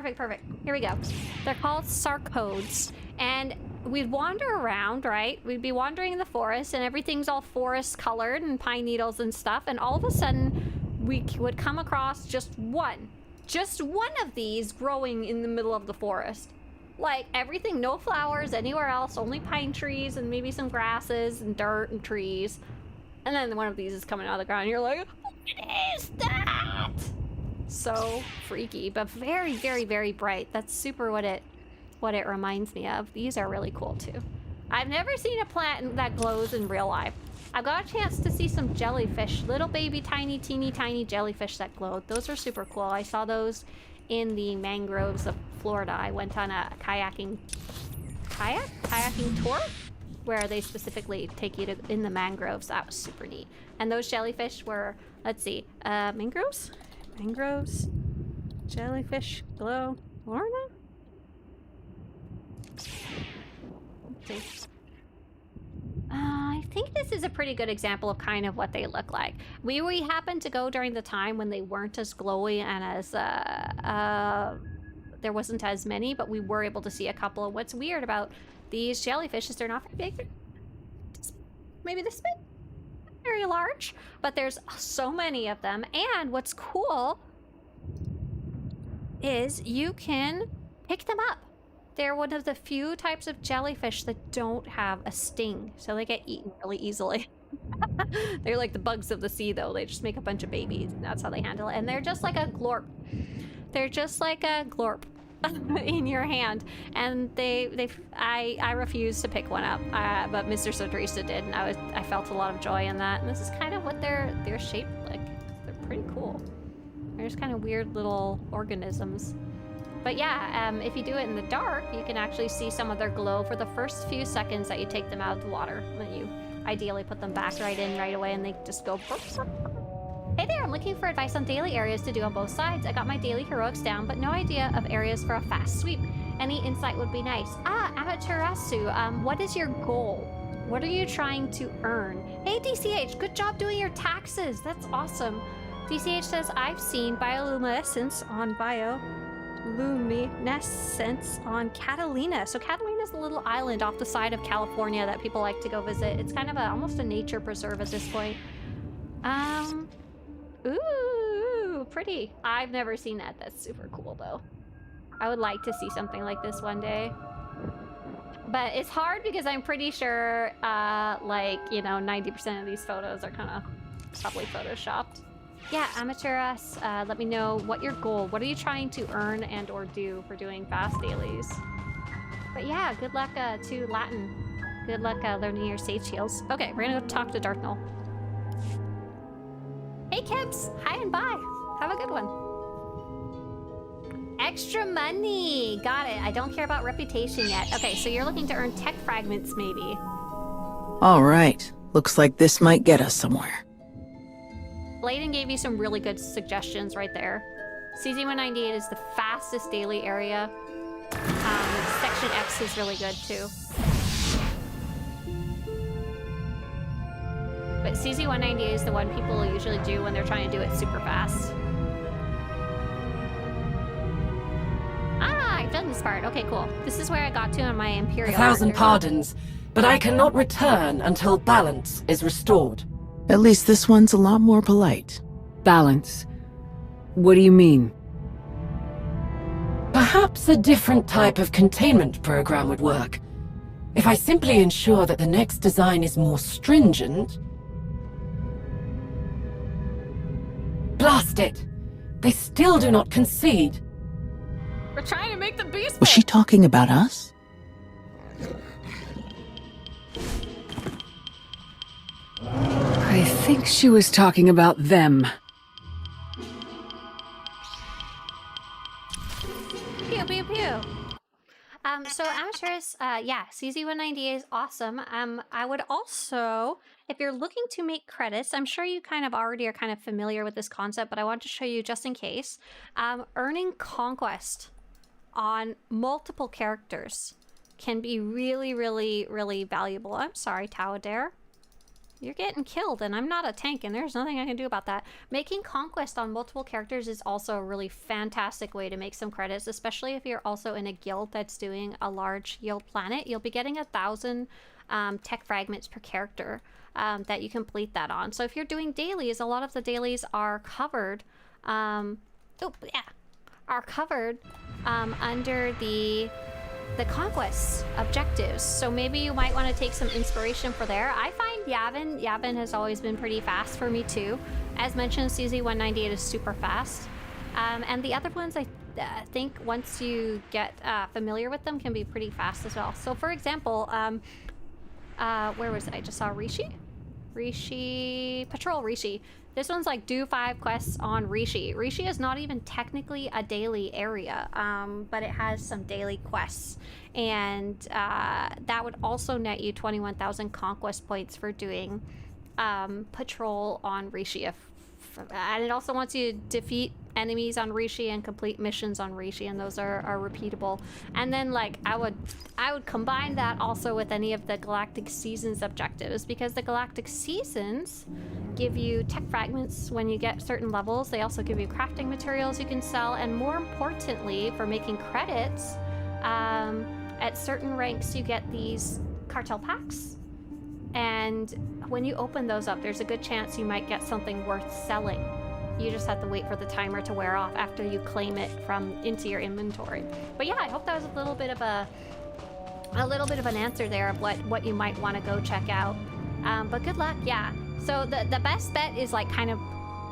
Here we go. They're called sarcodes. And we'd wander around, right? We'd be wandering in the forest, and everything's all forest colored and pine needles and stuff. And all of a sudden, we would come across just one of these growing in the middle of the forest. Like everything, no flowers anywhere else, only pine trees and maybe some grasses and dirt and trees. And then one of these is coming out of the ground and you're like, what is that? So freaky, but very, very, very bright. That's super what it reminds me of. These are really cool too. I've never seen a plant that glows in real life. I got a chance to see some jellyfish, little baby tiny, teeny tiny jellyfish that glowed. Those are super cool. I saw those in the mangroves of Florida. I went on a kayaking tour where they specifically take you in the mangroves. That was super neat. And those jellyfish were, let's see, mangroves, jellyfish glow, Florida? Let's see. I think this is a pretty good example of kind of what they look like. We happened to go during the time when they weren't as glowy and as there wasn't as many, but we were able to see a couple. And what's weird about these jellyfish is they're not very big. Maybe this big, very large, but there's so many of them. And what's cool is you can pick them up. They're one of the few types of jellyfish that don't have a sting, so they get eaten really easily. They're like the bugs of the sea, though. They just make a bunch of babies, and that's how they handle it. And they're just like a glorp. They're just like a glorp in your hand. And I refused to pick one up, but Mr. Swtorista did, and I felt a lot of joy in that. And this is kind of what they're shaped like. They're pretty cool. They're just kind of weird little organisms. But yeah, if you do it in the dark, you can actually see some of their glow for the first few seconds that you take them out of the water. Then you ideally put them back right in right away and they just go burp. Hey there, I'm looking for advice on daily areas to do on both sides. I got my daily heroics down, but no idea of areas for a fast sweep. Any insight would be nice. Amaterasu, what is your goal? What are you trying to earn? Hey DCH, good job doing your taxes. That's awesome. DCH says, I've seen bioluminescence on Catalina. So Catalina's a little island off the side of California that people like to go visit. It's kind of almost a nature preserve at this point. Ooh, pretty. I've never seen that. That's super cool though. I would like to see something like this one day. But it's hard because I'm pretty sure, 90% of these photos are kind of probably photoshopped. Yeah, Amateuras, let me know what your goal. What are you trying to earn and or do for doing fast dailies? But yeah, good luck to Latin. Good luck learning your sage heals. Okay, we're gonna go talk to Darth Null. Hey Kips, hi and bye. Have a good one. Extra money, got it. I don't care about reputation yet. Okay, so you're looking to earn tech fragments maybe. All right, looks like this might get us somewhere. Bladen gave you some really good suggestions right there. CZ-198 is the fastest daily area. Section X is really good too. But CZ-198 is the one people usually do when they're trying to do it super fast. Ah, I've done this part. Okay, cool. This is where I got to on my Imperial. 1,000 pardons, but I cannot return until balance is restored. At least this one's a lot more polite. Balance? What do you mean? Perhaps a different type of containment program would work. If I simply ensure that the next design is more stringent... Blast it! They still do not concede. We're trying to make the beast. Was she talking about us? I think she was talking about them. Pew, pew, pew. So Amateurs, yeah, CZ190 is awesome. I would also, if you're looking to make credits, I'm sure you kind of already are kind of familiar with this concept, but I want to show you just in case. Earning conquest on multiple characters can be really, really, really valuable. I'm sorry, Tawadair. You're getting killed, and I'm not a tank, and there's nothing I can do about that. Making conquest on multiple characters is also a really fantastic way to make some credits, especially if you're also in a guild that's doing a large yield planet. You'll be getting 1,000 tech fragments per character that you complete that on. So if you're doing dailies, a lot of the dailies are covered. Are covered under the conquest objectives, so maybe you might want to take some inspiration for there. I find Yavin has always been pretty fast for me too. As mentioned, CZ198 is super fast, and the other ones I think once you get familiar with them can be pretty fast as well. So for example, where was it? I just saw Patrol Rishi. This one's like do 5 quests on Rishi. Rishi is not even technically a daily area, but it has some daily quests. And that would also net you 21,000 conquest points for doing patrol on Rishi. And it also wants you to defeat enemies on Rishi and complete missions on Rishi, and those are repeatable. And then like I would combine that also with any of the Galactic Seasons objectives, because the Galactic Seasons give you tech fragments when you get certain levels. They also give you crafting materials you can sell, and more importantly, for making credits, at certain ranks you get these cartel packs. And when you open those up, there's a good chance you might get something worth selling. You just have to wait for the timer to wear off after you claim it into your inventory. But yeah, I hope that was a little bit of an answer there of what you might want to go check out. But good luck, yeah. So the best bet is like kind of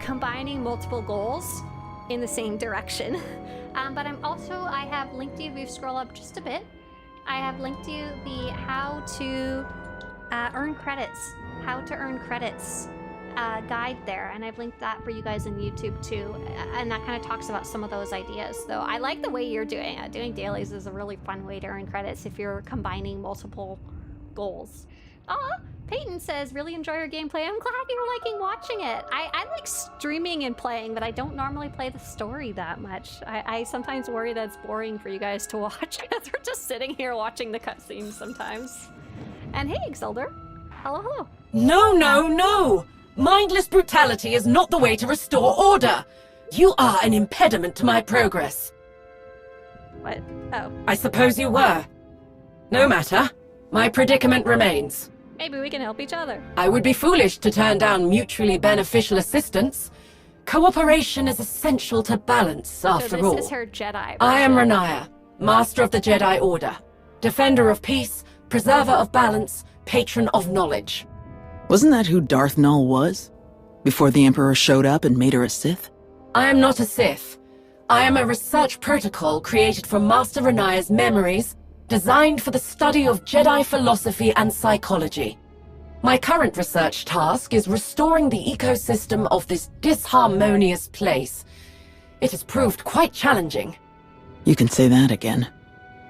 combining multiple goals in the same direction. But I have linked you, if you scroll up just a bit, I have linked you the how to earn credits guide there, and I've linked that for you guys in YouTube too, and that kind of talks about some of those ideas. Though I like the way you're doing it. Doing dailies is a really fun way to earn credits if you're combining multiple goals. Peyton says, really enjoy your gameplay. I'm glad you're liking watching it. I like streaming and playing, but I don't normally play the story that much. I sometimes worry that it's boring for you guys to watch because we're just sitting here watching the cutscenes sometimes. And hey, Exelder. Hello, hello. No, no, no! Mindless brutality is not the way to restore order! You are an impediment to my progress. What? Oh. I suppose you were. No matter. My predicament remains. Maybe we can help each other. I would be foolish to turn down mutually beneficial assistance. Cooperation is essential to balance, after all. So this is her Jedi version. I am Renaya, Master of the Jedi Order, Defender of Peace, Preserver of Balance, Patron of Knowledge. Wasn't that who Darth Null was? Before the Emperor showed up and made her a Sith? I am not a Sith. I am a research protocol created from Master Renaya's memories, designed for the study of Jedi philosophy and psychology. My current research task is restoring the ecosystem of this disharmonious place. It has proved quite challenging. You can say that again.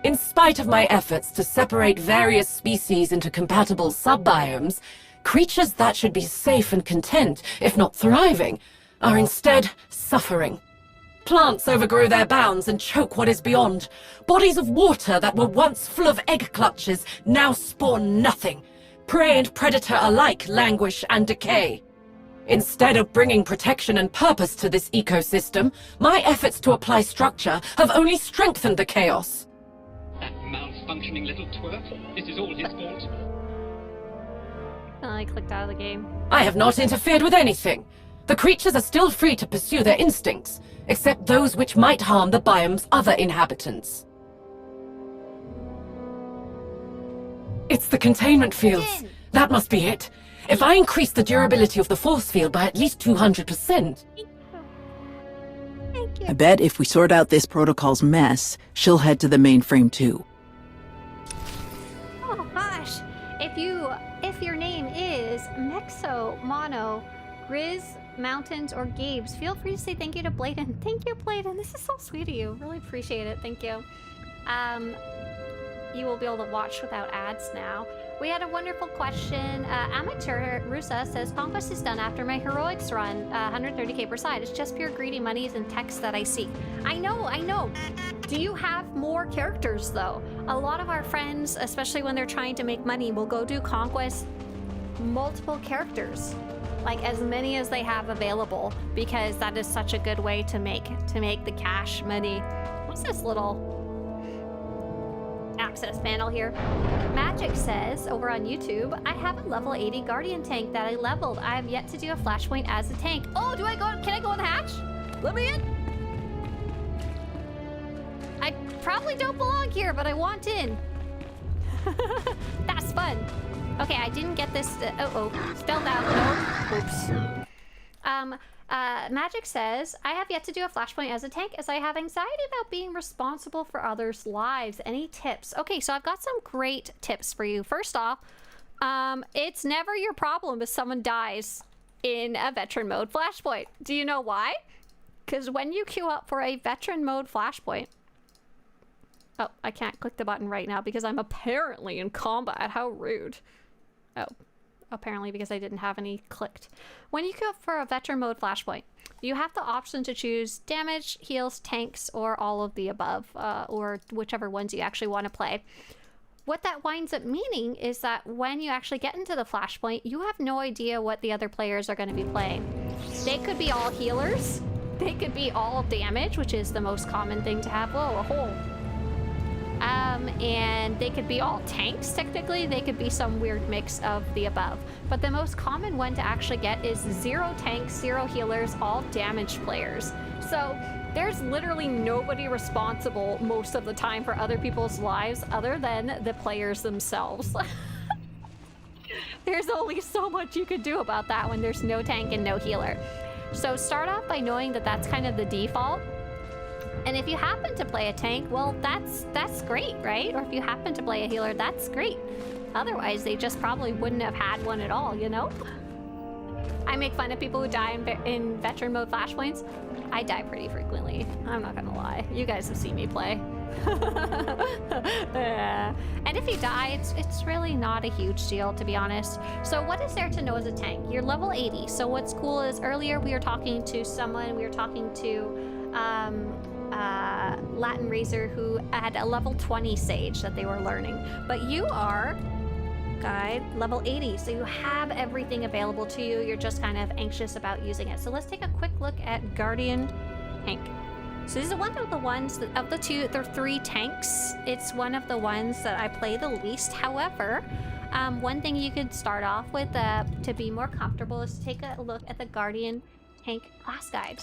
In spite of my efforts to separate various species into compatible subbiomes, creatures that should be safe and content, if not thriving, are instead suffering. Plants overgrow their bounds and choke what is beyond. Bodies of water that were once full of egg clutches now spawn nothing. Prey and predator alike languish and decay. Instead of bringing protection and purpose to this ecosystem, my efforts to apply structure have only strengthened the chaos. That malfunctioning little twerp. This is all his fault. I clicked out of the game. I have not interfered with anything. The creatures are still free to pursue their instincts, except those which might harm the biome's other inhabitants. It's the containment fields. That must be it. If I increase the durability of the force field by at least 200%... I bet if we sort out this protocol's mess, she'll head to the mainframe too. Oh gosh, if your name is Mexo, Mono, Grizz, Mountains, or Gabes, feel free to say thank you to Bladen. Thank you, Bladen. This is so sweet of you. Really appreciate it. Thank you. You will be able to watch without ads now. We had a wonderful question. Amateur Rusa says, Conquest is done after my heroics run, 130k per side. It's just pure greedy monies and text that I see. I know. Do you have more characters, though? A lot of our friends, especially when they're trying to make money, will go do Conquest multiple characters. Like, as many as they have available, because that is such a good way to make the cash money. What's this little access panel here? Magic says over on YouTube, I have a level 80 Guardian tank that I leveled. I have yet to do a flashpoint as a tank. Oh, can I go in the hatch? Let me in. I probably don't belong here, but I want in. That's fun. Okay, I didn't get this. Spelled out. No. Oops. Magic says, I have yet to do a flashpoint as a tank as I have anxiety about being responsible for others' lives. Any tips? Okay, so I've got some great tips for you. First off, it's never your problem if someone dies in a veteran mode flashpoint. Do you know why? Because when you queue up for a veteran mode flashpoint... Oh, I can't click the button right now because I'm apparently in combat. How rude. Oh. Apparently because I didn't have any clicked. When you go for a veteran mode flashpoint, you have the option to choose damage, heals, tanks, or all of the above, or whichever ones you actually want to play. What that winds up meaning is that when you actually get into the flashpoint, you have no idea what the other players are going to be playing. They could be all healers. They could be all damage, which is the most common thing to have. Whoa, a hole. And they could be all tanks, technically. They could be some weird mix of the above. But the most common one to actually get is 0 tanks, 0 healers, all damaged players. So there's literally nobody responsible most of the time for other people's lives other than the players themselves. There's only so much you could do about that when there's no tank and no healer. So start off by knowing that that's kind of the default. And if you happen to play a tank, well, that's great, right? Or if you happen to play a healer, that's great. Otherwise, they just probably wouldn't have had one at all, you know? I make fun of people who die in veteran mode flashpoints. I die pretty frequently. I'm not gonna lie. You guys have seen me play. And if you die, it's really not a huge deal, to be honest. So what is there to know as a tank? You're level 80. So what's cool is earlier we were talking to Latin Razor, who had a level 20 Sage that they were learning. But you are, guide, level 80, so you have everything available to you. You're just kind of anxious about using it. So let's take a quick look at Guardian Tank. So this is one of the ones that, of the two, there are 3 tanks. It's one of the ones that I play the least. However, one thing you could start off with to be more comfortable is to take a look at the Guardian Tank class guide.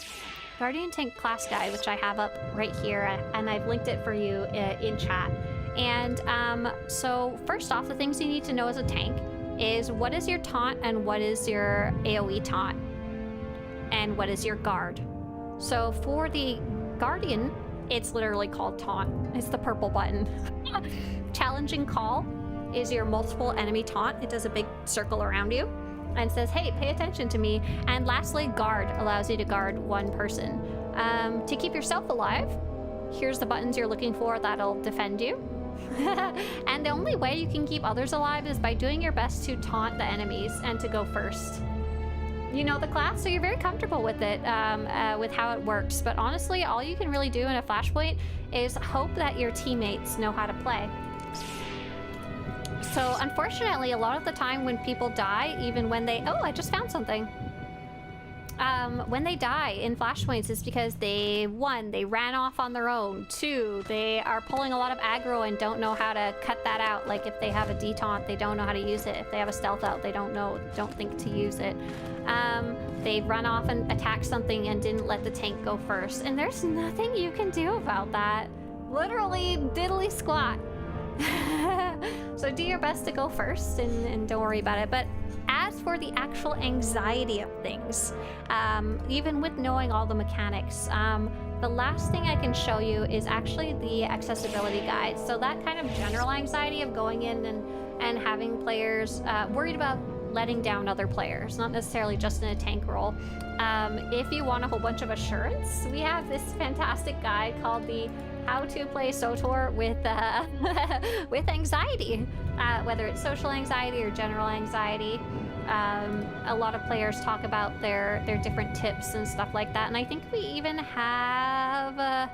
Guardian Tank class guide, which I have up right here, and I've linked it for you in chat. And so first off, the things you need to know as a tank is what is your taunt and what is your AoE taunt, and what is your guard. So for the Guardian, it's literally called taunt. It's the purple button. Challenging Call is your multiple enemy taunt. It does a big circle around you and says, hey, pay attention to me. And lastly, Guard allows you to guard one person. To keep yourself alive, here's the buttons you're looking for that'll defend you. And the only way you can keep others alive is by doing your best to taunt the enemies and to go first. You know the class, so you're very comfortable with it, with how it works. But honestly, all you can really do in a flashpoint is hope that your teammates know how to play. So unfortunately, a lot of the time when people die, even when they... Oh, I just found something. when they die in flashpoints, it's because they ran off on their own. 2, they are pulling a lot of aggro and don't know how to cut that out. Like if they have a detaunt, they don't know how to use it. If they have a stealth out, they don't think to use it. They run off and attack something and didn't let the tank go first. And there's nothing you can do about that. Literally diddly squat. So do your best to go first and don't worry about it. But as for the actual anxiety of things, even with knowing all the mechanics, the last thing I can show you is actually the accessibility guide. So that kind of general anxiety of going in and having players worried about letting down other players, not necessarily just in a tank role. If you want a whole bunch of assurance, we have this fantastic guide called the How to Play SWTOR with with anxiety, whether it's social anxiety or general anxiety. A lot of players talk about their different tips and stuff like that, and I think we even have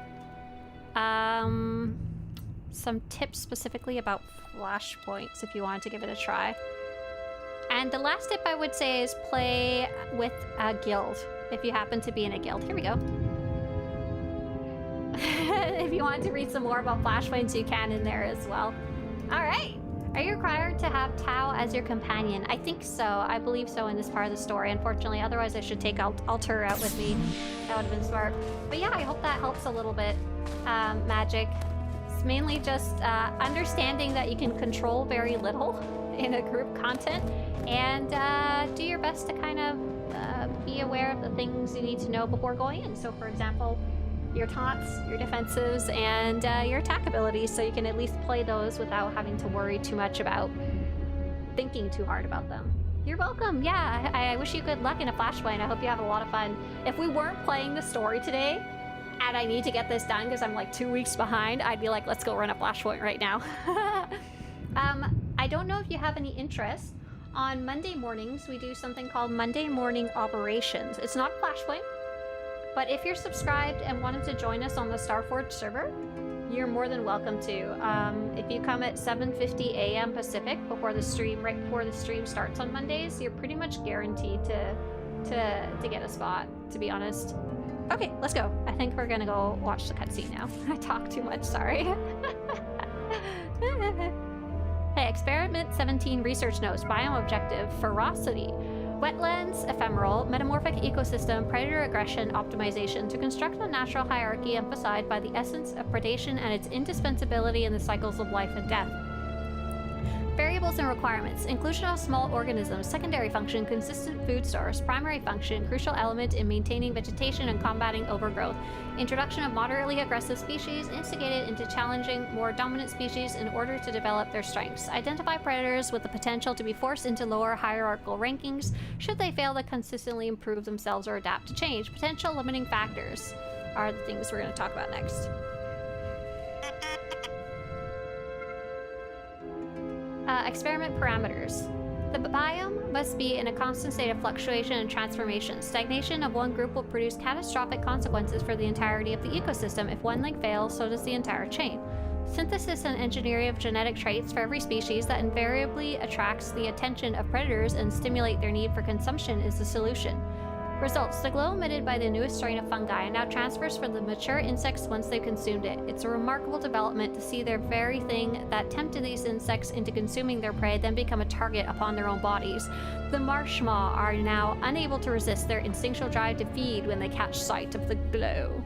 some tips specifically about flashpoints if you wanted to give it a try. And the last tip I would say is play with a guild if you happen to be in a guild. Here we go. If you want to read some more about flashpoints, you can in there as well. All right. Are you required to have Tau as your companion? I think so. I believe so in this part of the story, unfortunately. Otherwise, I should take Alter out with me. That would have been smart. But yeah, I hope that helps a little bit. Magic. It's mainly just understanding that you can control very little in a group content, and do your best to kind of be aware of the things you need to know before going in. So, for example, your taunts, your defensives, and your attack abilities, so you can at least play those without having to worry too much about thinking too hard about them. You're welcome. Yeah, I wish you good luck in a flashpoint. I hope you have a lot of fun. If we weren't playing the story today, and I need to get this done because I'm like 2 weeks behind, I'd be like, let's go run a flashpoint right now. I don't know if you have any interest. On Monday mornings, we do something called Monday Morning Operations. It's not a flashpoint, but if you're subscribed and wanted to join us on the Starforge server, you're more than welcome to. If you come at 7:50 a.m. Pacific before the stream, right before the stream starts on Mondays, you're pretty much guaranteed to get a spot, to be honest. Okay, let's go. I think we're gonna go watch the cutscene now. I talk too much, sorry. Hey, Experiment 17 research notes, biome objective, ferocity. Wetlands, ephemeral, metamorphic ecosystem, predator aggression, optimization to construct a natural hierarchy emphasized by the essence of predation and its indispensability in the cycles of life and death. Variables and requirements. Inclusion of small organisms. Secondary function, consistent food source. Primary function, crucial element in maintaining vegetation and combating overgrowth. Introduction of moderately aggressive species, instigated into challenging more dominant species in order to develop their strengths. Identify predators with the potential to be forced into lower hierarchical rankings should they fail to consistently improve themselves or adapt to change. Potential limiting factors are the things we're going to talk about next. Experiment parameters. The biome must be in a constant state of fluctuation and transformation. Stagnation of one group will produce catastrophic consequences for the entirety of the ecosystem. If one link fails, so does the entire chain. Synthesis and engineering of genetic traits for every species that invariably attracts the attention of predators and stimulate their need for consumption is the solution. Results. The glow emitted by the newest strain of fungi now transfers for the mature insects once they've consumed it. It's a remarkable development to see their very thing that tempted these insects into consuming their prey then become a target upon their own bodies. The marshmaw are now unable to resist their instinctual drive to feed when they catch sight of the glow.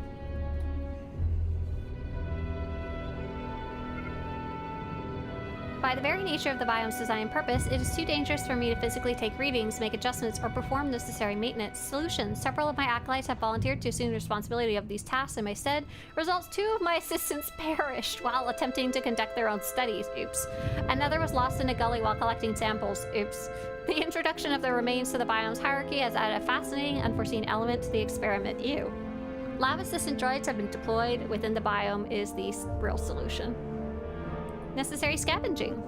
By the very nature of the biome's design and purpose, it is too dangerous for me to physically take readings, make adjustments, or perform necessary maintenance. Solutions. Several of my acolytes have volunteered to assume the responsibility of these tasks in my stead. Results. 2 of my assistants perished while attempting to conduct their own studies. Oops. Another was lost in a gully while collecting samples. Oops. The introduction of the remains to the biome's hierarchy has added a fascinating, unforeseen element to the experiment. Ew. Lab assistant droids have been deployed within the biome is the real solution. Necessary scavenging.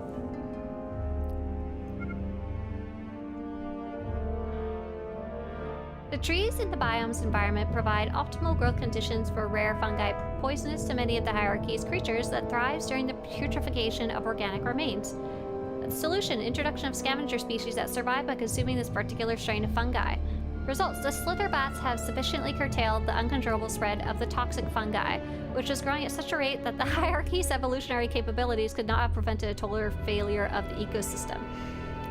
The trees in the biome's environment provide optimal growth conditions for rare fungi poisonous to many of the hierarchy's creatures that thrives during the putrefaction of organic remains. Solution. Introduction of scavenger species that survive by consuming this particular strain of fungi. Results: the slither bats have sufficiently curtailed the uncontrollable spread of the toxic fungi, which is growing at such a rate that the hierarchy's evolutionary capabilities could not have prevented a total failure of the ecosystem.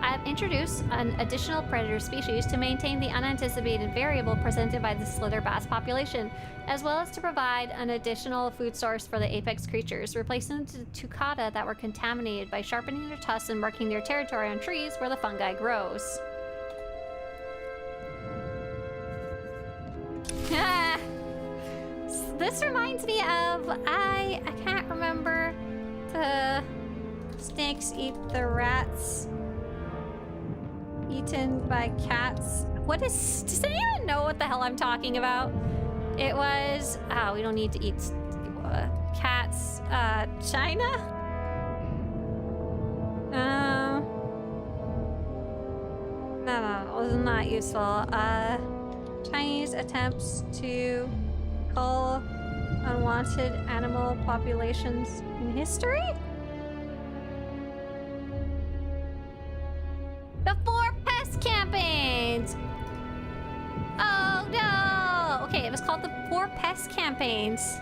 I have introduced an additional predator species to maintain the unanticipated variable presented by the slither bat's population, as well as to provide an additional food source for the apex creatures, replacing the tucata that were contaminated by sharpening their tusks and marking their territory on trees where the fungi grows. This reminds me of, I can't remember, the snakes eat the rats eaten by cats. Does anyone know what the hell I'm talking about? It was, we don't need to eat cats. China? No, it was not useful. Chinese attempts to cull unwanted animal populations in history? The 4 pest campaigns! Oh no! Okay, it was called the 4 pest campaigns.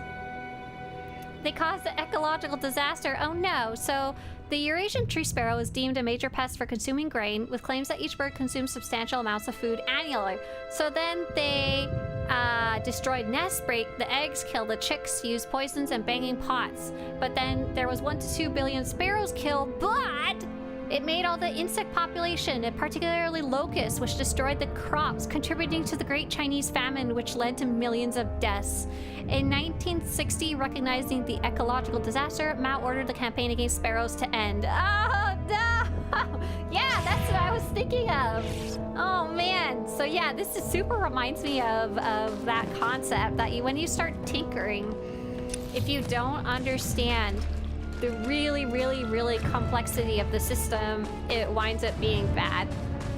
They caused the ecological disaster. Oh no. So the Eurasian tree sparrow is deemed a major pest for consuming grain, with claims that each bird consumes substantial amounts of food annually. So then they destroyed nests, break the eggs, kill the chicks, use poisons and banging pots. But then there was 1 to 2 billion sparrows killed, but it made all the insect population, and particularly locusts, which destroyed the crops, contributing to the Great Chinese Famine, which led to millions of deaths. In 1960, recognizing the ecological disaster, Mao ordered the campaign against sparrows to end. Oh, no! Yeah, that's what I was thinking of. Oh, man. So yeah, this is super reminds me of that concept that when you start tinkering, if you don't understand the really, really, really complexity of the system, it winds up being bad.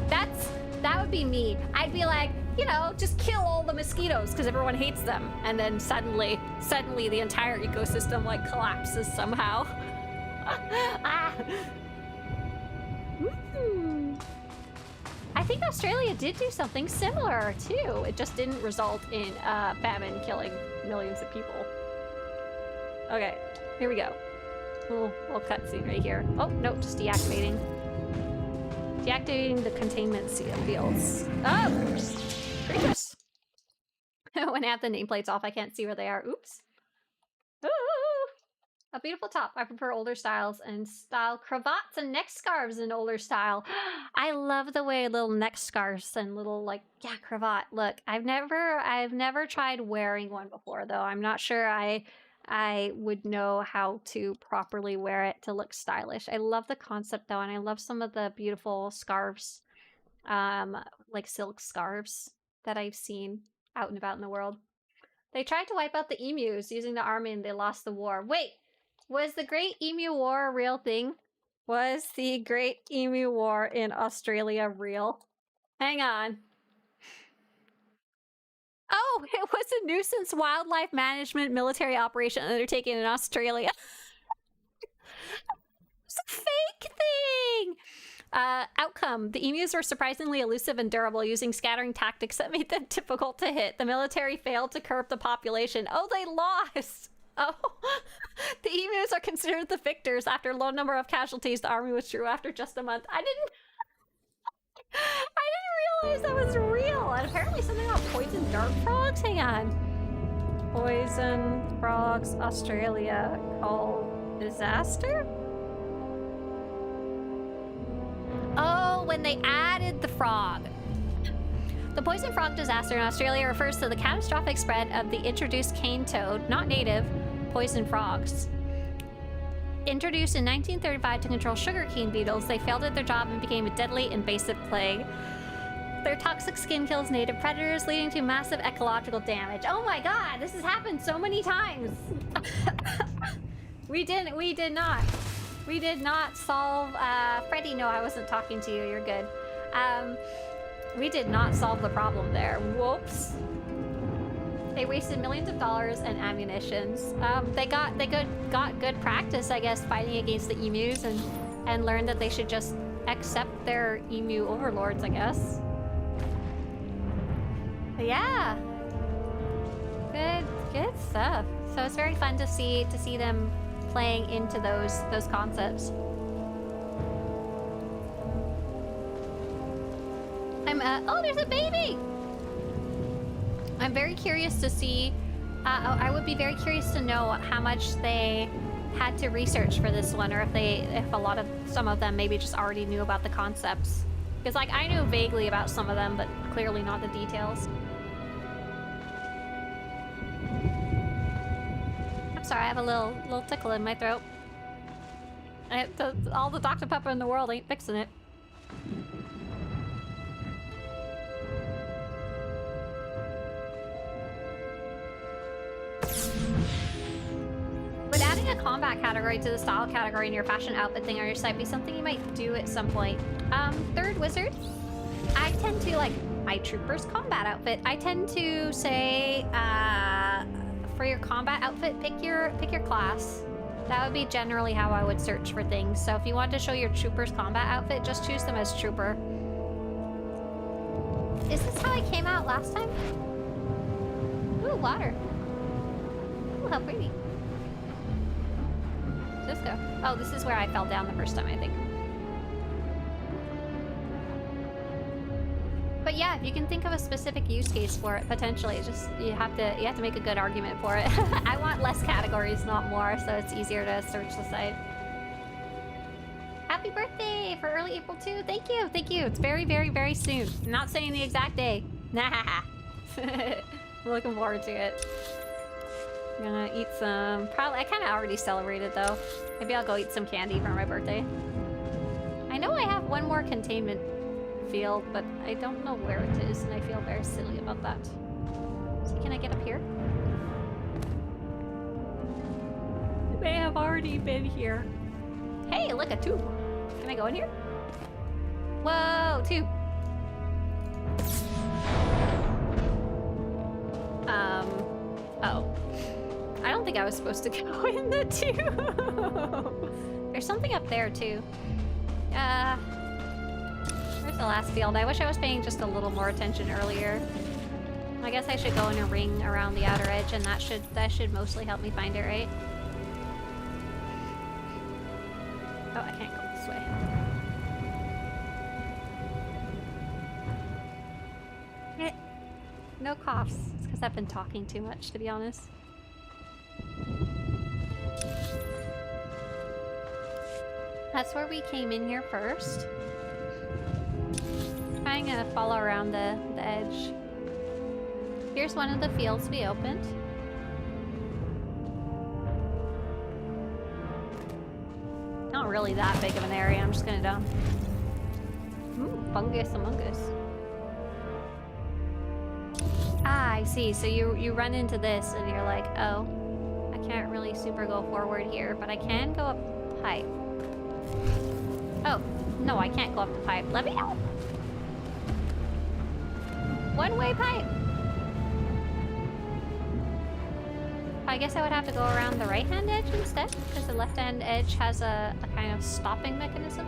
That would be me. I'd be like, just kill all the mosquitoes because everyone hates them, and then suddenly the entire ecosystem collapses somehow. I think Australia did do something similar too. It just didn't result in famine killing millions of people. Okay, here we go. Little cutscene right here. Oh, no, just deactivating. Deactivating the containment fields. Oh! Gracious! When I have the nameplates off, I can't see where they are. Oops. Ooh! A beautiful top. I prefer older styles and style cravats and neck scarves in older style. I love the way little neck scarves and little cravat look. I've never tried wearing one before though. I'm not sure I would know how to properly wear it to look stylish. I love the concept though, and I love some of the beautiful scarves, like silk scarves that I've seen out and about in the world. They tried to wipe out the emus using the army and they lost the war. Wait, was the Great Emu War a real thing? Was the Great Emu War in Australia real? Hang on. Oh, it was a nuisance wildlife management military operation undertaken in Australia. It's a fake thing! Outcome. The emus were surprisingly elusive and durable, using scattering tactics that made them difficult to hit. The military failed to curb the population. Oh, they lost! Oh, the emus are considered the victors. After a low number of casualties, the army withdrew after just a month. I didn't realize that was real. And apparently something about poison dart frogs. Hang on. Poison frogs, Australia, called disaster? Oh, when they added the frog. The poison frog disaster in Australia refers to the catastrophic spread of the introduced cane toad, not native, poison frogs. Introduced in 1935 to control sugarcane beetles, they failed at their job and became a deadly invasive plague. Their toxic skin kills native predators, leading to massive ecological damage. Oh my god, this has happened so many times. We did not solve, Freddy, no, I wasn't talking to you, you're good. We did not solve the problem there. Whoops. They wasted millions of dollars and ammunitions. They got good practice, I guess, fighting against the emus and learned that they should just accept their emu overlords, I guess. Yeah. Good stuff. So it's very fun to see them playing into those concepts. Oh, there's a baby! I'm very curious to see, I would be very curious to know how much they had to research for this one, or if some of them maybe just already knew about the concepts. Because like, I knew vaguely about some of them, but clearly not the details. I'm sorry, I have a little tickle in my throat. All the Dr. Pepper in the world ain't fixing it. Would adding a combat category to the style category in your fashion outfit thing on your site be something you might do at some point? Third Wizard, I tend to, like, my trooper's combat outfit, I tend to say, for your combat outfit, pick your class. That would be generally how I would search for things. So if you want to show your trooper's combat outfit, just choose them as trooper. Is this how I came out last time? Ooh, water. Ooh, how pretty. Let's go. Oh, this is where I fell down the first time, I think. But yeah, if you can think of a specific use case for it, potentially, just you have to make a good argument for it. I want less categories, not more, so it's easier to search the site. Happy birthday for early April 2. Thank you, thank you. It's very, very, very soon. I'm not saying the exact day. Nah. I'm looking forward to it. I'm gonna eat some, probably, I kind of already celebrated though. Maybe I'll go eat some candy for my birthday. I know I have one more containment field, but I don't know where it is, and I feel very silly about that. So can I get up here? They have already been here. Hey, look, a tube. Can I go in here? Whoa, tube. Oh. I don't think I was supposed to go in the tube. There's something up there, too. Where's the last field? I wish I was paying just a little more attention earlier. I guess I should go in a ring around the outer edge, and that should mostly help me find it, right? Oh, I can't go this way. No coughs. It's because I've been talking too much, to be honest. That's where we came in here first. Trying to follow around the edge. Here's one of the fields we opened. Not really that big of an area, I'm just gonna dump. Ooh, fungus among us. Ah, I see. So you run into this and you're like, oh, I can't really super go forward here, but I can go up pipe. Oh, no, I can't go up the pipe. Let me out. One-way pipe. I guess I would have to go around the right-hand edge instead, because the left-hand edge has a kind of stopping mechanism.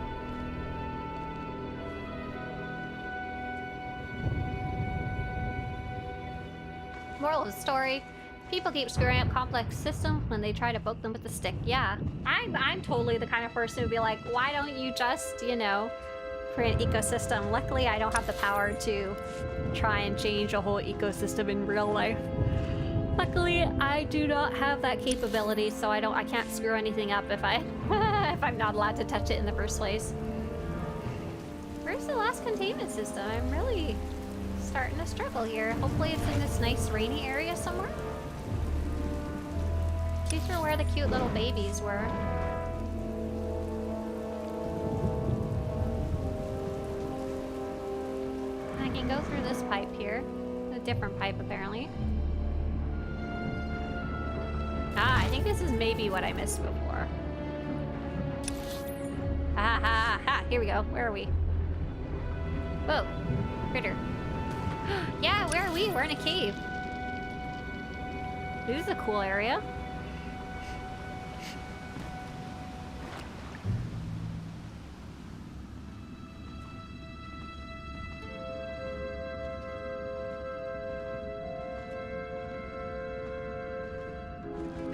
Moral of the story, people keep screwing up complex systems when they try to poke them with a stick. Yeah, I'm totally the kind of person who'd be like, why don't you just, you know, create an ecosystem? Luckily, I don't have the power to try and change a whole ecosystem in real life. Luckily, I do not have that capability, so I can't screw anything up if if I'm not allowed to touch it in the first place. Where's the last containment system? I'm really starting to struggle here. Hopefully it's in this nice rainy area somewhere. These were where the cute little babies were. I can go through this pipe here. A different pipe, apparently. Ah, I think this is maybe what I missed before. Ha ha ha! Here we go. Where are we? Whoa. Critter. Yeah, where are we? We're in a cave. This is a cool area.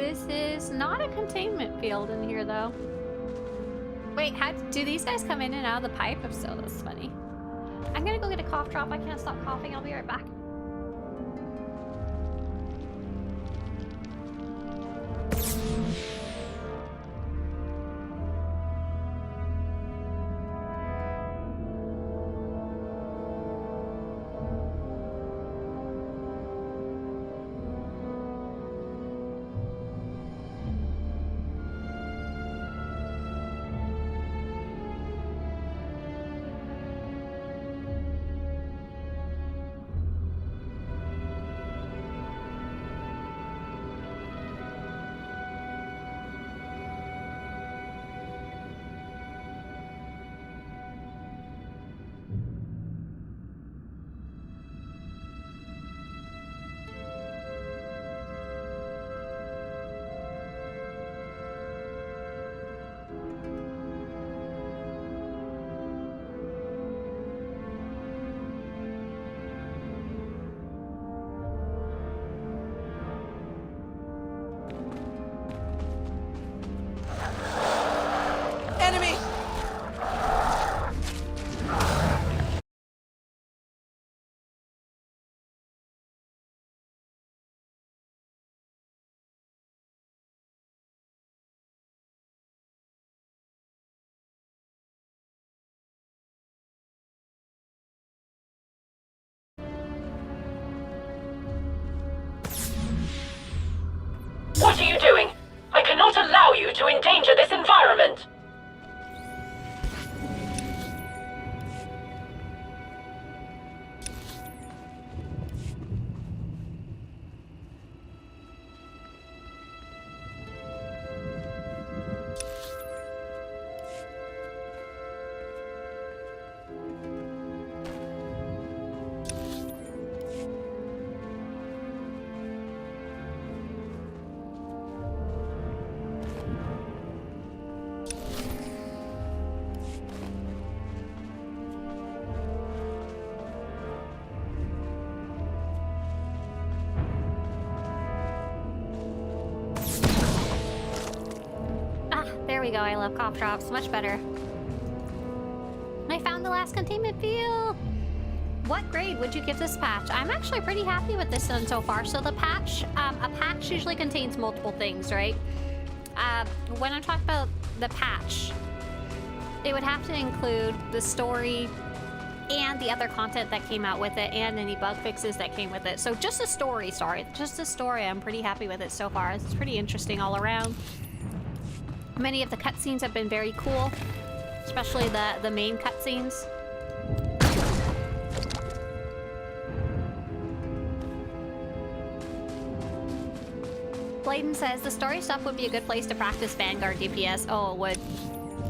This is not a containment field in here, though. Wait, how do these guys come in and out of the pipe? If so, that's funny. I'm gonna go get a cough drop. I can't stop coughing. I'll be right back. What are you doing? I cannot allow you to endanger this environment! There we go, I love cough drops. Much better. I found the last containment field! What grade would you give this patch? I'm actually pretty happy with this one so far. So the patch, a patch usually contains multiple things, right? When I'm talking about the patch, it would have to include the story and the other content that came out with it and any bug fixes that came with it. So just the story, just the story, I'm pretty happy with it so far. It's pretty interesting all around. Many of the cutscenes have been very cool, especially the main cutscenes. Bladen says the story stuff would be a good place to practice Vanguard DPS. Oh, it would.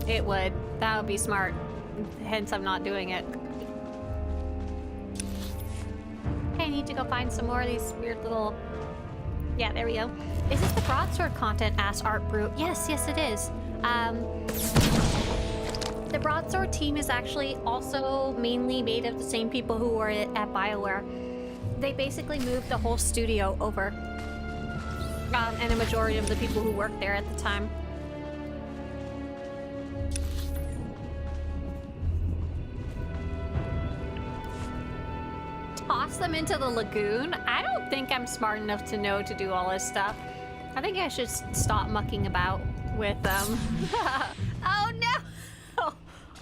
It would. That would be smart. Hence, I'm not doing it. Okay, I need to go find some more of these weird little... Yeah, there we go. Is this the broadsword content? Asked Art Brute. Yes, yes it is. The broadsword team is actually also mainly made of the same people who were at BioWare. They basically moved the whole studio over. And a majority of the people who worked there at the time. Toss them into the lagoon? I don't think I'm smart enough to know to do all this stuff. I think I should stop mucking about with them. Oh no!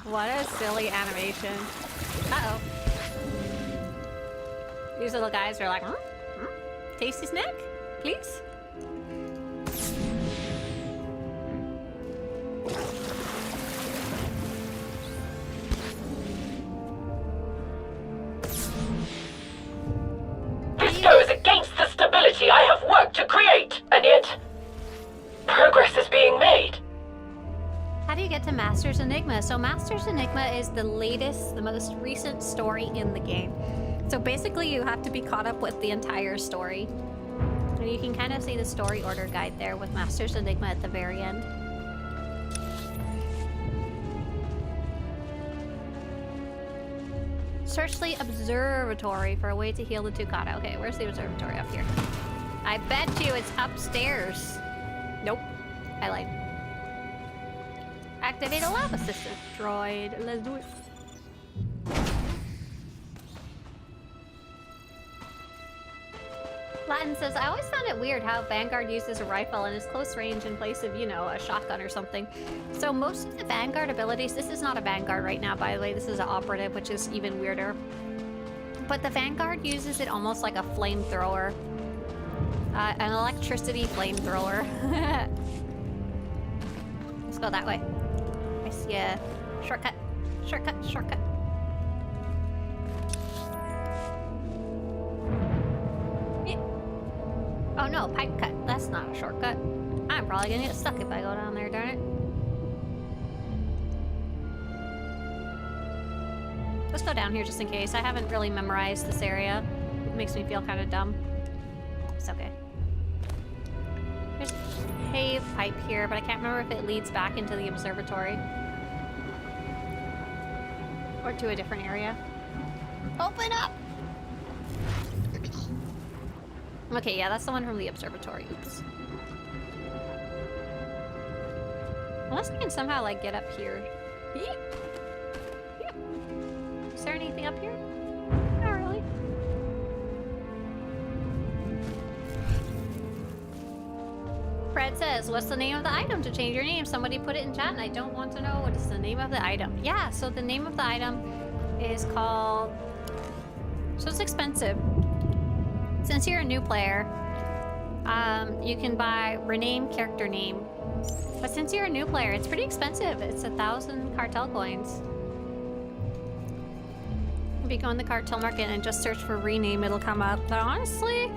What a silly animation. Uh-oh. These little guys are like, tasty snack, please? This goes against the stability I have worked to create, and yet progress is being made. How do you get to Master's Enigma? So Master's Enigma is the latest, the most recent story in the game. So basically you have to be caught up with the entire story. And you can kind of see the story order guide there with Master's Enigma at the very end. Search the observatory for a way to heal the Tukata. Okay, where's the observatory? Up here. I bet you it's upstairs. I lied. Activate a lab assistant droid. Let's do it. Latin says, I always found it weird how Vanguard uses a rifle and is close range in place of, you know, a shotgun or something. So most of the Vanguard abilities, this is not a Vanguard right now, by the way, this is an operative, which is even weirder. But the Vanguard uses it almost like a flamethrower. An electricity flamethrower. Let's go that way. I see a shortcut. Shortcut, shortcut. Oh no, pipe cut. That's not a shortcut. I'm probably gonna get stuck if I go down there, darn it. Let's go down here just in case. I haven't really memorized this area. It makes me feel kind of dumb. It's okay. There's a cave pipe here, but I can't remember if it leads back into the observatory. Or to a different area. Open up! Okay, yeah, that's the one from the observatory. Oops. Unless I can somehow, like, get up here. Yeep. Yep. Is there anything up here? Not really. Fred says, what's the name of the item to change your name? Somebody put it in chat and I don't want to know what is the name of the item. Yeah, so the name of the item is called... So it's expensive. Since you're a new player, you can buy rename character name. But since you're a new player, it's pretty expensive. It's 1,000 cartel coins. If you go in the cartel market and just search for rename, it'll come up. But honestly,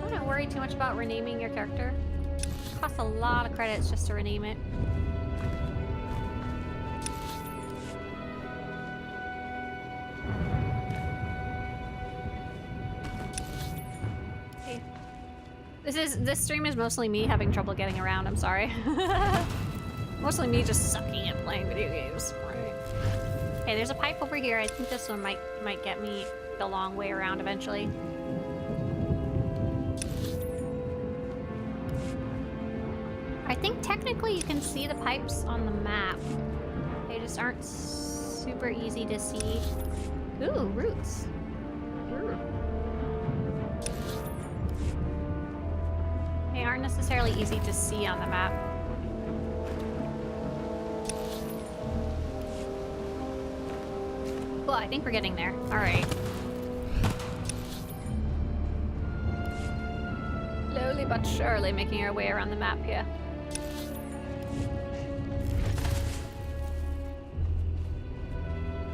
I don't worry too much about renaming your character. It costs a lot of credits just to rename it. This stream is mostly me having trouble getting around, I'm sorry. Mostly me just sucking at playing video games. Right. Okay, there's a pipe over here. I think this one might get me the long way around eventually. I think technically you can see the pipes on the map. They just aren't super easy to see. Ooh, roots. Ooh. They aren't necessarily easy to see on the map. Cool, I think we're getting there. Alright. Slowly but surely making our way around the map here.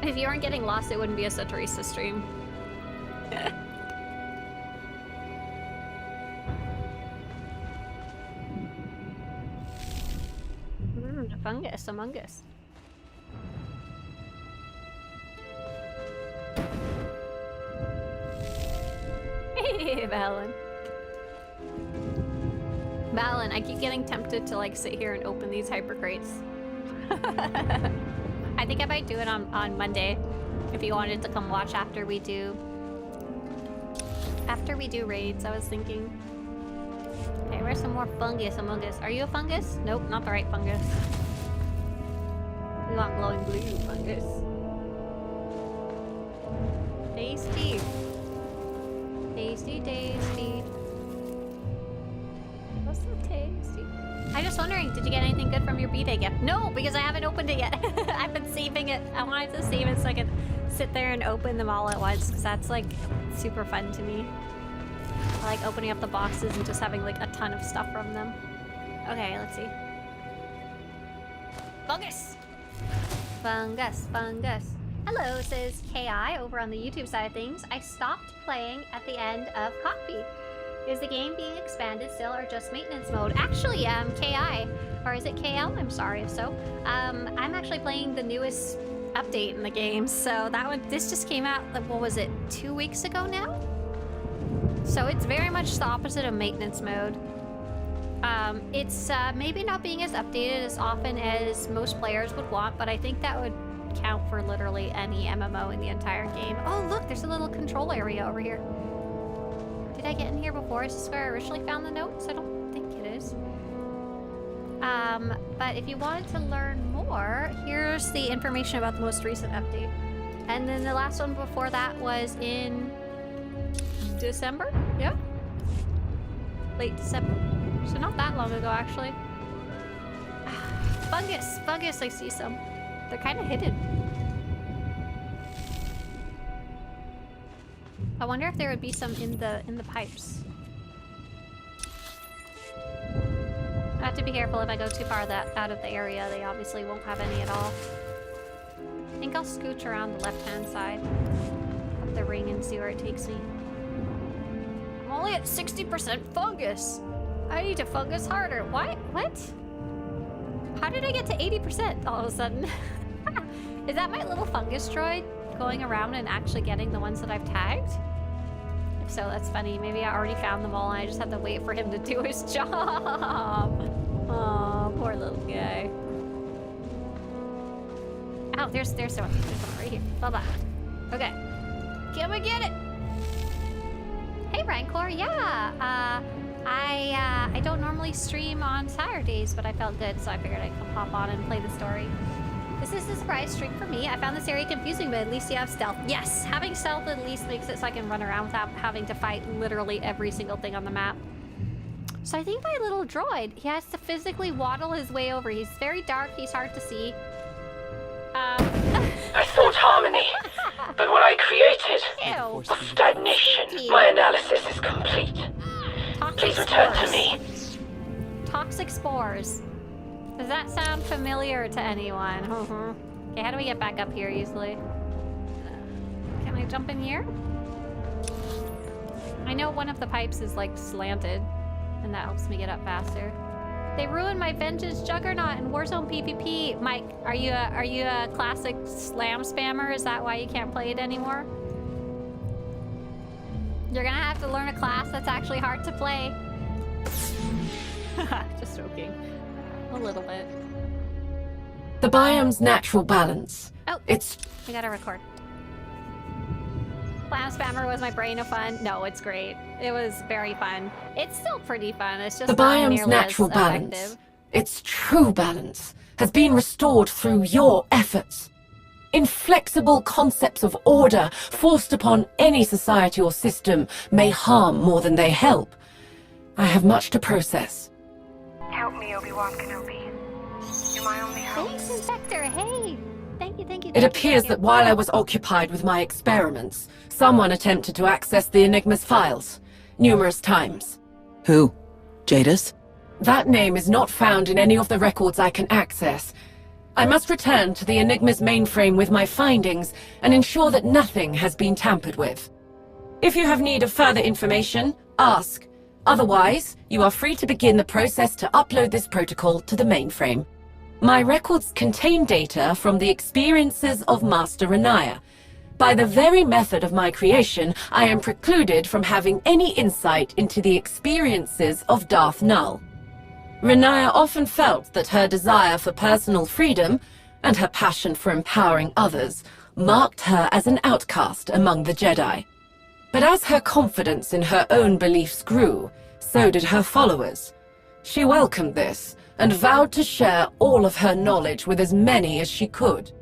If you weren't getting lost, it wouldn't be a Swtorista stream. Fungus among us. Hey, Valen. Valen, I keep getting tempted to like sit here and open these hyper crates. I think I might do it on Monday if you wanted to come watch after we do raids. I was thinking. Okay, where's some more fungus among us? Are you a fungus? Nope, not the right fungus. We want glowing blue fungus. Tasty. Tasty, tasty. What's so tasty? I'm just wondering, did you get anything good from your B-Day gift? No, because I haven't opened it yet. I've been saving it. I wanted to save it so I could sit there and open them all at once, because that's like super fun to me. I like opening up the boxes and just having like a ton of stuff from them. Okay, let's see. Fungus! Fungus, fungus. Hello, says KI over on the YouTube side of things. I stopped playing at the end of Coffee. Is the game being expanded still or just maintenance mode? Actually, KI, or is it KL? I'm sorry if so. I'm actually playing the newest update in the game, so this just came out, what was it, 2 weeks ago now? So it's very much the opposite of maintenance mode. It's maybe not being as updated as often as most players would want, but I think that would count for literally any MMO in the entire game. Oh look, there's a little control area over here. Did I get in here before? Is this where I originally found the notes? I don't think it is. But if you wanted to learn more, here's the information about the most recent update. And then the last one before that was in December? Yeah? Late December. So not that long ago, actually. Fungus, I see some. They're kind of hidden. I wonder if there would be some in the pipes. I have to be careful if I go too far out of the area. They obviously won't have any at all. I think I'll scooch around the left-hand side of the ring and see where it takes me. I'm only at 60% fungus. I need to fungus harder. Why? What? How did I get to 80% all of a sudden? Is that my little fungus droid going around and actually getting the ones that I've tagged? If so, that's funny. Maybe I already found them all and I just have to wait for him to do his job. Oh, poor little guy. Oh, there's one right here. Bye-bye. Okay. Can we get it? Hey, Rancor. Yeah. I don't normally stream on Saturdays, but I felt good, so I figured I'd come hop on and play the story. This is a surprise stream for me. I found this area confusing, but at least you have stealth. Yes, having stealth at least makes it so I can run around without having to fight literally every single thing on the map. So I think my little droid, he has to physically waddle his way over. He's very dark, he's hard to see. I thought harmony, but what I created was stagnation. My analysis is complete. Please return to me. Toxic spores. Does that sound familiar to anyone? Okay, how do we get back up here easily? Can I jump in here? I know one of the pipes is like slanted, and that helps me get up faster. They ruined my Vengeance Juggernaut and Warzone PvP. Mike, are you a classic slam spammer? Is that why you can't play it anymore? You're gonna have to learn a class that's actually hard to play. Just joking. A little bit. The biome's natural balance. Oh, I gotta record. Slam spammer was my brain of fun. No, it's great. It was very fun. It's still pretty fun. It's just the not biome's nearly natural as balance, effective. its true balance, has been restored through your efforts. Inflexible concepts of order forced upon any society or system may harm more than they help. I have much to process. Help me, Obi-Wan Kenobi. You're my only hope. Thanks, Inspector. Hey. Thank you. It appears that while I was occupied with my experiments, someone attempted to access the Enigma's files. Numerous times. Who? Jadis? That name is not found in any of the records I can access. I must return to the Enigma's mainframe with my findings and ensure that nothing has been tampered with. If you have need of further information, ask. Otherwise, you are free to begin the process to upload this protocol to the mainframe. My records contain data from the experiences of Master Renaya. By the very method of my creation, I am precluded from having any insight into the experiences of Darth Null. Renaya often felt that her desire for personal freedom and her passion for empowering others marked her as an outcast among the Jedi. But as her confidence in her own beliefs grew, so did her followers. She welcomed this and vowed to share all of her knowledge with as many as she could,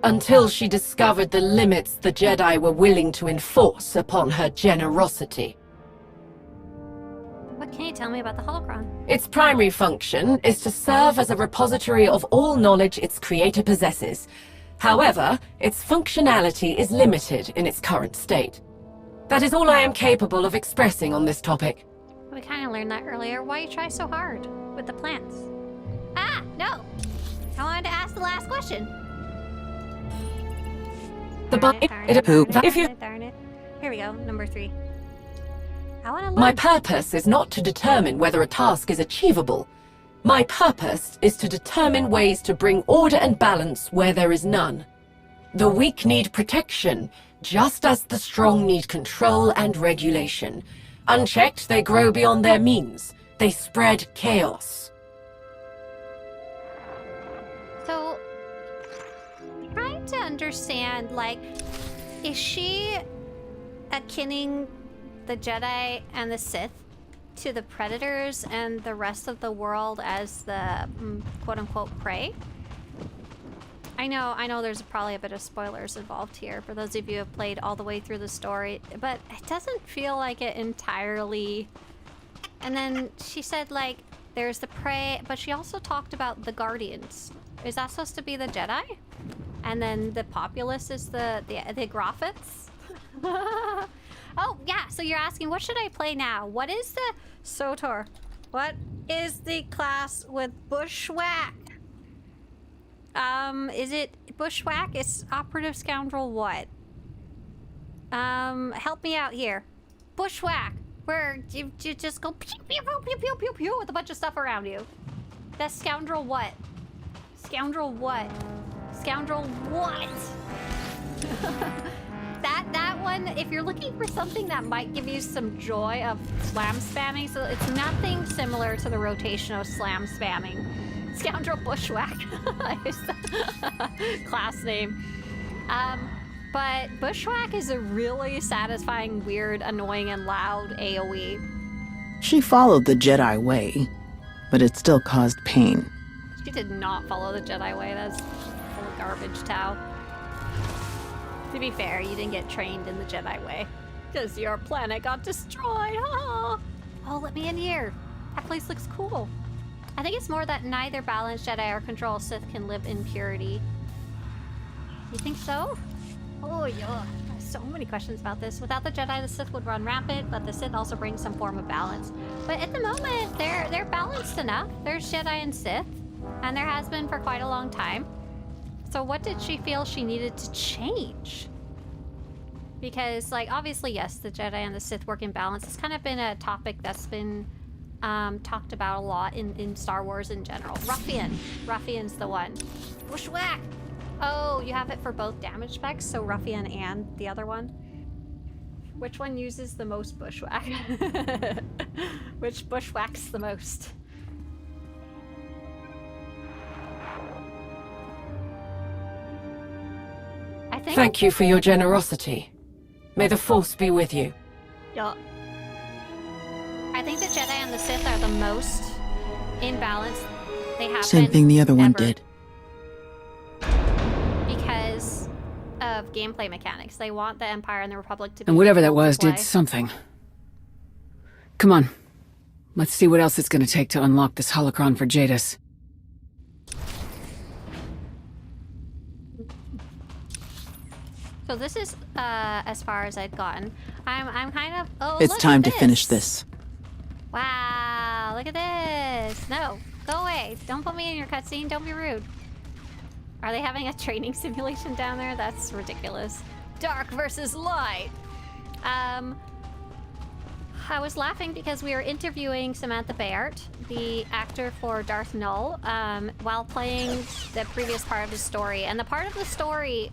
until she discovered the limits the Jedi were willing to enforce upon her generosity. What can you tell me about the holocron? Its primary function is to serve as a repository of all knowledge its creator possesses. However, its functionality is limited in its current state. That is all I am capable of expressing on this topic. We kind of learned that earlier. Why you try so hard with the plants? Ah, no! I wanted to ask the last question. Darn it. Here we go, number 3. I want to learn. My purpose is not to determine whether a task is achievable. My purpose is to determine ways to bring order and balance where there is none. The weak need protection, just as the strong need control and regulation. Unchecked, they grow beyond their means. They spread chaos. So, trying to understand, like, is she akinning the Jedi and the Sith? to the predators and the rest of the world as the quote-unquote prey. I know there's probably a bit of spoilers involved here for those of you who have played all the way through the story, but it doesn't feel like it entirely. And then she said, like, there's the prey, but she also talked about the Guardians. Is that supposed to be the Jedi? And then the populace is the Groffits? Oh, yeah, so you're asking, what should I play now? What is the SWTOR? What is the class with Bushwhack? Is it Bushwhack? It's Operative Scoundrel what? Help me out here. Bushwhack, where you just go pew, pew, pew, pew, pew, pew, pew, with a bunch of stuff around you. That's Scoundrel what? Scoundrel what? Scoundrel what? That one, if you're looking for something that might give you some joy of slam spamming, so it's nothing similar to the rotational slam spamming. Scoundrel Bushwhack is the class name. But Bushwhack is a really satisfying, weird, annoying, and loud AoE. She followed the Jedi way, but it still caused pain. She did not follow the Jedi way. That's full of garbage, Tau. To be fair, you didn't get trained in the Jedi way. Because your planet got destroyed. Oh, let me in here. That place looks cool. I think it's more that neither balanced Jedi or control Sith can live in purity. You think so? Oh, yeah. There's so many questions about this. Without the Jedi, the Sith would run rampant, but the Sith also brings some form of balance. But at the moment, they're balanced enough. There's Jedi and Sith, and there has been for quite a long time. So what did she feel she needed to change? Because, like, obviously, yes, the Jedi and the Sith work in balance. It's kind of been a topic that's been talked about a lot in Star Wars in general. Ruffian. Ruffian's the one. Bushwhack! Oh, you have it for both damage specs, so Ruffian and the other one. Which one uses the most Bushwhack? Which Bushwhacks the most? Thank you for your generosity. May the Force be with you. Yeah. I think the Jedi and the Sith are the most in balance they have Same been thing the other one ever. did. Because of gameplay mechanics. They want the Empire and the Republic to be And whatever that able to was play. did something. Come on. Let's see what else it's gonna take to unlock this holocron for Jadis. So this is as far as I'd gotten. I'm kind of It's look time at to this. finish this. Wow, look at this. No, go away. Don't put me in your cutscene. Don't be rude. Are they having a training simulation down there? That's ridiculous. Dark versus light. I was laughing because we were interviewing Samantha Bayard, the actor for Darth Null, while playing the previous part of the story. And the part of the story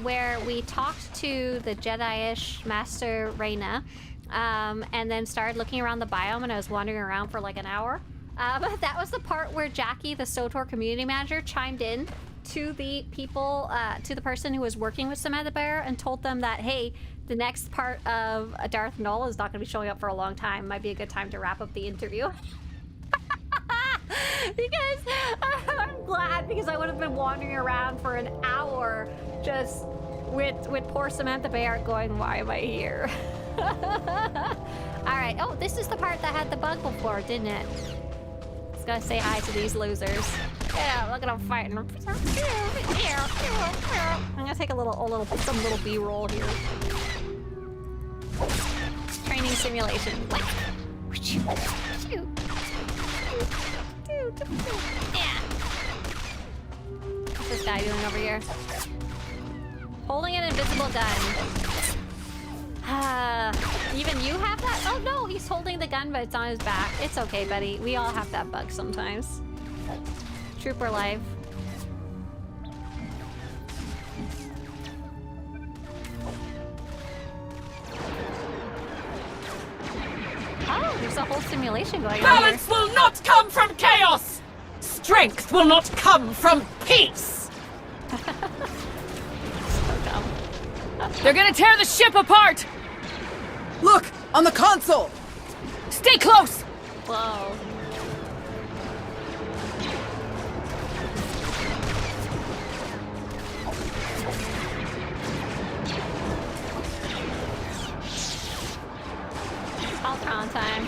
where we talked to the Jedi-ish Master Reyna, and then started looking around the biome, and I was wandering around for like an hour. But that was the part where Jackie, the SWTOR community manager, chimed in to the people, to the person who was working with Samantha Bayard, and told them that, hey, the next part of Darth Null is not going to be showing up for a long time. Might be a good time to wrap up the interview. Because I'm glad, because I would have been wandering around for an hour just with poor Samantha Bayard going, why am I here? Alright, oh, this is the part that had the bug before, didn't it? Just gotta say hi to these losers. Yeah, look at them fighting. I'm gonna take some little B-roll here. Training simulation. Yeah. What's this guy doing over here? Holding an invisible gun. Even you have that? Oh no, he's holding the gun, but it's on his back. It's okay, buddy. We all have that bug sometimes. Trooper life. Oh, there's a whole simulation going on here. Balance will not come from chaos! Strength will not come from peace! They're gonna tear the ship apart! Look! On the console! Stay close! Whoa. Holocron time.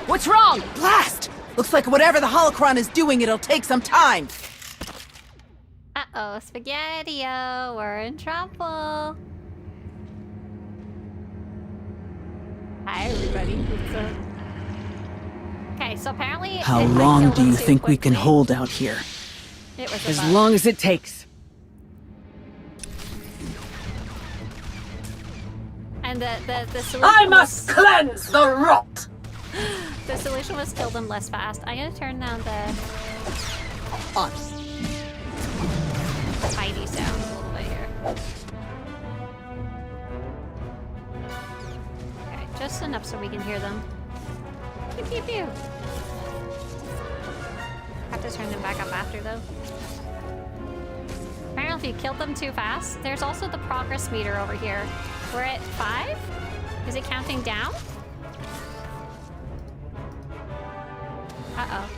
What's wrong? Blast! Looks like whatever the holocron is doing, it'll take some time. Uh-oh, Spaghetti-O, we're in trouble. Hi, everybody. What's up? Okay, so apparently... How long do you think we can hold out here? It was as long as it takes. And the solution I must cleanse the rot! The solution was kill them less fast. I'm gonna turn down the... On. Heidi sounds a little bit here. Okay, just enough so we can hear them. Pew pew pew. Have to turn them back up after though. Apparently if you killed them too fast, there's also the progress meter over here. We're at 5? Is it counting down? Uh-oh.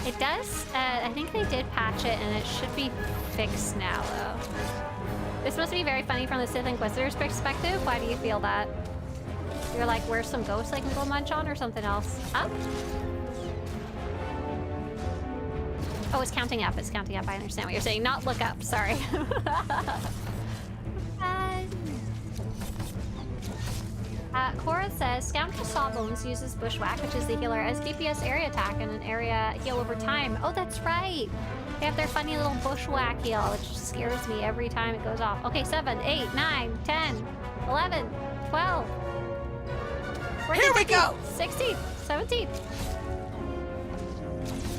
It does, I think they did patch it and it should be fixed now though. This must be very funny from the Sith Inquisitor's perspective. Why do you feel that? You're like, where's some ghosts I can go munch on or something else? Up? Oh, it's counting up, it's counting up. I understand what you're saying. Not look up, sorry. Cora says, Scoundrel Sawbones uses Bushwhack, which is the healer, as DPS area attack and an area heal over time. Oh, that's right! They have their funny little Bushwhack heal, which scares me every time it goes off. Okay, 7, 8, 9, 10, 11, 12. Here we go! 16, 17.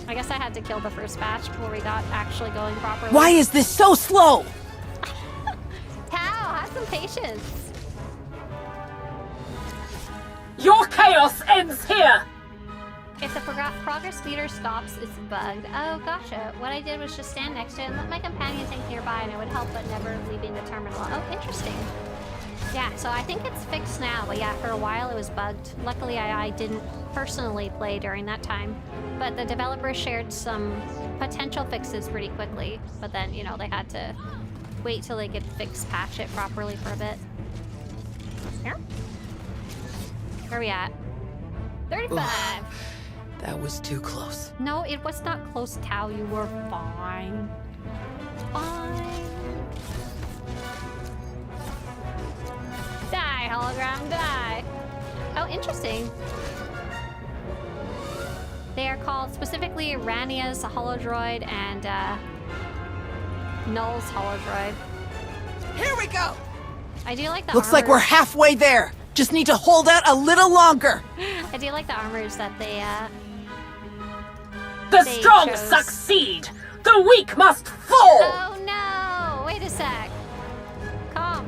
I guess I had to kill the first batch before we got actually going properly. Why is this so slow? Tao, have some patience. Your chaos ends here! If the progress meter stops, it's bugged. Oh, gotcha. What I did was just stand next to it and let my companion think nearby and it would help, but never leaving the terminal. Oh, interesting. Yeah, so I think it's fixed now, but yeah, for a while it was bugged. Luckily, I didn't personally play during that time, but the developers shared some potential fixes pretty quickly, but then, you know, they had to wait till they could patch it properly for a bit. Here? Where are we at? 35! That was too close. No, it was not close, Tao. You were fine. Fine. Die, hologram, die! Oh, interesting. They are called specifically Rania's holodroid and Null's holodroid. Here we go! I do like the Looks like we're halfway there. Just need to hold out a little longer. I do like the armors that they The strong chose. succeed! The weak must fall! Oh no! Wait a sec. Calm.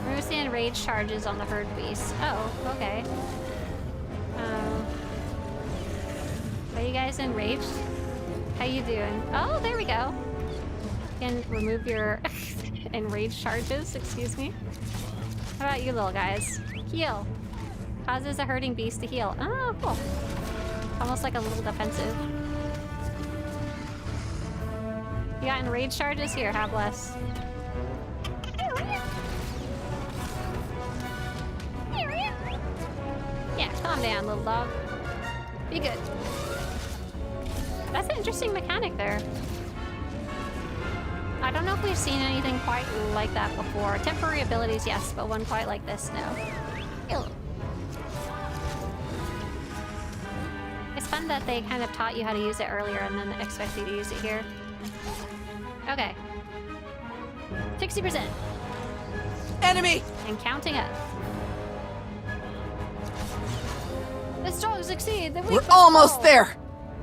Remove the enraged charges on the herd beast. Oh, okay. Are you guys enraged? How you doing? Oh, there we go. You can remove your enraged charges, excuse me. How about you little guys? Heal. Causes a herding beast to heal. Oh, cool. Almost like a little defensive. You got enraged charges? Here, have less. Yeah, calm down, little dog. Be good. That's an interesting mechanic there. I don't know if we've seen anything quite like that before. Temporary abilities, yes, but one quite like this, no. Ew. It's fun that they kind of taught you how to use it earlier and then expect you to use it here. Okay. 60%. Enemy! And counting up. The strong succeed. The weak We're almost flow. there.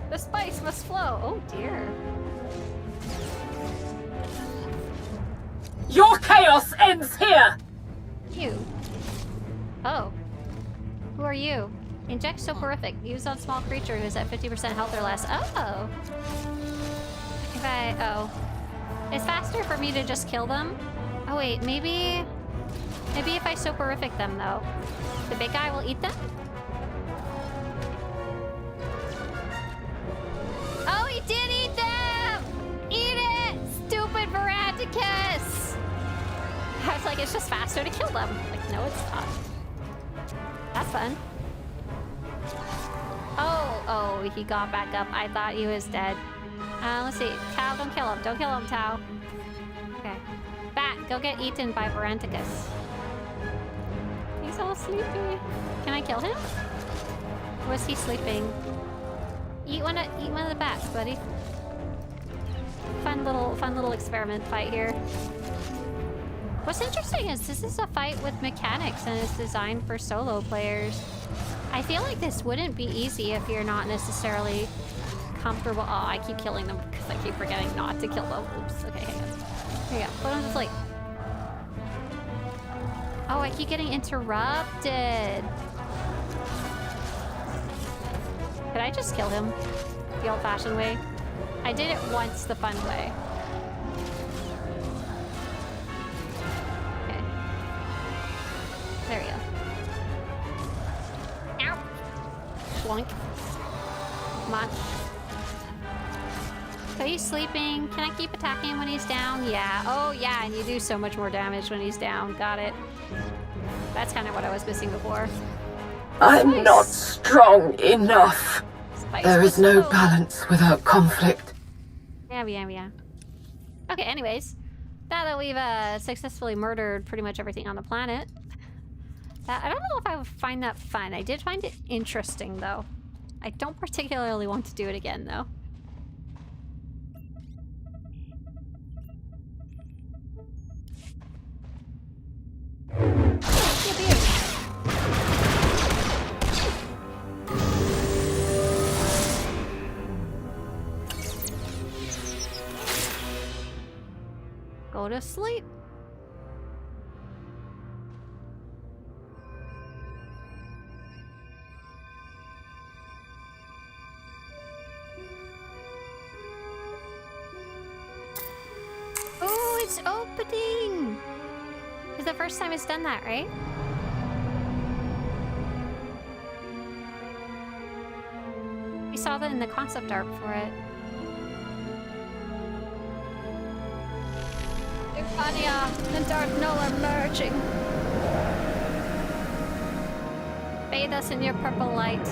The spice must flow. Oh dear. Your chaos ends here! You. Oh. Who are you? Inject soporific. Used on small creatures at 50% health or less. Oh. If I... Oh. It's faster for me to just kill them. Oh wait, maybe if I soporific them though, the big guy will eat them? Oh, he did eat them! Eat it! Stupid Veranticus! I was like, it's just faster to kill them. Like, no, it's not. That's fun. Oh, he got back up. I thought he was dead. Let's see. Tau, don't kill him. Don't kill him, Tau. Okay. Bat, go get eaten by Veranticus. He's all sleepy. Can I kill him? Or is he sleeping? Eat one of the bats, buddy. Fun little experiment fight here. What's interesting is this is a fight with mechanics and it's designed for solo players. I feel like this wouldn't be easy if you're not necessarily comfortable. Oh, I keep killing them because I keep forgetting not to kill them. Oops, okay, hang on. Here we go, put them to sleep. Oh, I keep getting interrupted. Could I just kill him the old-fashioned way? I did it once the fun way. Okay. There we go. Ow! Schloink. Come on. So he's sleeping. Can I keep attacking him when he's down? Yeah. Oh, yeah, and you do so much more damage when he's down. Got it. That's kind of what I was missing before. I'm not strong enough. Spice. There is no balance without conflict. Yeah. Okay, anyways. Now that we've successfully murdered pretty much everything on the planet. I don't know if I would find that fun. I did find it interesting, though. I don't particularly want to do it again, though. Go to sleep. Oh, it's opening! It's the first time it's done that, right? We saw that in the concept art for it. Irania and Darth Null are merging. Bathe us in your purple light.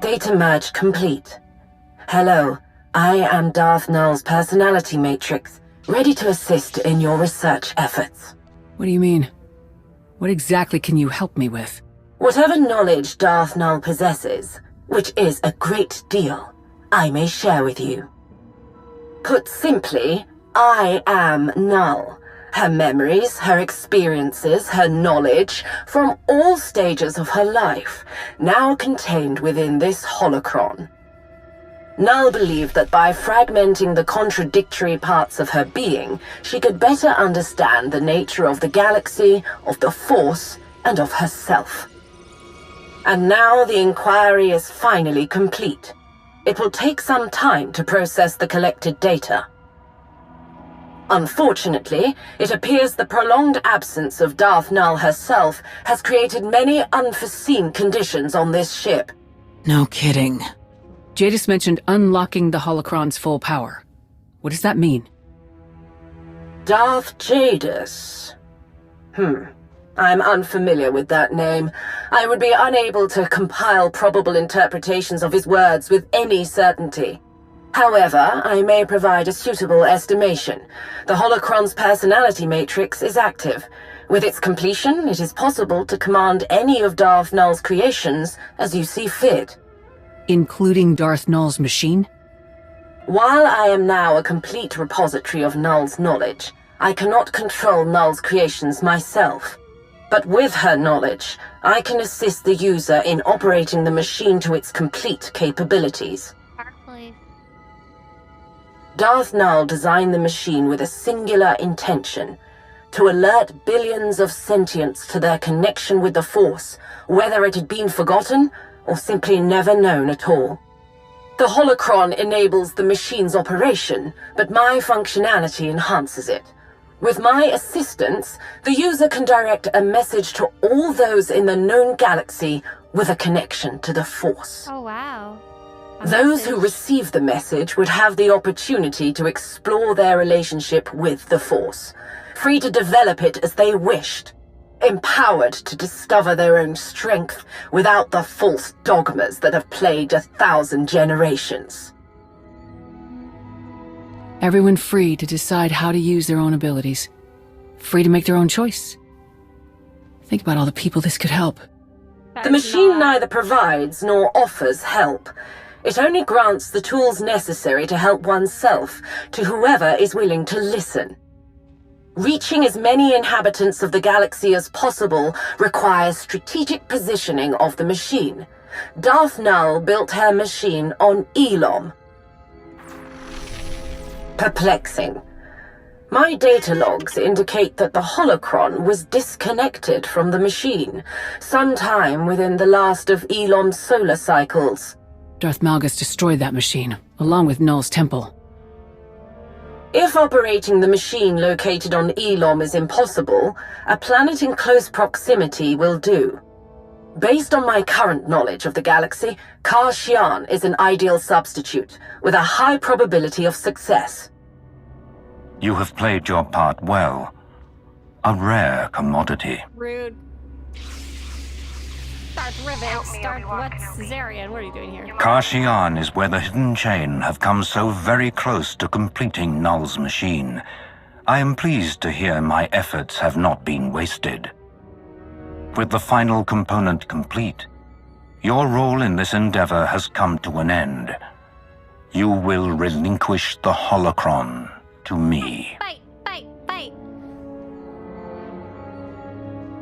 Data merge complete. Hello, I am Darth Null's personality matrix, ready to assist in your research efforts. What do you mean? What exactly can you help me with? Whatever knowledge Darth Null possesses, which is a great deal, I may share with you. Put simply, I am Null. Her memories, her experiences, her knowledge, from all stages of her life, now contained within this holocron. Null believed that by fragmenting the contradictory parts of her being, she could better understand the nature of the galaxy, of the Force, and of herself. And now the inquiry is finally complete. It will take some time to process the collected data. Unfortunately, it appears the prolonged absence of Darth Null herself has created many unforeseen conditions on this ship. No kidding. Jadis mentioned unlocking the holocron's full power. What does that mean? Darth Jadis. I'm unfamiliar with that name. I would be unable to compile probable interpretations of his words with any certainty. However, I may provide a suitable estimation. The holocron's personality matrix is active. With its completion, it is possible to command any of Darth Null's creations as you see fit. Including Darth Null's machine? While I am now a complete repository of Null's knowledge, I cannot control Null's creations myself. But with her knowledge, I can assist the user in operating the machine to its complete capabilities. Darth Null designed the machine with a singular intention: to alert billions of sentients to their connection with the Force, whether it had been forgotten or simply never known at all. The holocron enables the machine's operation, but my functionality enhances it. With my assistance, the user can direct a message to all those in the known galaxy with a connection to the Force. Oh, wow. Those who receive the message would have the opportunity to explore their relationship with the Force, free to develop it as they wished, empowered to discover their own strength without the false dogmas that have plagued 1,000 generations. Everyone free to decide how to use their own abilities. Free to make their own choice. Think about all the people this could help. The machine neither provides nor offers help. It only grants the tools necessary to help oneself to whoever is willing to listen. Reaching as many inhabitants of the galaxy as possible requires strategic positioning of the machine. Darth Null built her machine on Elom. Perplexing. My data logs indicate that the holocron was disconnected from the machine sometime within the last of Elom's solar cycles. Darth Malgus destroyed that machine, along with Null's temple. If operating the machine located on Elom is impossible, a planet in close proximity will do. Based on my current knowledge of the galaxy, Kashyyyk is an ideal substitute, with a high probability of success. You have played your part well. A rare commodity. Rude. Darth Rivix, Darth what's Zarian? What are you doing here? Kashyyyk is where the Hidden Chain have come so very close to completing Null's machine. I am pleased to hear my efforts have not been wasted. With the final component complete, your role in this endeavor has come to an end. You will relinquish the holocron to me. Bite!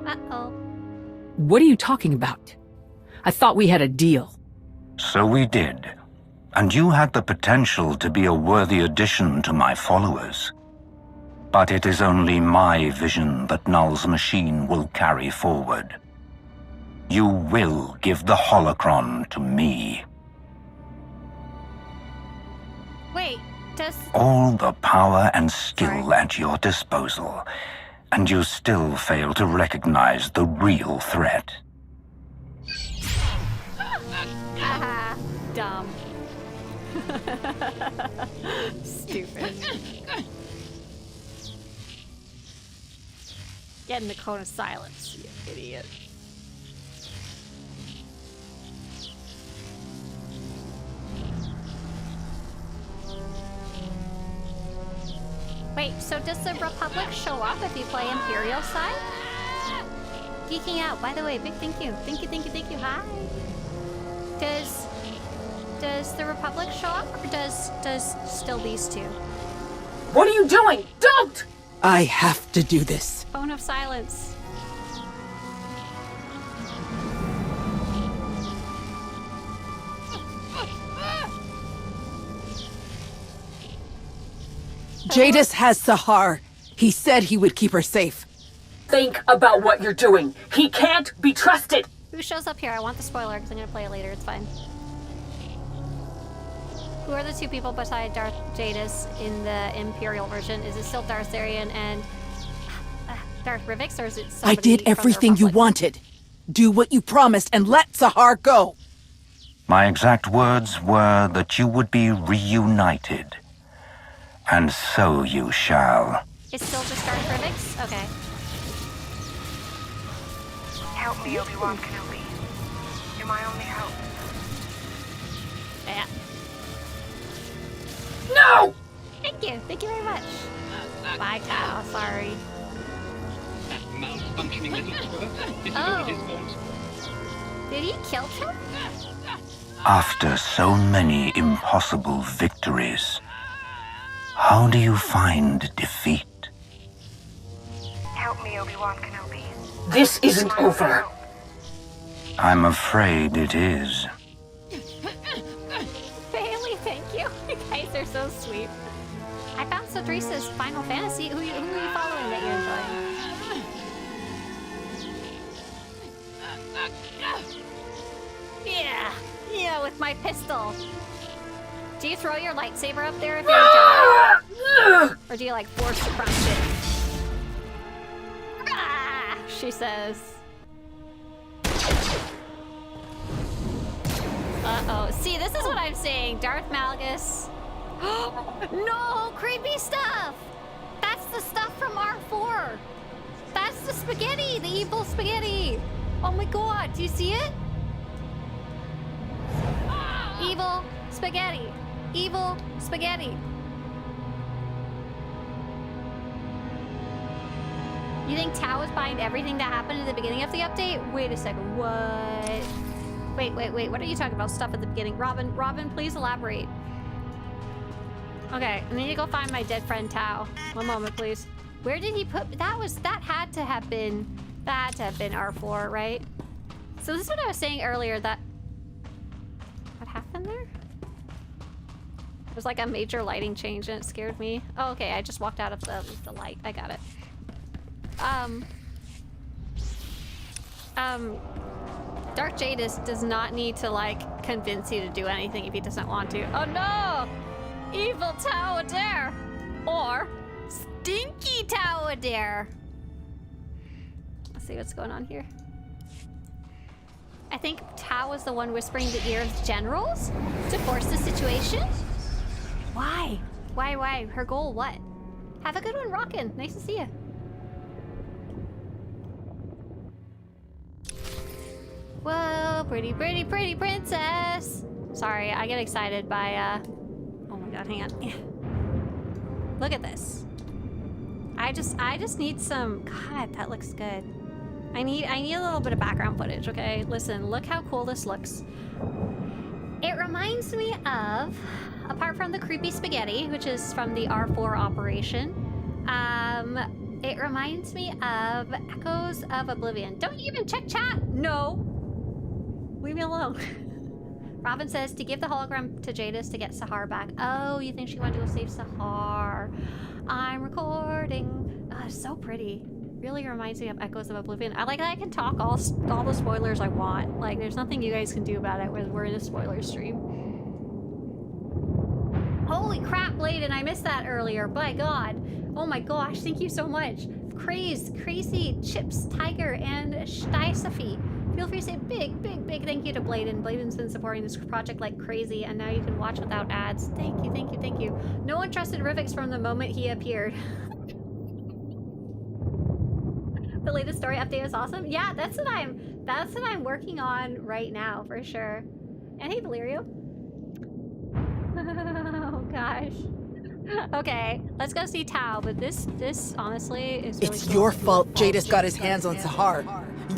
Uh-oh. What are you talking about? I thought we had a deal. So we did. And you had the potential to be a worthy addition to my followers. But it is only my vision that Null's machine will carry forward. You will give the holocron to me. Wait, does... All the power and skill at your disposal, and you still fail to recognize the real threat. Haha, dumb. Stupid. Get in the cone of silence, you idiot. Wait, so does the Republic show up if you play Imperial side? Geeking out, by the way, big thank you. Thank you, hi. Does the Republic show up, or does still these two? What are you doing? Don't! I have to do this. Phone of silence. Jadis has Sahar. He said he would keep her safe. Think about what you're doing. He can't be trusted. Who shows up here? I want the spoiler because I'm going to play it later. It's fine. Who are the two people beside Darth Jadis in the Imperial version? Is it still Darth Zarian and Darth Rivix, or is it somebody I did everything you wanted. Do what you promised and let Sahar go. My exact words were that you would be reunited. And so you shall. It's still just Darth Rivix? Okay. Help me, Obi-Wan Kenobi. You're my only hope. Yeah. No! Thank you very much. Bye, Kyle, sorry. That malfunctioning little twerp. This is all his fault. Did he kill him? After so many impossible victories, how do you find defeat? Help me, Obi-Wan Kenobi. This isn't over. I'm afraid it is. Bailey, thank you. You guys are so sweet. I found Swtorista's Final Fantasy. Who are you following that you're enjoying? Yeah. my pistol. Do you throw your lightsaber up there if you're a Jedi? Or do you like force to crunch it? Ah, she says. Uh-oh. See, this is what I'm saying. Darth Malgus. No! Creepy stuff! That's the stuff from R4! That's the spaghetti! The evil spaghetti! Oh my god, do you see it? Evil spaghetti. Evil spaghetti. You think Tao was behind everything that happened at the beginning of the update? Wait a second, what? Wait, what are you talking about? Stuff at the beginning. Robin, please elaborate. Okay, I need to go find my dead friend Tao. One moment, please. Where did he put, that had to have been R4, right? So this is what I was saying earlier, that, what happened there? It was like a major lighting change and it scared me. Oh, okay, I just walked out of the light. I got it. Dark Jadis does not need to, like, convince you to do anything if he doesn't want to. Oh no! Evil Tao Adair! Or Stinky Tao Adair! Let's see what's going on here. I think Tao was the one whispering the ear of generals to force the situation? Why? Why? Her goal, what? Have a good one, Rockin'. Nice to see you. Whoa, pretty princess. Sorry, I get excited by, oh my god, hang on. Yeah. Look at this. I just need some, god, that looks good. I need a little bit of background footage, okay? Listen, look how cool this looks. It reminds me of, apart from the creepy spaghetti, which is from the R4 operation, it reminds me of Echoes of Oblivion. Don't you even check chat? No. Leave me alone. Robin says to give the hologram to Jadis to get Sahar back. Oh, you think she wanted to go save Sahar? I'm recording. Oh, it's so pretty. Really reminds me of Echoes of Oblivion. I like that I can talk all the spoilers I want. Like, there's nothing you guys can do about it when we're in a spoiler stream. Holy crap, Bladen, I missed that earlier. By God. Oh my gosh, thank you so much. Crazy, Chips, Tiger, and Steisafi. Feel free to say big thank you to Bladen. Bladen's been supporting this project like crazy, and now you can watch without ads. Thank you. No one trusted Rivix from the moment he appeared. The latest story update was awesome. Yeah, that's what I'm working on right now, for sure. And hey, Valerio. Oh gosh. Okay, let's go see Tao, but this honestly is really It's cool. your fault Jadis got his hands on Sahar.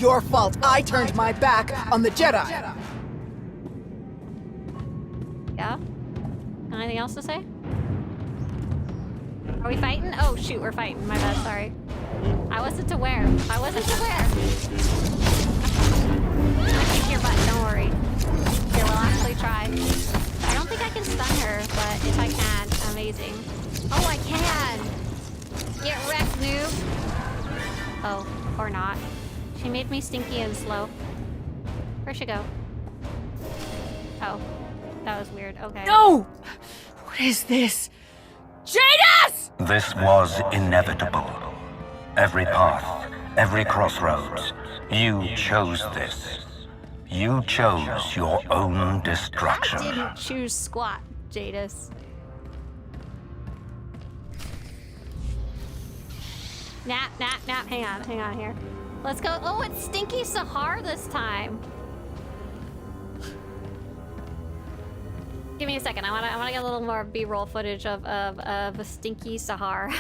Your fault I turned my back on the Jedi. Yeah? Anything else to say? Are we fighting? Oh shoot, we're fighting. My bad, sorry. I wasn't aware. I'll kick your butt, don't worry. Here, we'll actually try. I don't think I can stun her, but if I can, amazing. Oh, I can! Get wrecked, noob! Oh, or not. She made me stinky and slow. Where'd she go? Oh, that was weird. Okay. No! What is this? Jadis! This was inevitable. Every path, every crossroads, you chose this. You chose your own destruction. I didn't choose squat, Jadis. Nap. Hang on here. Let's go. Oh, it's Stinky Sahar this time. Give me a second. I wanna get a little more B-roll footage of a Stinky Sahar.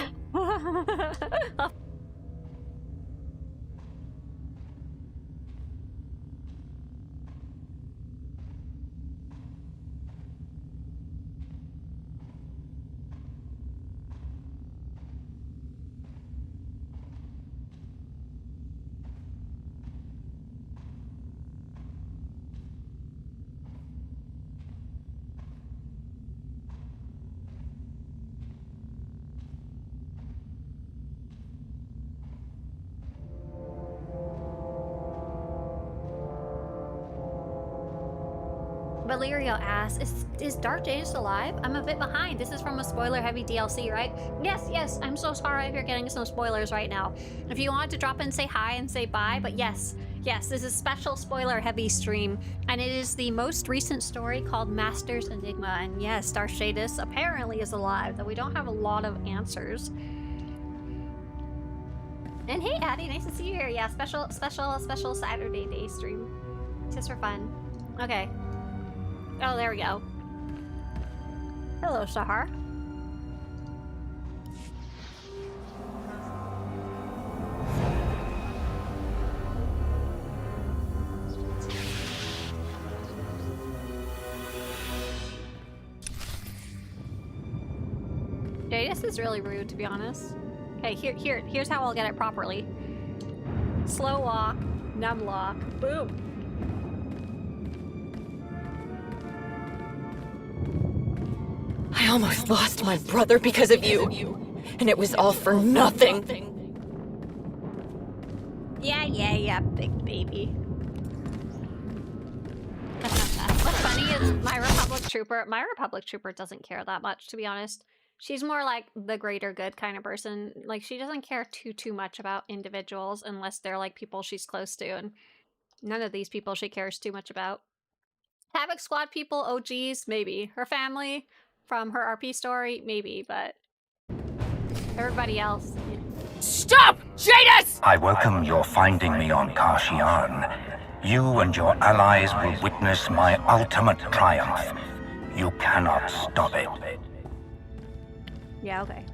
Valerio asks, is Darth Jadis alive? I'm a bit behind. This is from a spoiler-heavy DLC, right? Yes. I'm so sorry if you're getting some spoilers right now. If you wanted to drop in, say hi and say bye, but yes, this is a special spoiler-heavy stream, and it is the most recent story called Master's Enigma, and yes, Darth Jadis apparently is alive, though we don't have a lot of answers. And hey, Addie, nice to see you here. Yeah, special Saturday day stream. Just for fun. Okay. Oh, there we go. Hello, Sahar. Jadis is really rude, to be honest. Okay, here's how I'll get it properly. Slow walk, numb lock, boom. I almost lost my brother because of you. And it was all for nothing. Yeah, big baby. What's funny is my Republic Trooper doesn't care that much, to be honest. She's more like the greater good kind of person. Like, she doesn't care too much about individuals unless they're like people she's close to, and none of these people she cares too much about. Havoc Squad people, OGs, maybe. Her family from her RP story, maybe, but everybody else. Yeah. Stop! Jadis! I welcome your finding me on Kashyyyn. You and your allies will witness my ultimate triumph. You cannot stop it. Yeah, okay.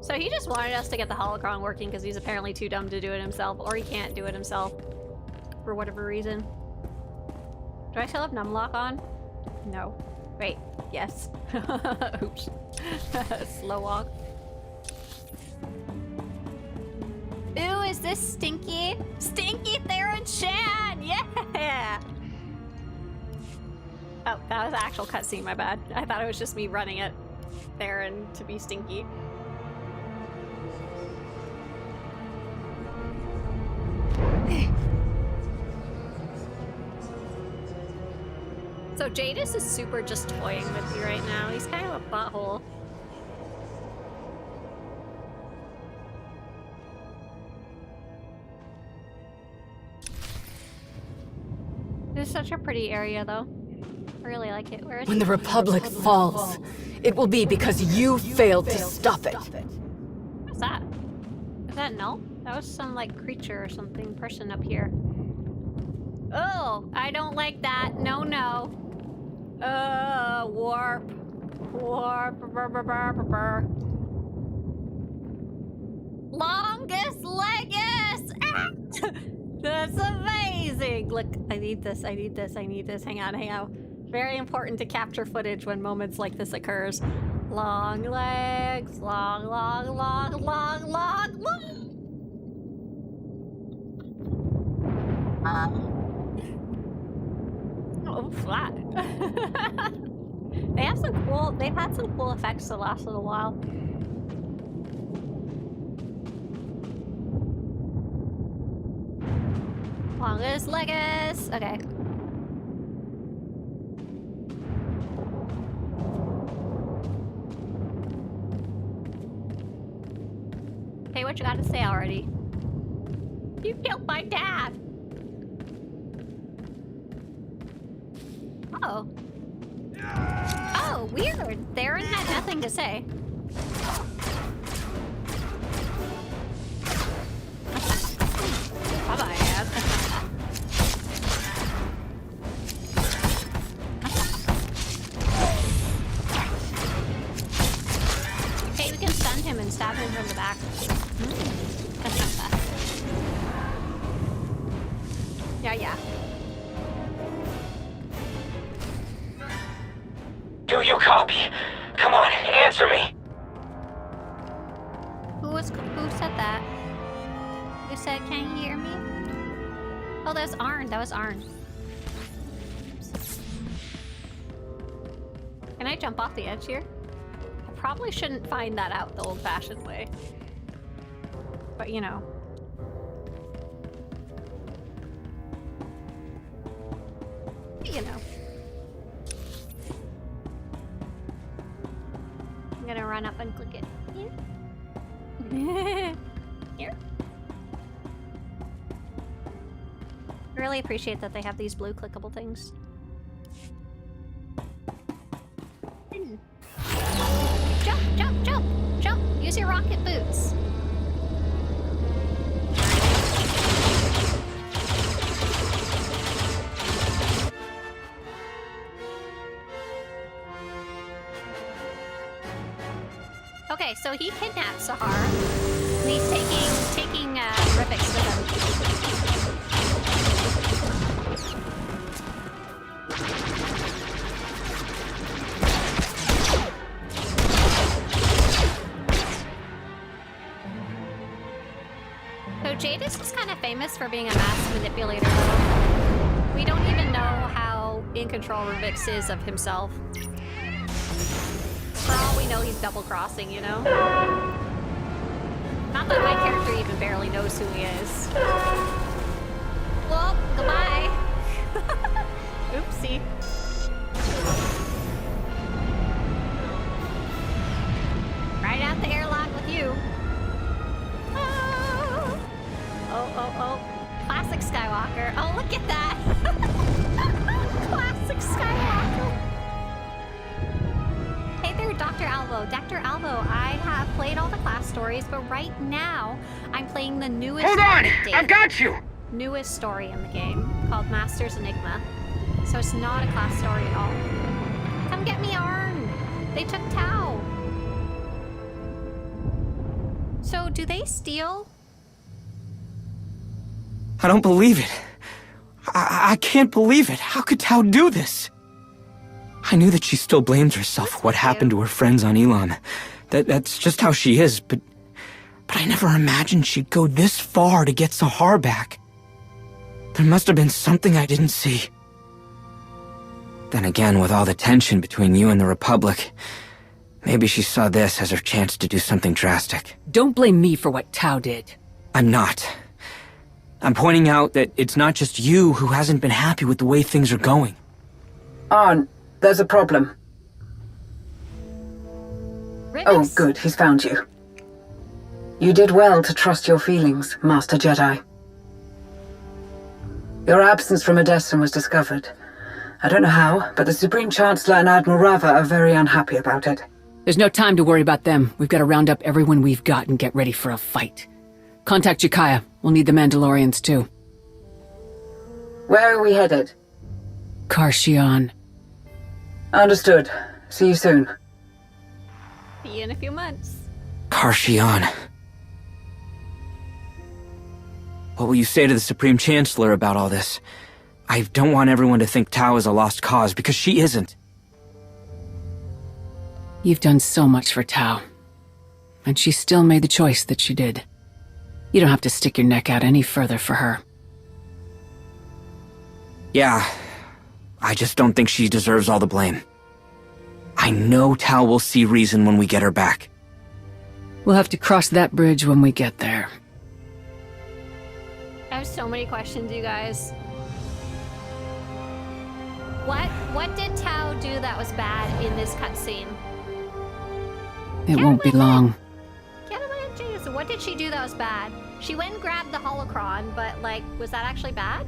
So he just wanted us to get the holocron working because he's apparently too dumb to do it himself, or he can't do it himself for whatever reason. Do I still have numlock on? No. Wait, yes. Oops. Slow walk. Ooh, is this Stinky? Stinky Theron Shan! Yeah! Oh, that was an actual cutscene, my bad. I thought it was just me running at Theron to be Stinky. So Jadis is super just toying with you right now. He's kind of a butthole. This is such a pretty area, though. I really like it. Where is When the Republic falls, it will be because you failed to stop it. What's that? Is that Null? That was some, like, creature or something, person up here. Oh, I don't like that. No. Warp. Longest Legus! Ah! That's amazing! Look, I need this. Hang on. Very important to capture footage when moments like this occurs. Long legs, long. Oh, flat. They've had some cool effects the last little while. Longest Legus. Okay. Hey, what you got to say already? You killed my dad. Oh. Oh, weird. Theron had nothing to say. Bye-bye, Dad. Hey, we can stun him and stab him from the back. Yeah. Do you copy? Come on, answer me. Who said that? Who said, can you hear me? Oh, that was Arn. Can I jump off the edge here? I probably shouldn't find that out the old-fashioned way. But, you know. really appreciate that they have these blue clickable things. Jump, jump, jump, jump. Use your rocket boots. Okay, so he kidnapped Sahar, and he's taking Rivix with him. So Jadis is kind of famous for being a mass manipulator, though. We don't even know how in control Rivix is of himself. For all we know, he's double-crossing, you know? Not that my character even barely knows who he is. Well, goodbye. Oopsie. Right out the airlock with you. Oh, oh, oh. Classic Skywalker. Oh, look at that. Classic Skywalker. Hey there, Dr. Alvo. Dr. Alvo, I have played all the class stories, but right now I'm playing the newest. Hold on! I've got you! Newest story in the game called Master's Enigma. So it's not a class story at all. Come get me, Arn! They took Tau. So do they steal? I don't believe it. I can't believe it. How could Tau do this? I knew that she still blames herself for what happened to her friends on Elam. That's just how she is, but I never imagined she'd go this far to get Sahar back. There must have been something I didn't see. Then again, with all the tension between you and the Republic, maybe she saw this as her chance to do something drastic. Don't blame me for what Tau did. I'm not. I'm pointing out that it's not just you who hasn't been happy with the way things are going. Arn, there's a problem. Rivix. Oh, good, he's found you. You did well to trust your feelings, Master Jedi. Your absence from Edessa was discovered. I don't know how, but the Supreme Chancellor and Admiral Rava are very unhappy about it. There's no time to worry about them. We've got to round up everyone we've got and get ready for a fight. Contact Jakaya. We'll need the Mandalorians, too. Where are we headed? Karshion. Understood. See you soon. See you in a few months. Karshion. What will you say to the Supreme Chancellor about all this? I don't want everyone to think Tau is a lost cause, because she isn't. You've done so much for Tau. And she still made the choice that she did. You don't have to stick your neck out any further for her. Yeah, I just don't think she deserves all the blame. I know Tau will see reason when we get her back. We'll have to cross that bridge when we get there. I have so many questions, you guys. What did Tau do that was bad in this cutscene? It won't be long. So what did she do that was bad? She went and grabbed the holocron, but like, was that actually bad?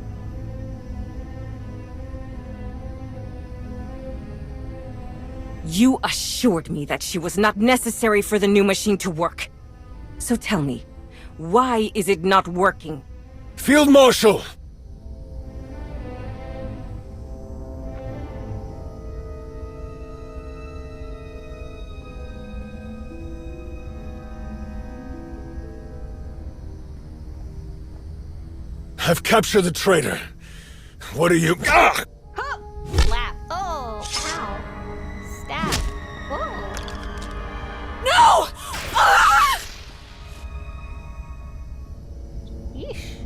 You assured me that she was not necessary for the new machine to work. So tell me, why is it not working? Field Marshal! I've captured the traitor. What are you... Ah! Slap. Oh, ow. Stab. Whoa. No! Ah! Yeesh.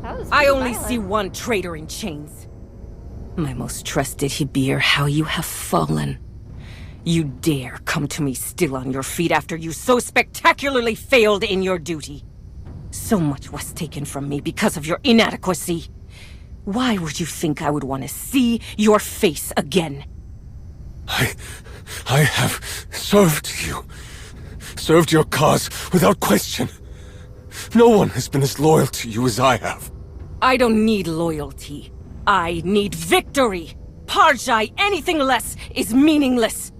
That was I only violent. see one traitor in chains. My most trusted Hibir, how you have fallen. You dare come to me still on your feet after you so spectacularly failed in your duty. So much was taken from me because of your inadequacy. Why would you think I would want to see your face again? I have served you. Served your cause without question. No one has been as loyal to you as I have. I don't need loyalty. I need victory! Parjai, anything less is meaningless!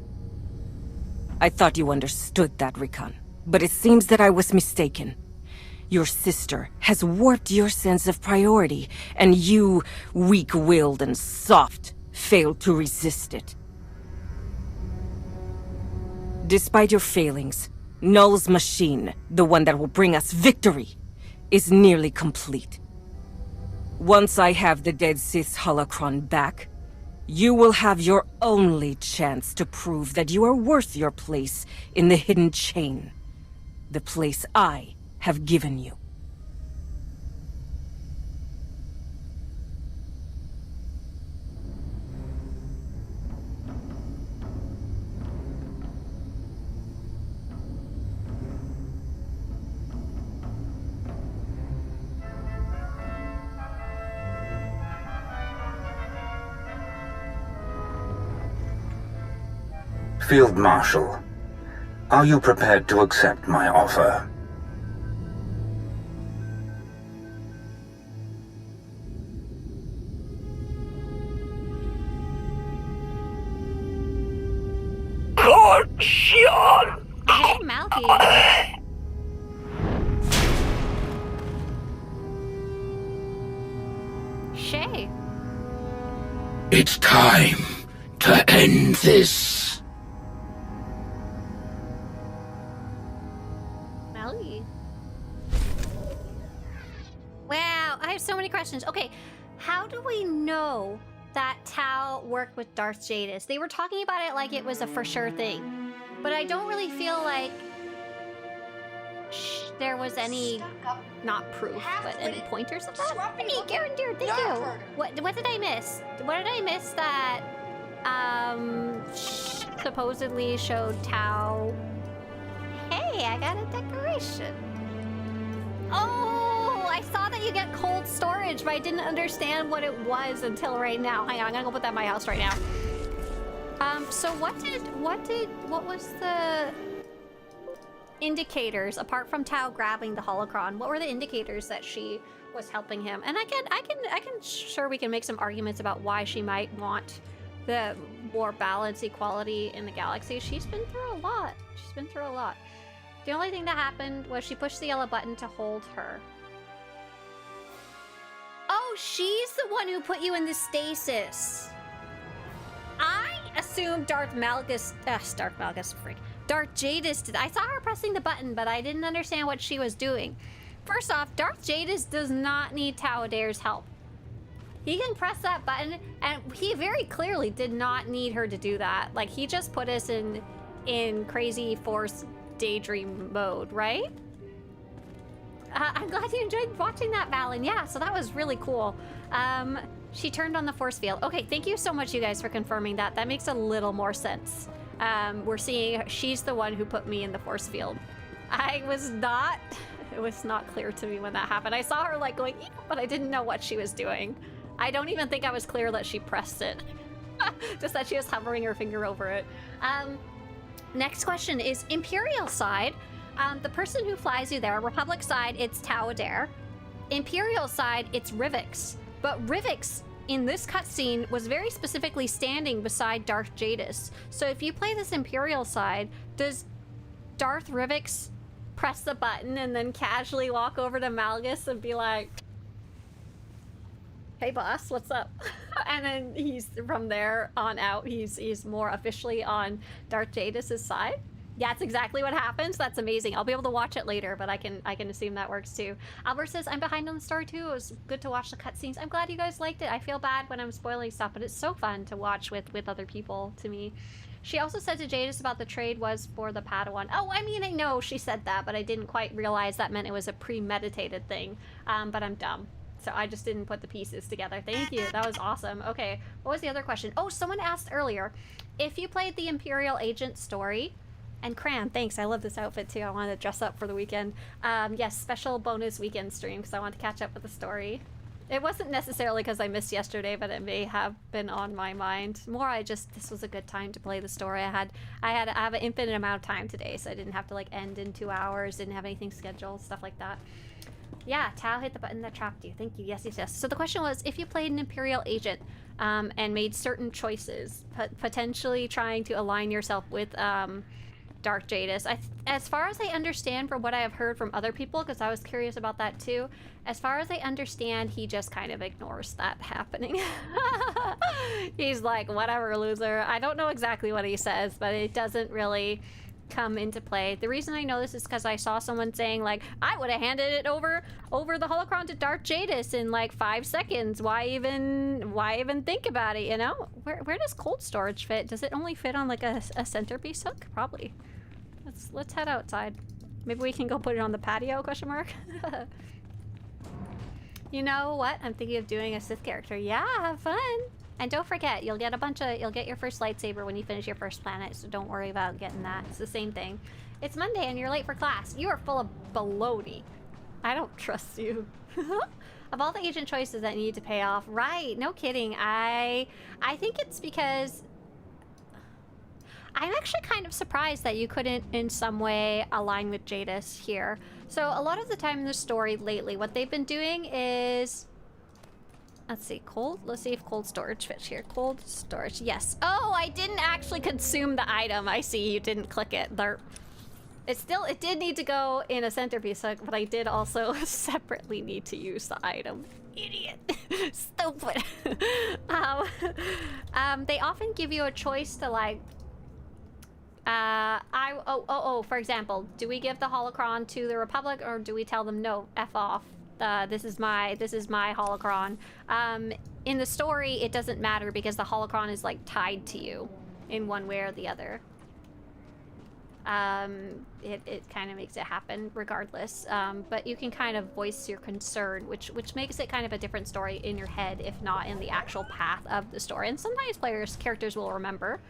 I thought you understood that, Rikan, but it seems that I was mistaken. Your sister has warped your sense of priority, and you, weak-willed and soft, failed to resist it. Despite your failings, Null's machine, the one that will bring us victory, is nearly complete. Once I have the dead Sith's holocron back, you will have your only chance to prove that you are worth your place in the hidden chain. The place I have given you. Field Marshal, are you prepared to accept my offer? Hey, Malky. Shay. It's time to end this. Melly. Wow, I have so many questions. Okay, how do we know that Tau worked with Darth Jadis? They were talking about it like it was a for sure thing, but I don't really feel like there was any, not proof, but any pointers of that. Hey, Garen, dear, thank you. What did I miss? What did I miss that supposedly showed Tau? Hey, I got a decoration. Oh, I saw that you get cold storage, but I didn't understand what it was until right now. Hang on, I'm gonna go put that in my house right now. So what was the indicators apart from Tau grabbing the holocron? What were the indicators that she was helping him? And I can sure we can make some arguments about why she might want the more balance, equality in the galaxy. She's been through a lot. She's been through a lot. The only thing that happened was she pushed the yellow button to hold her. Oh, she's the one who put you in the stasis. I assumed Darth Jadis did. I saw her pressing the button, but I didn't understand what she was doing. First off, Darth Jadis does not need Tau Adair's help. He can press that button, and he very clearly did not need her to do that. Like, he just put us in crazy force daydream mode, right? I'm glad you enjoyed watching that, Valen. Yeah, so that was really cool. She turned on the force field. Okay, thank you so much, you guys, for confirming that. That makes a little more sense. We're seeing she's the one who put me in the force field. It was not clear to me when that happened. I saw her like going, but I didn't know what she was doing. I don't even think I was clear that she pressed it. Just that she was hovering her finger over it. Next question is Imperial side. The person who flies you there, Republic side, it's Tau Adair. Imperial side, it's Rivix. But Rivix, in this cutscene, was very specifically standing beside Darth Jadis. So if you play this Imperial side, does Darth Rivix press the button and then casually walk over to Malgus and be like, hey boss, what's up? And then he's, from there on out, he's more officially on Darth Jadis's side? Yeah, that's exactly what happens. That's amazing. I'll be able to watch it later, but I can assume that works too. Albert says, I'm behind on the story too. It was good to watch the cutscenes. I'm glad you guys liked it. I feel bad when I'm spoiling stuff, but it's so fun to watch with other people, to me. She also said to Jadis about the trade was for the Padawan. Oh, I mean, I know she said that, but I didn't quite realize that meant it was a premeditated thing. But I'm dumb. So I just didn't put the pieces together. Thank you. That was awesome. Okay, what was the other question? Oh, someone asked earlier, if you played the Imperial Agent story, and Cran, thanks. I love this outfit too. I wanted to dress up for the weekend. Yes, special bonus weekend stream because I want to catch up with the story. It wasn't necessarily because I missed yesterday, but it may have been on my mind. More, this was a good time to play the story. I have an infinite amount of time today, so I didn't have to like end in 2 hours. Didn't have anything scheduled, stuff like that. Yeah, Tao hit the button that trapped you. Thank you. Yes, yes, yes. So the question was, if you played an Imperial agent and made certain choices, potentially trying to align yourself with Darth Jadis. As far as I understand from what I have heard from other people, because I was curious about that too, as far as I understand, he just kind of ignores that happening. He's like, whatever, loser. I don't know exactly what he says, but it doesn't really come into play. The reason I know this is because I saw someone saying like, I would have handed it over the holocron to Darth Jadis in like 5 seconds. Why even think about it, you know? Where does cold storage fit? Does it only fit on like a centerpiece hook? Probably. Let's head outside. Maybe we can go put it on the patio, question mark. You know what? I'm thinking of doing a Sith character. Yeah, have fun. And don't forget, you'll get your first lightsaber when you finish your first planet, so don't worry about getting that. It's the same thing. It's Monday and you're late for class. You are full of baloney. I don't trust you. Of all the agent choices that need to pay off, right, no kidding. I think it's because I'm actually kind of surprised that you couldn't in some way align with Jadis here. So a lot of the time in the story lately, what they've been doing is, let's see, let's see if cold storage fits here. Cold storage, yes. Oh, I didn't actually consume the item. I see, you didn't click it. It did need to go in a centerpiece, but I did also separately need to use the item. Idiot. Stupid. They often give you a choice to like, for example, do we give the holocron to the Republic or do we tell them no, F off? This is my holocron. In the story, it doesn't matter because the holocron is like tied to you in one way or the other. It kind of makes it happen regardless. But you can kind of voice your concern, which makes it kind of a different story in your head, if not in the actual path of the story. And sometimes characters will remember.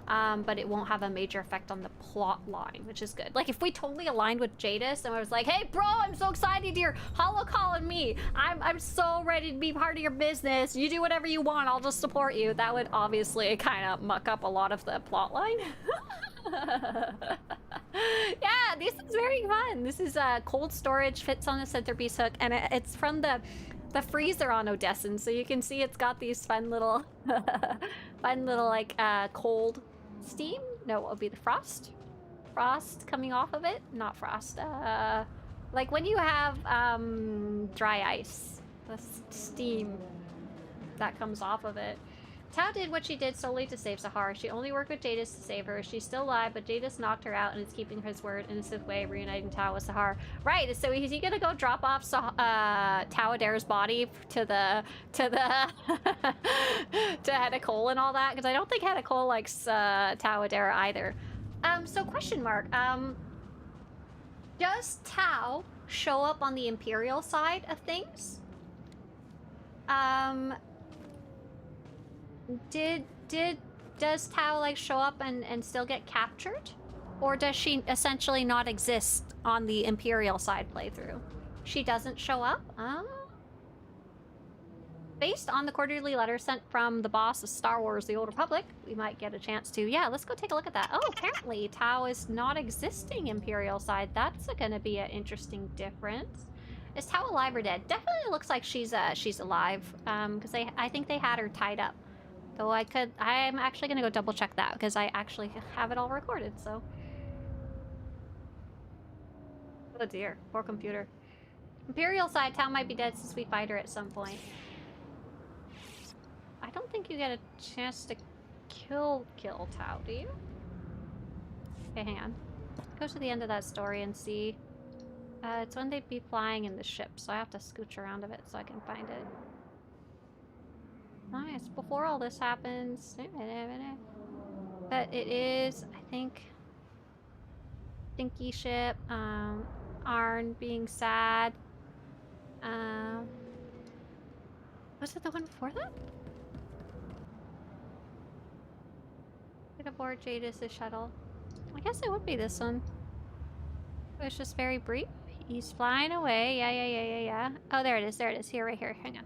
But it won't have a major effect on the plot line, which is good. Like, if we totally aligned with Jadis and I was like, hey, bro, I'm so excited you're holocalling me. I'm so ready to be part of your business. You do whatever you want. I'll just support you. That would obviously kind of muck up a lot of the plot line. Yeah, this is very fun. This is cold storage, fits on the centerpiece hook, and it's from the freezer on Odessan, so you can see it's got these fun little like cold steam. No, it would be the frost coming off of it. Not frost, like when you have dry ice, the steam that comes off of it. Tao did what she did solely to save Sahar. She only worked with Jadis to save her. She's still alive, but Jadis knocked her out and is keeping his word in a Sith way, reuniting Tao with Sahar. Right, so is he gonna go drop off Tao Adair's body to Hedda Cole and all that? Because I don't think Hedda Cole likes Tao Adair either. So question mark, does Tao show up on the Imperial side of things? Does Tao like show up and still get captured? Or does she essentially not exist on the Imperial side playthrough? She doesn't show up? Based on the quarterly letter sent from the boss of Star Wars The Old Republic, we might get a chance to. Yeah, let's go take a look at that. Oh, apparently Tao is not existing Imperial side. That's gonna be an interesting difference. Is Tao alive or dead? Definitely looks like she's alive. Because I think they had her tied up. Though I'm actually gonna go double check that because I actually have it all recorded, so. Oh dear, poor computer. Imperial side, Tao might be dead since we fight her at some point. I don't think you get a chance to kill Tao, do you? Okay, hang on. Go to the end of that story and see. It's when they'd be flying in the ship, so I have to scooch around a bit so I can find it. Nice, before all this happens. But it is, I think, Stinky ship, Arn being sad. Was it the one before that? Get aboard Jadis' shuttle. I guess it would be this one. It's just very brief. He's flying away. Yeah. Oh, there it is. Here, right here. Hang on.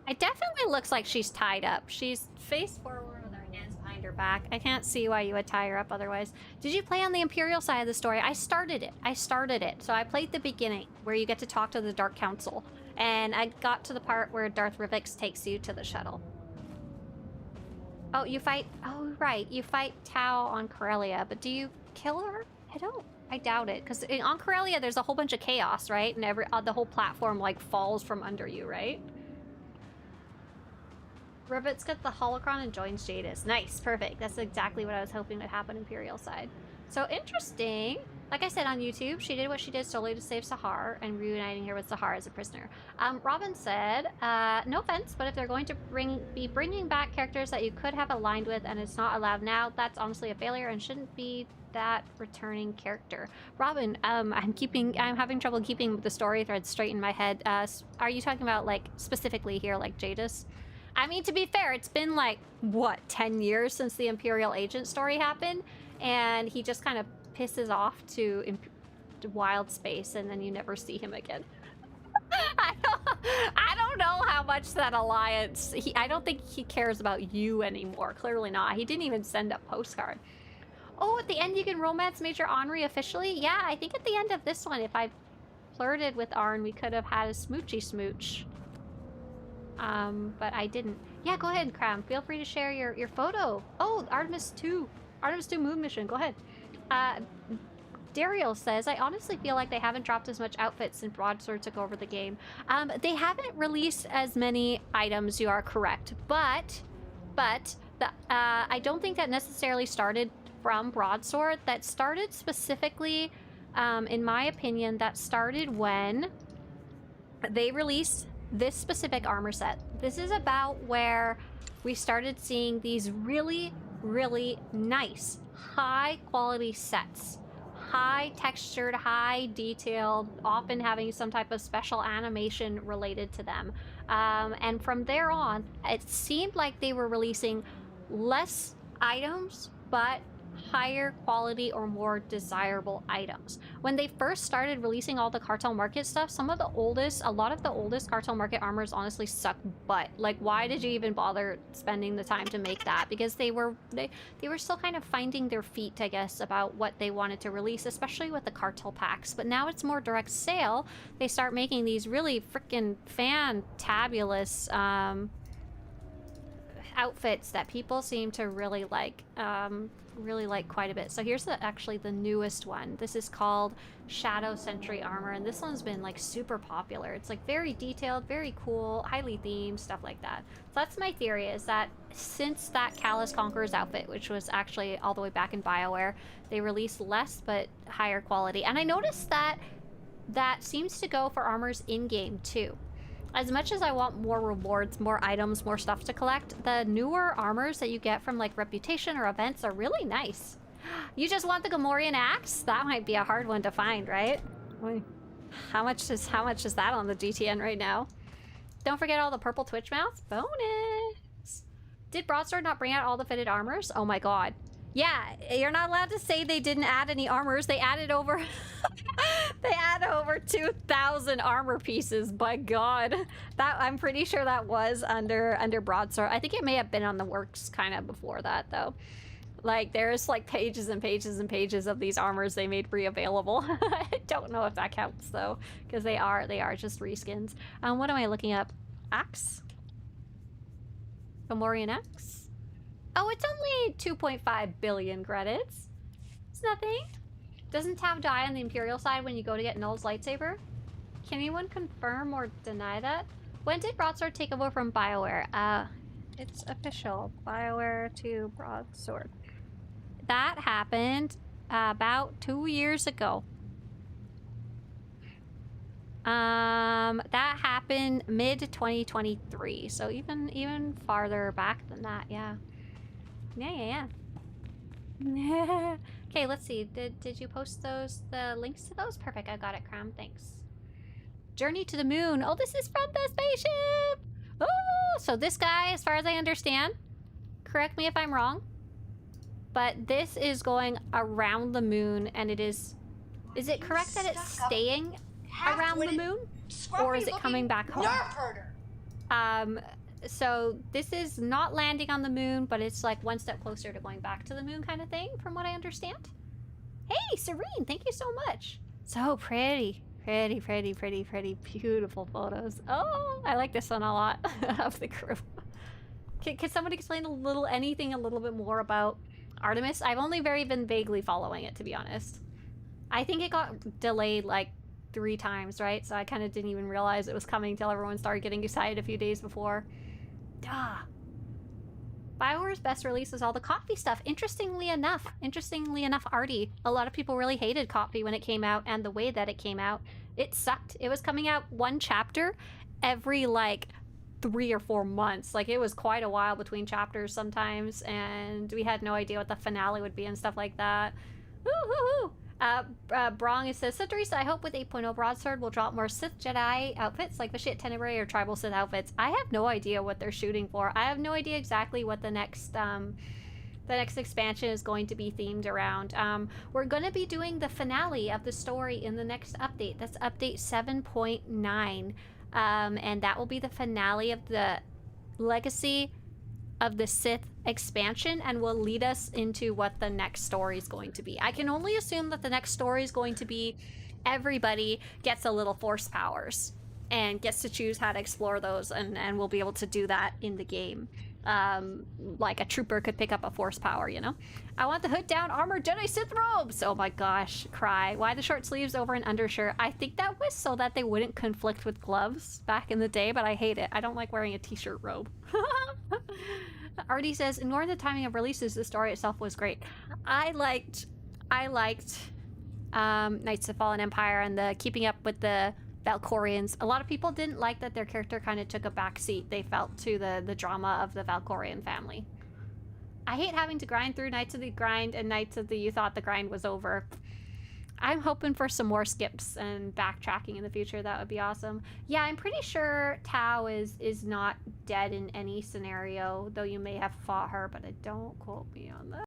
It definitely looks like she's tied up. She's face forward with her hands behind her back. I can't see why you would tie her up otherwise. Did you play on the Imperial side of the story? I started it. So I played the beginning, where you get to talk to the Dark Council. And I got to the part where Darth Rivix takes you to the shuttle. Oh, you fight... Oh, right. You fight Tau on Corellia, but do you kill her? I doubt it. Because on Corellia, there's a whole bunch of chaos, right? And the whole platform, like, falls from under you, right? Ribbits gets the holocron and joins Jadis. Nice, perfect. That's exactly what I was hoping would happen Imperial side. So be like I said on YouTube, she did what she did solely to save Sahar and reuniting her with Sahar as a prisoner. Robin said, no offense, but if they're going to be bringing back characters that you could have aligned with and it's not allowed now, that's honestly a failure and shouldn't be that returning character. Robin, I'm having trouble keeping the story threads straight in my head. Are you talking about, like, specifically here, like Jadis? I mean, to be fair, it's been like, what, 10 years since the Imperial Agent story happened? And he just kind of pisses off to wild space and then you never see him again. I don't know how much that alliance... I don't think he cares about you anymore. Clearly not. He didn't even send a postcard. Oh, at the end you can romance Major Henri officially? Yeah, I think at the end of this one, if I flirted with Arn, we could have had a smoochy smooch. But I didn't. Yeah, go ahead, Cram. Feel free to share your photo. Oh, Artemis 2 moon mission. Go ahead. Daryl says, I honestly feel like they haven't dropped as much outfits since Broadsword took over the game. They haven't released as many items, you are correct. But I don't think that necessarily started from Broadsword. That started specifically, in my opinion, that started when they released this specific armor set. This is about where we started seeing these really, really nice, high quality sets. High textured, high detailed, often having some type of special animation related to them. And from there on, it seemed like they were releasing less items, but higher quality or more desirable items. When they first started releasing all the Cartel Market stuff, a lot of the oldest Cartel Market armors honestly suck butt. Like, why did you even bother spending the time to make that? Because they were still kind of finding their feet, I guess, about what they wanted to release, especially with the Cartel packs. But now it's more direct sale. They start making these really freaking fantabulous outfits that people seem to really like quite a bit. So here's actually the newest one. This is called Shadow Sentry armor, and this one's been like super popular. It's like very detailed, very cool, highly themed, stuff like that. So that's my theory, is that since that Callous Conqueror's outfit, which was actually all the way back in BioWare, they released less but higher quality. And I noticed that seems to go for armors in-game too. As much as I want more rewards, more items, more stuff to collect, the newer armors that you get from like Reputation or events are really nice. You just want the Gamorrean axe? That might be a hard one to find, right? How much is that on the GTN right now? Don't forget all the purple Twitch mouths. Bonus! Did Broadsword not bring out all the fitted armors? Oh my god. Yeah, you're not allowed to say they didn't add any armors. They added over... they added over 2,000 armor pieces, by god. I'm pretty sure that was under Broadsword. I think it may have been on the works kind of before that, though. Like, there's like pages and pages and pages of these armors they made free available. I don't know if that counts, though, because they are just reskins. What am I looking up? Axe? Gamorrean axe? Oh, it's only 2.5 billion credits. It's nothing. Doesn't Tav die on the Imperial side when you go to get Null's lightsaber? Can anyone confirm or deny that? When did Broadsword take over from BioWare? It's official. BioWare to Broadsword. That happened about 2 years ago. That happened mid-2023, so even farther back than that, yeah. Yeah. Okay, let's see. Did you post the links to those? Perfect, I got it, Cram. Thanks. Journey to the Moon. Oh, this is from the spaceship! Oh, so this guy, as far as I understand, correct me if I'm wrong, but this is going around the moon, and it is it correct that it's staying around the moon? Or is it coming back home? So this is not landing on the moon, but it's like one step closer to going back to the moon kind of thing, from what I understand. Hey, Serene, thank you so much. So pretty. Pretty, pretty, pretty, pretty beautiful photos. Oh, I like this one a lot of the crew. Can somebody explain anything a little bit more about Artemis? I've only been vaguely following it, to be honest. I think it got delayed like 3 times, right? So I kind of didn't even realize it was coming until everyone started getting excited a few days before. Duh. BioWare's best release was all the coffee stuff. Interestingly enough, Artie, a lot of people really hated coffee when it came out, and the way that it came out, it sucked. It was coming out 1 chapter every like 3 or 4 months. Like, it was quite a while between chapters sometimes, and we had no idea what the finale would be and stuff like that. Woo-hoo-hoo! Brong, it says, Swtorista, I hope with 8.0 Broadsword we'll drop more Sith Jedi outfits like Vashit Tenebrae or Tribal Sith outfits. I have no idea what they're shooting for. I have no idea exactly what the next expansion is going to be themed around. We're going to be doing the finale of the story in the next update. That's update 7.9. And that will be the finale of the Legacy of the Sith expansion, and will lead us into what the next story is going to be. I can only assume that the next story is going to be everybody gets a little force powers and gets to choose how to explore those, and we'll be able to do that in the game. Like a trooper could pick up a force power, you know? I want the hood down, armored Jedi Sith robes! Oh my gosh, cry. Why the short sleeves over an undershirt? I think that was so that they wouldn't conflict with gloves back in the day, but I hate it. I don't like wearing a t-shirt robe. Artie says, ignoring the timing of releases, the story itself was great. I liked Knights of Fallen Empire and the keeping up with the Valkorians. A lot of people didn't like that their character kind of took a backseat, they felt, to the drama of the Valkorian family. I hate having to grind through Knights of the Grind and Knights of the You Thought the Grind was over. I'm hoping for some more skips and backtracking in the future. That would be awesome. Yeah, I'm pretty sure Tao is not dead in any scenario, though you may have fought her, but don't quote me on that.